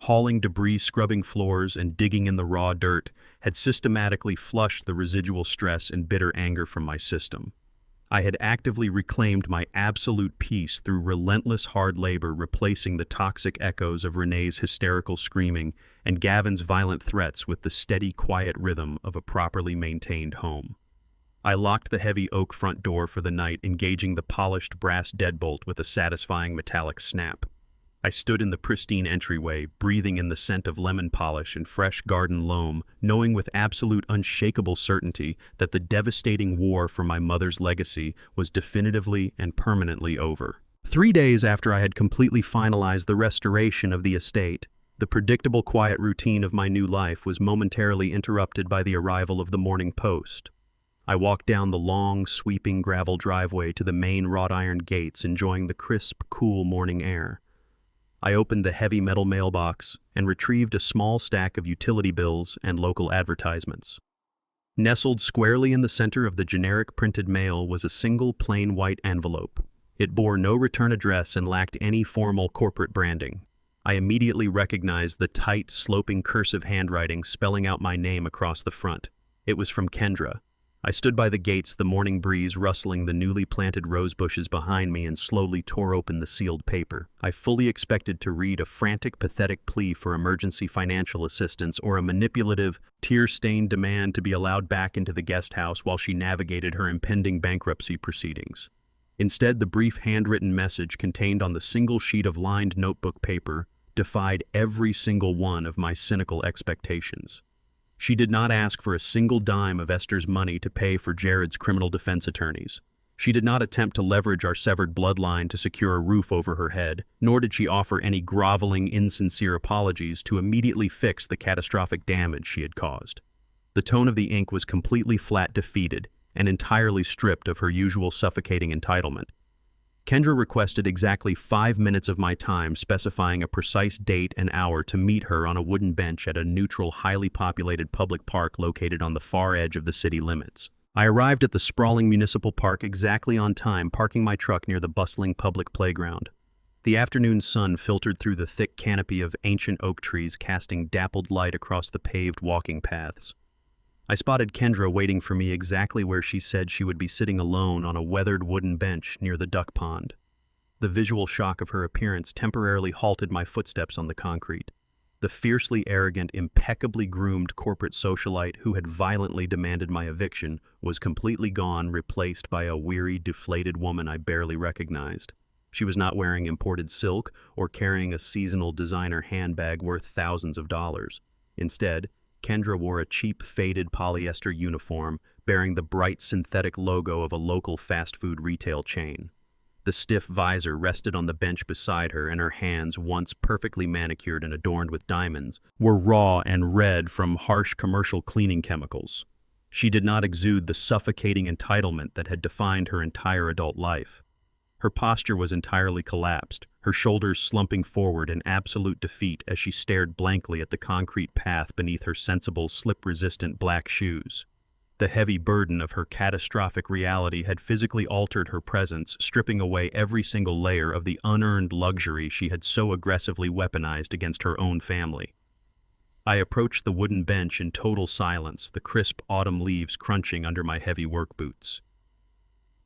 Hauling debris, scrubbing floors, and digging in the raw dirt had systematically flushed the residual stress and bitter anger from my system. I had actively reclaimed my absolute peace through relentless hard labor, replacing the toxic echoes of Renee's hysterical screaming and Gavin's violent threats with the steady, quiet rhythm of a properly maintained home. I locked the heavy oak front door for the night, engaging the polished brass deadbolt with a satisfying metallic snap. I stood in the pristine entryway, breathing in the scent of lemon polish and fresh garden loam, knowing with absolute unshakable certainty that the devastating war for my mother's legacy was definitively and permanently over. 3 days after I had completely finalized the restoration of the estate, the predictable quiet routine of my new life was momentarily interrupted by the arrival of the morning post. I walked down the long, sweeping gravel driveway to the main wrought iron gates, enjoying the crisp, cool morning air. I opened the heavy metal mailbox and retrieved a small stack of utility bills and local advertisements. Nestled squarely in the center of the generic printed mail was a single plain white envelope. It bore no return address and lacked any formal corporate branding. I immediately recognized the tight, sloping cursive handwriting spelling out my name across the front. It was from Kendra. I stood by the gates, the morning breeze rustling the newly planted rose bushes behind me, and slowly tore open the sealed paper. I fully expected to read a frantic, pathetic plea for emergency financial assistance or a manipulative, tear-stained demand to be allowed back into the guest house while she navigated her impending bankruptcy proceedings. Instead, the brief handwritten message contained on the single sheet of lined notebook paper defied every single one of my cynical expectations. She did not ask for a single dime of Esther's money to pay for Jared's criminal defense attorneys. She did not attempt to leverage our severed bloodline to secure a roof over her head, nor did she offer any groveling, insincere apologies to immediately fix the catastrophic damage she had caused. The tone of the ink was completely flat defeated and entirely stripped of her usual suffocating entitlement. Kendra requested exactly 5 minutes of my time, specifying a precise date and hour to meet her on a wooden bench at a neutral, highly populated public park located on the far edge of the city limits. I arrived at the sprawling municipal park exactly on time, parking my truck near the bustling public playground. The afternoon sun filtered through the thick canopy of ancient oak trees, casting dappled light across the paved walking paths. I spotted Kendra waiting for me exactly where she said she would be, sitting alone on a weathered wooden bench near the duck pond. The visual shock of her appearance temporarily halted my footsteps on the concrete. The fiercely arrogant, impeccably groomed corporate socialite who had violently demanded my eviction was completely gone, replaced by a weary, deflated woman I barely recognized. She was not wearing imported silk or carrying a seasonal designer handbag worth thousands of dollars. Instead, Kendra wore a cheap, faded polyester uniform bearing the bright synthetic logo of a local fast food retail chain. The stiff visor rested on the bench beside her, and her hands, once perfectly manicured and adorned with diamonds, were raw and red from harsh commercial cleaning chemicals. She did not exude the suffocating entitlement that had defined her entire adult life. Her posture was entirely collapsed, her shoulders slumping forward in absolute defeat as she stared blankly at the concrete path beneath her sensible, slip-resistant black shoes. The heavy burden of her catastrophic reality had physically altered her presence, stripping away every single layer of the unearned luxury she had so aggressively weaponized against her own family. I approached the wooden bench in total silence, the crisp autumn leaves crunching under my heavy work boots.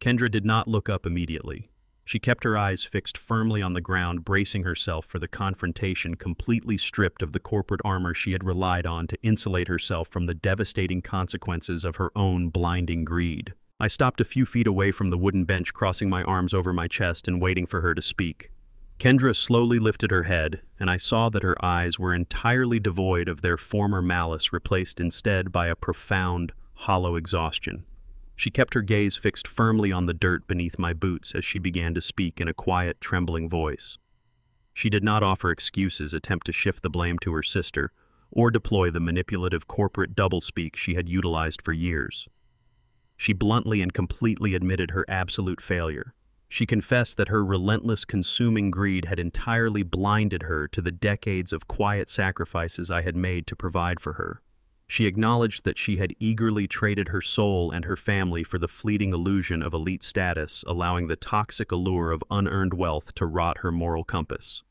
Kendra did not look up immediately. She kept her eyes fixed firmly on the ground, bracing herself for the confrontation, completely stripped of the corporate armor she had relied on to insulate herself from the devastating consequences of her own blinding greed. I stopped a few feet away from the wooden bench, crossing my arms over my chest and waiting for her to speak. Kendra slowly lifted her head, and I saw that her eyes were entirely devoid of their former malice, replaced instead by a profound, hollow exhaustion. She kept her gaze fixed firmly on the dirt beneath my boots as she began to speak in a quiet, trembling voice. She did not offer excuses, attempt to shift the blame to her sister, or deploy the manipulative corporate doublespeak she had utilized for years. She bluntly and completely admitted her absolute failure. She confessed that her relentless, consuming greed had entirely blinded her to the decades of quiet sacrifices I had made to provide for her. She acknowledged that she had eagerly traded her soul and her family for the fleeting illusion of elite status, allowing the toxic allure of unearned wealth to rot her moral compass.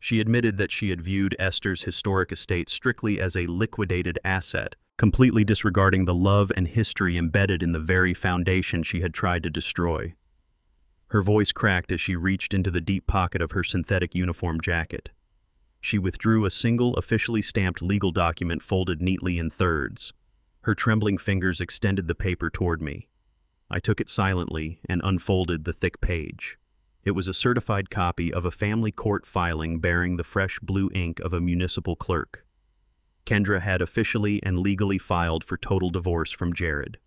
She admitted that she had viewed Esther's historic estate strictly as a liquidated asset, completely disregarding the love and history embedded in the very foundation she had tried to destroy. Her voice cracked as she reached into the deep pocket of her synthetic uniform jacket. She withdrew a single, officially stamped legal document folded neatly in thirds. Her trembling fingers extended the paper toward me. I took it silently and unfolded the thick page. It was a certified copy of a family court filing bearing the fresh blue ink of a municipal clerk. Kendra had officially and legally filed for total divorce from Jared.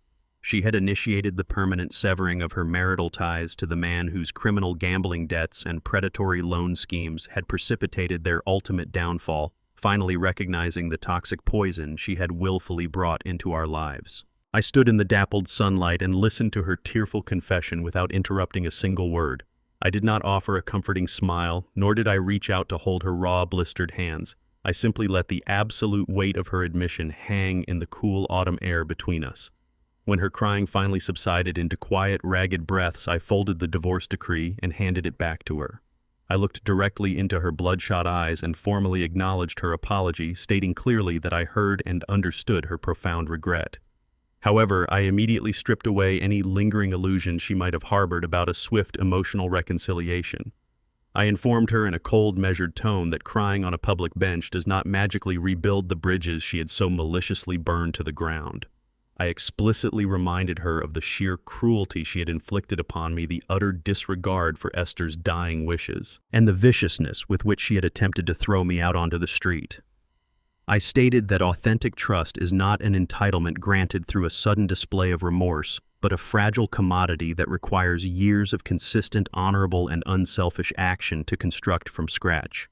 She had initiated the permanent severing of her marital ties to the man whose criminal gambling debts and predatory loan schemes had precipitated their ultimate downfall, finally recognizing the toxic poison she had willfully brought into our lives. I stood in the dappled sunlight and listened to her tearful confession without interrupting a single word. I did not offer a comforting smile, nor did I reach out to hold her raw, blistered hands. I simply let the absolute weight of her admission hang in the cool autumn air between us. When her crying finally subsided into quiet, ragged breaths, I folded the divorce decree and handed it back to her. I looked directly into her bloodshot eyes and formally acknowledged her apology, stating clearly that I heard and understood her profound regret. However, I immediately stripped away any lingering illusions she might have harbored about a swift emotional reconciliation. I informed her in a cold, measured tone that crying on a public bench does not magically rebuild the bridges she had so maliciously burned to the ground. I explicitly reminded her of the sheer cruelty she had inflicted upon me, the utter disregard for Esther's dying wishes, and the viciousness with which she had attempted to throw me out onto the street. I stated that authentic trust is not an entitlement granted through a sudden display of remorse, but a fragile commodity that requires years of consistent, honorable, and unselfish action to construct from scratch.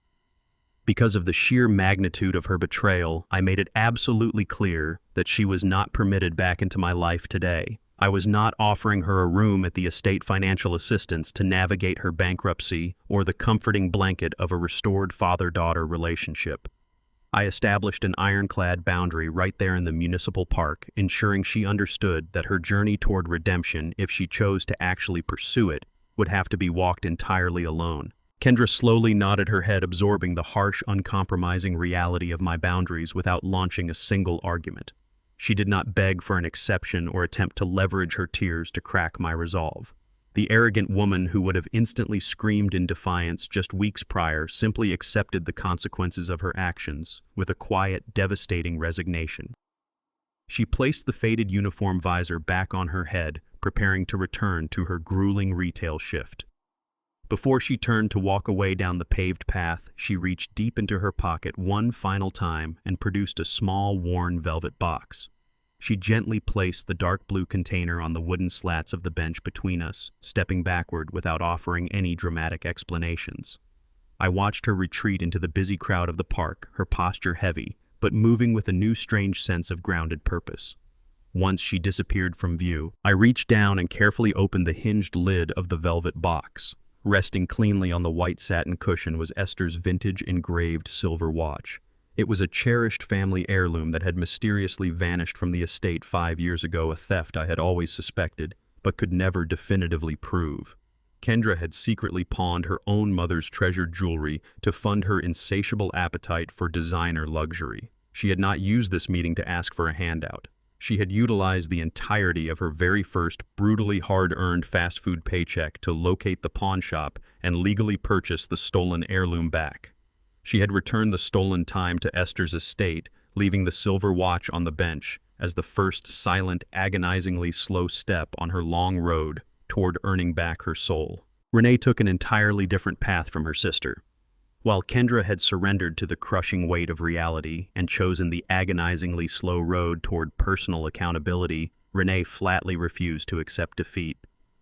Because of the sheer magnitude of her betrayal, I made it absolutely clear that she was not permitted back into my life today. I was not offering her a room at the estate financial assistance to navigate her bankruptcy or the comforting blanket of a restored father-daughter relationship. I established an ironclad boundary right there in the municipal park, ensuring she understood that her journey toward redemption, if she chose to actually pursue it, would have to be walked entirely alone. Kendra slowly nodded her head, absorbing the harsh, uncompromising reality of my boundaries without launching a single argument. She did not beg for an exception or attempt to leverage her tears to crack my resolve. The arrogant woman who would have instantly screamed in defiance just weeks prior simply accepted the consequences of her actions with a quiet, devastating resignation. She placed the faded uniform visor back on her head, preparing to return to her grueling retail shift. Before she turned to walk away down the paved path, she reached deep into her pocket one final time and produced a small, worn velvet box. She gently placed the dark blue container on the wooden slats of the bench between us, stepping backward without offering any dramatic explanations. I watched her retreat into the busy crowd of the park, her posture heavy, but moving with a new strange sense of grounded purpose. Once she disappeared from view, I reached down and carefully opened the hinged lid of the velvet box. Resting cleanly on the white satin cushion was Esther's vintage engraved silver watch. It was a cherished family heirloom that had mysteriously vanished from the estate 5 years ago, a theft I had always suspected, but could never definitively prove. Kendra had secretly pawned her own mother's treasured jewelry to fund her insatiable appetite for designer luxury. She had not used this meeting to ask for a handout. She had utilized the entirety of her very first brutally hard-earned fast food paycheck to locate the pawn shop and legally purchase the stolen heirloom back. She had returned the stolen time to Esther's estate, leaving the silver watch on the bench as the first silent, agonizingly slow step on her long road toward earning back her soul. Renee took an entirely different path from her sister. While Kendra had surrendered to the crushing weight of reality and chosen the agonizingly slow road toward personal accountability, Renee flatly refused to accept defeat.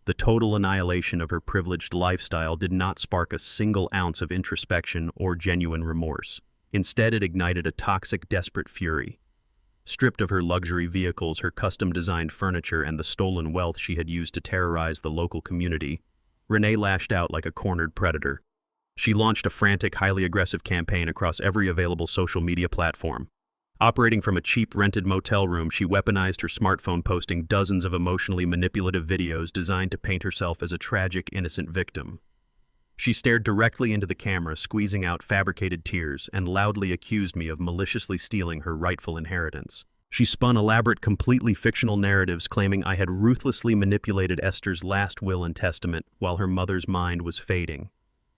The total annihilation of her privileged lifestyle did not spark a single ounce of introspection or genuine remorse. Instead, it ignited a toxic, desperate fury. Stripped of her luxury vehicles, her custom-designed furniture, and the stolen wealth she had used to terrorize the local community, Renee lashed out like a cornered predator. She launched a frantic, highly aggressive campaign across every available social media platform. Operating from a cheap rented motel room, she weaponized her smartphone, posting dozens of emotionally manipulative videos designed to paint herself as a tragic, innocent victim. She stared directly into the camera, squeezing out fabricated tears, and loudly accused me of maliciously stealing her rightful inheritance. She spun elaborate, completely fictional narratives claiming I had ruthlessly manipulated Esther's last will and testament while her mother's mind was fading.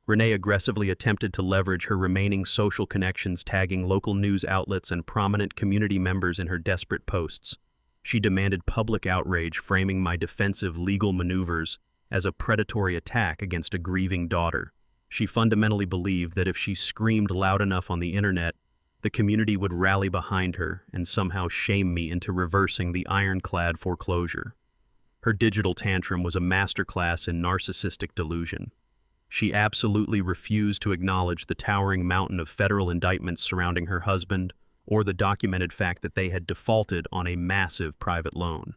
Renee aggressively attempted to leverage her remaining social connections, tagging local news outlets and prominent community members in her desperate posts. She demanded public outrage, framing my defensive legal maneuvers as a predatory attack against a grieving daughter. She fundamentally believed that if she screamed loud enough on the internet, the community would rally behind her and somehow shame me into reversing the ironclad foreclosure. Her digital tantrum was a masterclass in narcissistic delusion. She absolutely refused to acknowledge the towering mountain of federal indictments surrounding her husband or the documented fact that they had defaulted on a massive private loan.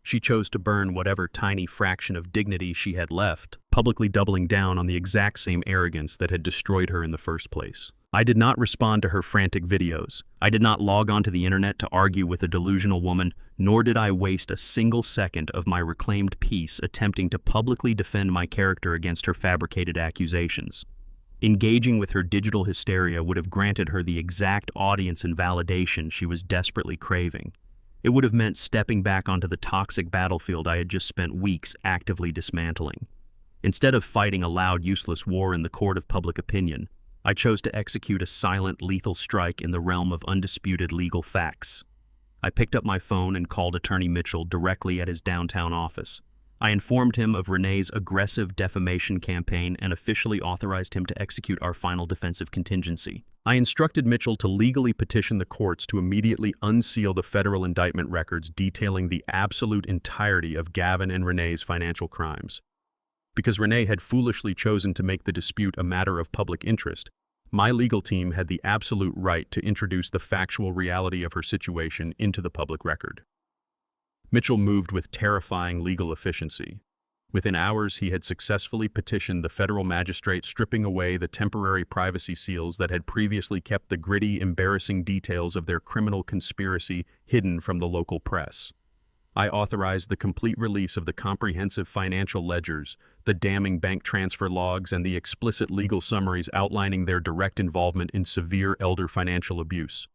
She chose to burn whatever tiny fraction of dignity she had left, publicly doubling down on the exact same arrogance that had destroyed her in the first place. I did not respond to her frantic videos. I did not log onto the internet to argue with a delusional woman, nor did I waste a single second of my reclaimed peace attempting to publicly defend my character against her fabricated accusations. Engaging with her digital hysteria would have granted her the exact audience and validation she was desperately craving. It would have meant stepping back onto the toxic battlefield I had just spent weeks actively dismantling. Instead of fighting a loud, useless war in the court of public opinion, I chose to execute a silent, lethal strike in the realm of undisputed legal facts. I picked up my phone and called Attorney Mitchell directly at his downtown office. I informed him of Renee's aggressive defamation campaign and officially authorized him to execute our final defensive contingency. I instructed Mitchell to legally petition the courts to immediately unseal the federal indictment records detailing the absolute entirety of Gavin and Renee's financial crimes. Because Renee had foolishly chosen to make the dispute a matter of public interest, my legal team had the absolute right to introduce the factual reality of her situation into the public record. Mitchell moved with terrifying legal efficiency. Within hours, he had successfully petitioned the federal magistrate, stripping away the temporary privacy seals that had previously kept the gritty, embarrassing details of their criminal conspiracy hidden from the local press. I authorized the complete release of the comprehensive financial ledgers, the damning bank transfer logs, and the explicit legal summaries outlining their direct involvement in severe elder financial abuse.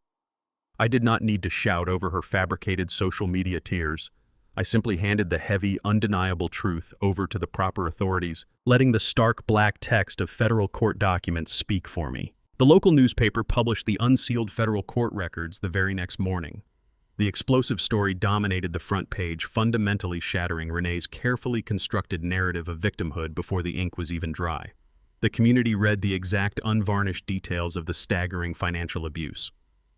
I did not need to shout over her fabricated social media tears. I simply handed the heavy, undeniable truth over to the proper authorities, letting the stark black text of federal court documents speak for me. The local newspaper published the unsealed federal court records the very next morning. The explosive story dominated the front page, fundamentally shattering Renee's carefully constructed narrative of victimhood before the ink was even dry. The community read the exact, unvarnished details of the staggering financial abuse.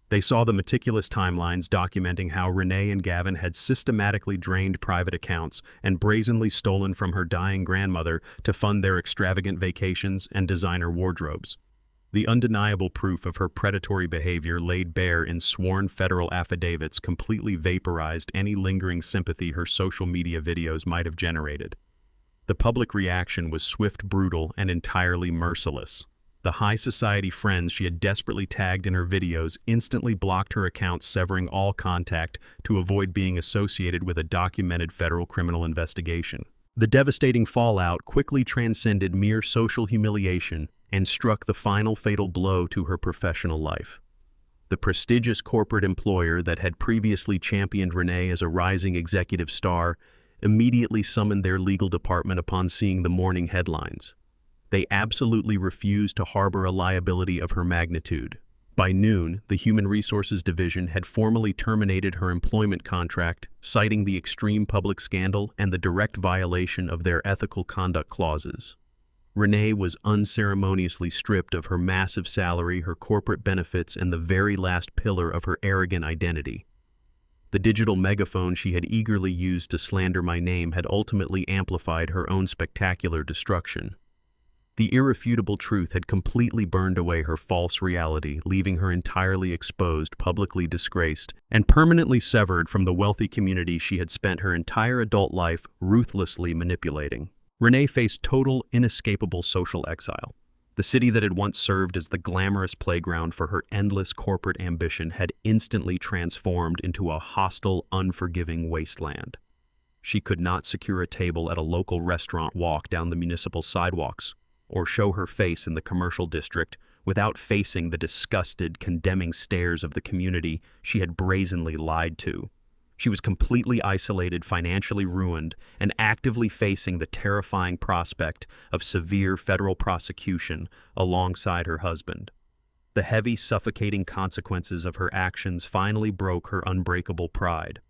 They saw the meticulous timelines documenting how Renee and Gavin had systematically drained private accounts and brazenly stolen from her dying grandmother to fund their extravagant vacations and designer wardrobes. The undeniable proof of her predatory behavior laid bare in sworn federal affidavits completely vaporized any lingering sympathy her social media videos might have generated. The public reaction was swift, brutal, and entirely merciless. The high society friends she had desperately tagged in her videos instantly blocked her accounts, severing all contact to avoid being associated with a documented federal criminal investigation. The devastating fallout quickly transcended mere social humiliation and struck the final fatal blow to her professional life. The prestigious corporate employer that had previously championed Renee as a rising executive star immediately summoned their legal department upon seeing the morning headlines. They absolutely refused to harbor a liability of her magnitude. By noon, the Human Resources Division had formally terminated her employment contract, citing the extreme public scandal and the direct violation of their ethical conduct clauses. Renee was unceremoniously stripped of her massive salary, her corporate benefits, and the very last pillar of her arrogant identity. The digital megaphone she had eagerly used to slander my name had ultimately amplified her own spectacular destruction. The irrefutable truth had completely burned away her false reality, leaving her entirely exposed, publicly disgraced, and permanently severed from the wealthy community she had spent her entire adult life ruthlessly manipulating. Renee faced total, inescapable social exile. The city that had once served as the glamorous playground for her endless corporate ambition had instantly transformed into a hostile, unforgiving wasteland. She could not secure a table at a local restaurant, walk down the municipal sidewalks, or show her face in the commercial district without facing the disgusted, condemning stares of the community she had brazenly lied to. She was completely isolated, financially ruined, and actively facing the terrifying prospect of severe federal prosecution alongside her husband. The heavy, suffocating consequences of her actions finally broke her unbreakable pride.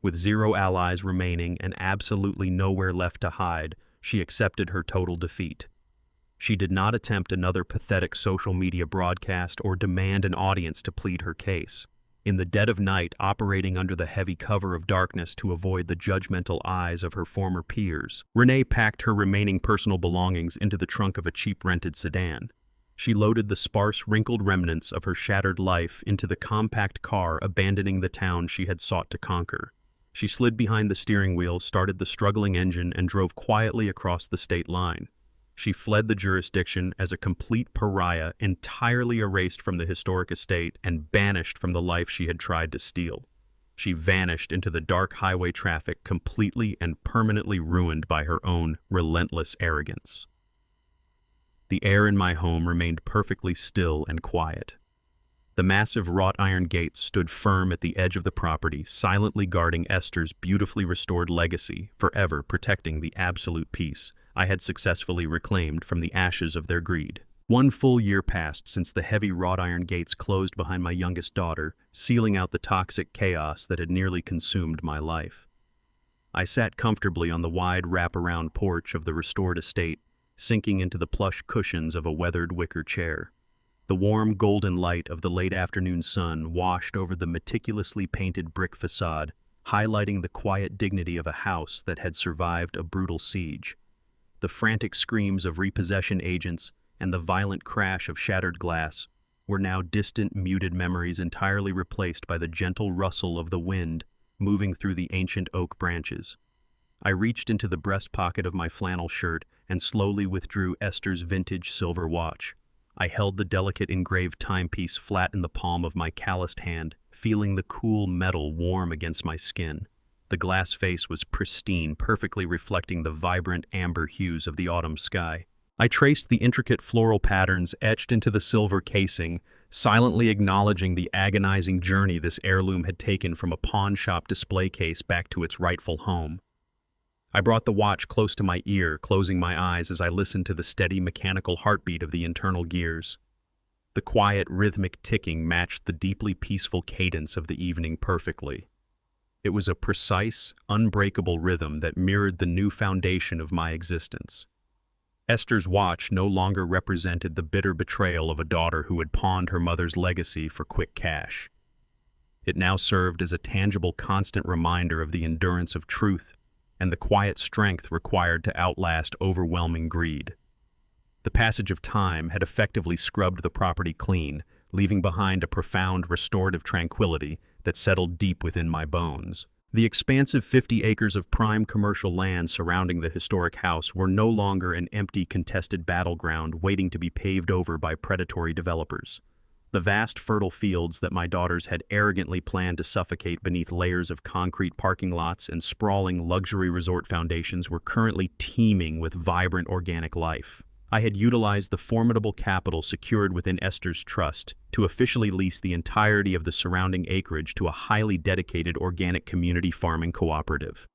With zero allies remaining and absolutely nowhere left to hide, she accepted her total defeat. She did not attempt another pathetic social media broadcast or demand an audience to plead her case. In the dead of night, operating under the heavy cover of darkness to avoid the judgmental eyes of her former peers, Renee packed her remaining personal belongings into the trunk of a cheap rented sedan. She loaded the sparse, wrinkled remnants of her shattered life into the compact car, abandoning the town she had sought to conquer. She slid behind the steering wheel, started the struggling engine, and drove quietly across the state line. She fled the jurisdiction as a complete pariah, entirely erased from the historic estate and banished from the life she had tried to steal. She vanished into the dark highway traffic, completely and permanently ruined by her own relentless arrogance. The air in my home remained perfectly still and quiet. The massive wrought iron gates stood firm at the edge of the property, silently guarding Esther's beautifully restored legacy, forever protecting the absolute peace I had successfully reclaimed from the ashes of their greed. 1 full year passed since the heavy wrought iron gates closed behind my youngest daughter, sealing out the toxic chaos that had nearly consumed my life. I sat comfortably on the wide wraparound porch of the restored estate, sinking into the plush cushions of a weathered wicker chair. The warm golden light of the late afternoon sun washed over the meticulously painted brick facade, highlighting the quiet dignity of a house that had survived a brutal siege. The frantic screams of repossession agents and the violent crash of shattered glass were now distant, muted memories entirely replaced by the gentle rustle of the wind moving through the ancient oak branches. I reached into the breast pocket of my flannel shirt and slowly withdrew Esther's vintage silver watch. I held the delicate engraved timepiece flat in the palm of my calloused hand, feeling the cool metal warm against my skin. The glass face was pristine, perfectly reflecting the vibrant amber hues of the autumn sky. I traced the intricate floral patterns etched into the silver casing, silently acknowledging the agonizing journey this heirloom had taken from a pawn shop display case back to its rightful home. I brought the watch close to my ear, closing my eyes as I listened to the steady mechanical heartbeat of the internal gears. The quiet, rhythmic ticking matched the deeply peaceful cadence of the evening perfectly. It was a precise, unbreakable rhythm that mirrored the new foundation of my existence. Esther's watch no longer represented the bitter betrayal of a daughter who had pawned her mother's legacy for quick cash. It now served as a tangible, constant reminder of the endurance of truth and the quiet strength required to outlast overwhelming greed. The passage of time had effectively scrubbed the property clean, leaving behind a profound restorative tranquility that settled deep within my bones. The expansive 50 acres of prime commercial land surrounding the historic house were no longer an empty, contested battleground waiting to be paved over by predatory developers. The vast, fertile fields that my daughters had arrogantly planned to suffocate beneath layers of concrete parking lots and sprawling luxury resort foundations were currently teeming with vibrant organic life. I had utilized the formidable capital secured within Esther's trust to officially lease the entirety of the surrounding acreage to a highly dedicated organic community farming cooperative.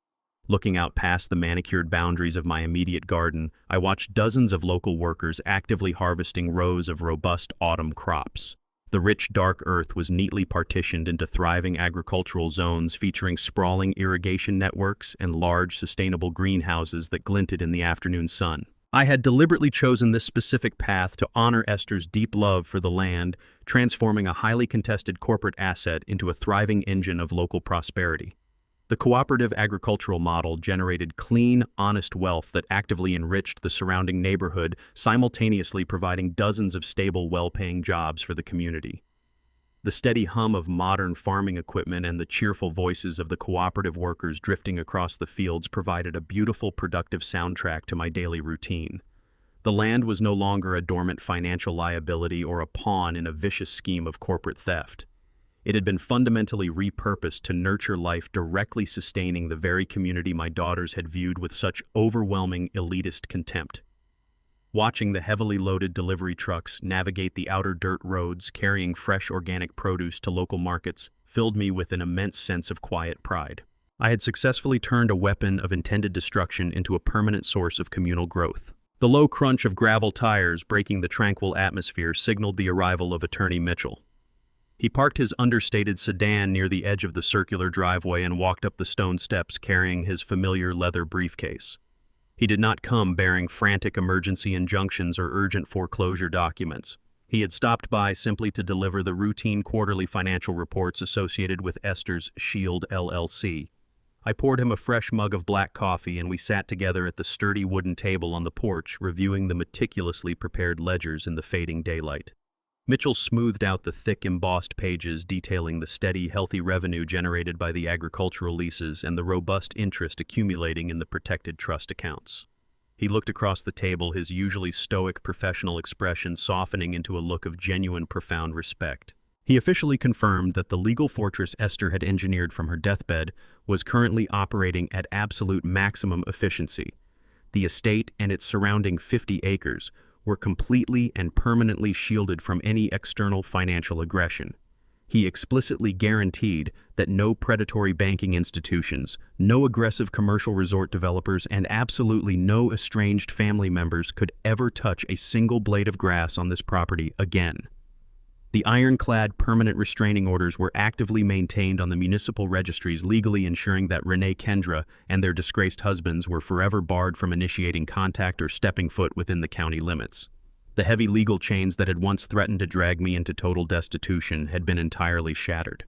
Looking out past the manicured boundaries of my immediate garden, I watched dozens of local workers actively harvesting rows of robust autumn crops. The rich, dark earth was neatly partitioned into thriving agricultural zones featuring sprawling irrigation networks and large, sustainable greenhouses that glinted in the afternoon sun. I had deliberately chosen this specific path to honor Esther's deep love for the land, transforming a highly contested corporate asset into a thriving engine of local prosperity. The cooperative agricultural model generated clean, honest wealth that actively enriched the surrounding neighborhood, simultaneously providing dozens of stable, well-paying jobs for the community. The steady hum of modern farming equipment and the cheerful voices of the cooperative workers drifting across the fields provided a beautiful, productive soundtrack to my daily routine. The land was no longer a dormant financial liability or a pawn in a vicious scheme of corporate theft. It had been fundamentally repurposed to nurture life, directly sustaining the very community my daughters had viewed with such overwhelming elitist contempt. Watching the heavily loaded delivery trucks navigate the outer dirt roads carrying fresh organic produce to local markets filled me with an immense sense of quiet pride. I had successfully turned a weapon of intended destruction into a permanent source of communal growth. The low crunch of gravel tires breaking the tranquil atmosphere signaled the arrival of Attorney Mitchell. He parked his understated sedan near the edge of the circular driveway and walked up the stone steps carrying his familiar leather briefcase. He did not come bearing frantic emergency injunctions or urgent foreclosure documents. He had stopped by simply to deliver the routine quarterly financial reports associated with Esther's Shield LLC. I poured him a fresh mug of black coffee and we sat together at the sturdy wooden table on the porch, reviewing the meticulously prepared ledgers in the fading daylight. Mitchell smoothed out the thick, embossed pages detailing the steady, healthy revenue generated by the agricultural leases and the robust interest accumulating in the protected trust accounts. He looked across the table, his usually stoic, professional expression softening into a look of genuine, profound respect. He officially confirmed that the legal fortress Esther had engineered from her deathbed was currently operating at absolute maximum efficiency. The estate and its surrounding 50 acres were completely and permanently shielded from any external financial aggression. He explicitly guaranteed that no predatory banking institutions, no aggressive commercial resort developers, and absolutely no estranged family members could ever touch a single blade of grass on this property again. The ironclad permanent restraining orders were actively maintained on the municipal registries, legally ensuring that Renee Kendra and their disgraced husbands were forever barred from initiating contact or stepping foot within the county limits. The heavy legal chains that had once threatened to drag me into total destitution had been entirely shattered.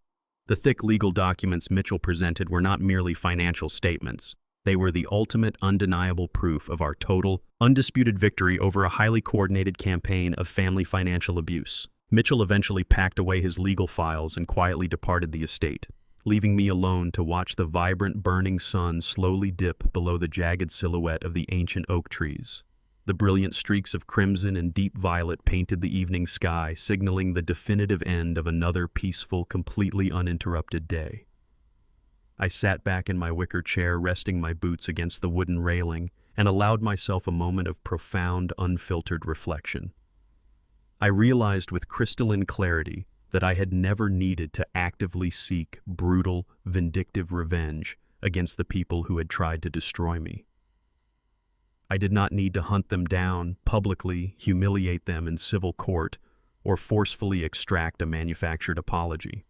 The thick legal documents Mitchell presented were not merely financial statements. They were the ultimate undeniable proof of our total, undisputed victory over a highly coordinated campaign of family financial abuse. Mitchell eventually packed away his legal files and quietly departed the estate, leaving me alone to watch the vibrant burning sun slowly dip below the jagged silhouette of the ancient oak trees. The brilliant streaks of crimson and deep violet painted the evening sky, signaling the definitive end of another peaceful, completely uninterrupted day. I sat back in my wicker chair, resting my boots against the wooden railing, and allowed myself a moment of profound, unfiltered reflection. I realized with crystalline clarity that I had never needed to actively seek brutal, vindictive revenge against the people who had tried to destroy me. I did not need to hunt them down, publicly humiliate them in civil court, or forcefully extract a manufactured apology.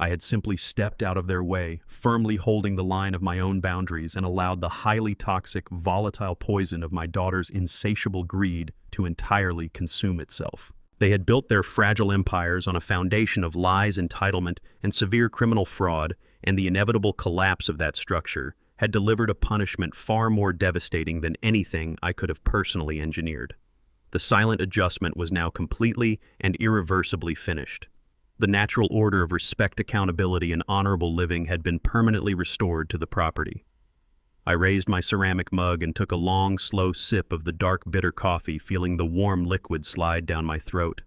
I had simply stepped out of their way, firmly holding the line of my own boundaries, and allowed the highly toxic, volatile poison of my daughter's insatiable greed to entirely consume itself. They had built their fragile empires on a foundation of lies, entitlement, and severe criminal fraud, and the inevitable collapse of that structure had delivered a punishment far more devastating than anything I could have personally engineered. The silent adjustment was now completely and irreversibly finished. The natural order of respect, accountability, and honorable living had been permanently restored to the property. I raised my ceramic mug and took a long, slow sip of the dark, bitter coffee, feeling the warm liquid slide down my throat.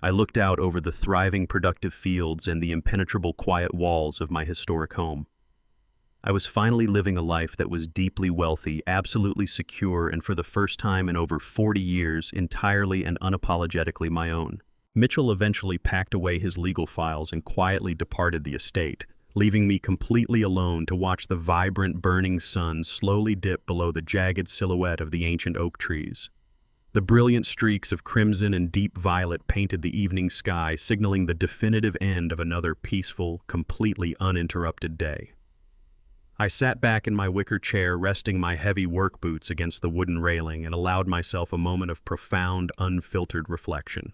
I looked out over the thriving, productive fields and the impenetrable, quiet walls of my historic home. I was finally living a life that was deeply wealthy, absolutely secure, and for the first time in over 40 years, entirely and unapologetically my own. Mitchell eventually packed away his legal files and quietly departed the estate, leaving me completely alone to watch the vibrant, burning sun slowly dip below the jagged silhouette of the ancient oak trees. The brilliant streaks of crimson and deep violet painted the evening sky, signaling the definitive end of another peaceful, completely uninterrupted day. I sat back in my wicker chair, resting my heavy work boots against the wooden railing, and allowed myself a moment of profound, unfiltered reflection.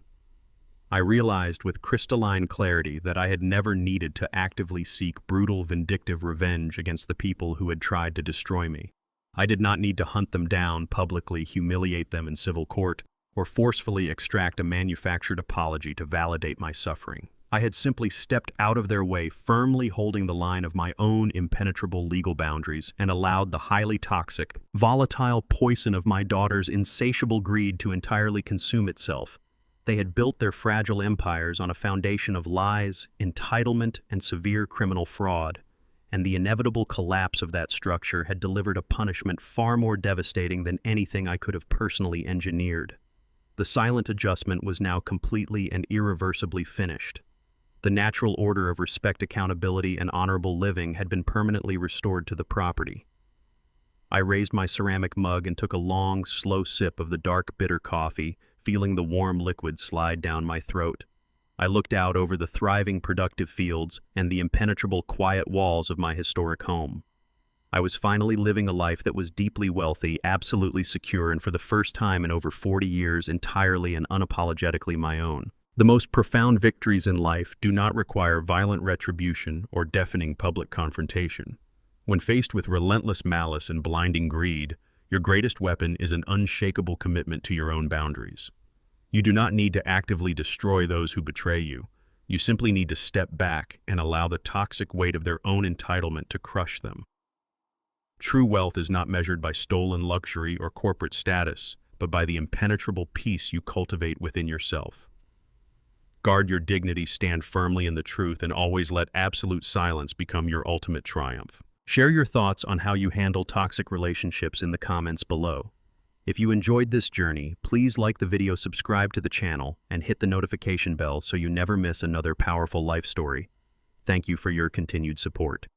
I realized with crystalline clarity that I had never needed to actively seek brutal, vindictive revenge against the people who had tried to destroy me. I did not need to hunt them down, publicly humiliate them in civil court, or forcefully extract a manufactured apology to validate my suffering. I had simply stepped out of their way, firmly holding the line of my own impenetrable legal boundaries, and allowed the highly toxic, volatile poison of my daughter's insatiable greed to entirely consume itself. They had built their fragile empires on a foundation of lies, entitlement, and severe criminal fraud, and the inevitable collapse of that structure had delivered a punishment far more devastating than anything I could have personally engineered. The silent adjustment was now completely and irreversibly finished. The natural order of respect, accountability, and honorable living had been permanently restored to the property. I raised my ceramic mug and took a long, slow sip of the dark, bitter coffee, feeling the warm liquid slide down my throat. I looked out over the thriving, productive fields and the impenetrable, quiet walls of my historic home. I was finally living a life that was deeply wealthy, absolutely secure, and for the first time in over 40 years, entirely and unapologetically my own. The most profound victories in life do not require violent retribution or deafening public confrontation. When faced with relentless malice and blinding greed, your greatest weapon is an unshakable commitment to your own boundaries. You do not need to actively destroy those who betray you. You simply need to step back and allow the toxic weight of their own entitlement to crush them. True wealth is not measured by stolen luxury or corporate status, but by the impenetrable peace you cultivate within yourself. Guard your dignity, stand firmly in the truth, and always let absolute silence become your ultimate triumph. Share your thoughts on how you handle toxic relationships in the comments below. If you enjoyed this journey, please like the video, subscribe to the channel, and hit the notification bell so you never miss another powerful life story. Thank you for your continued support.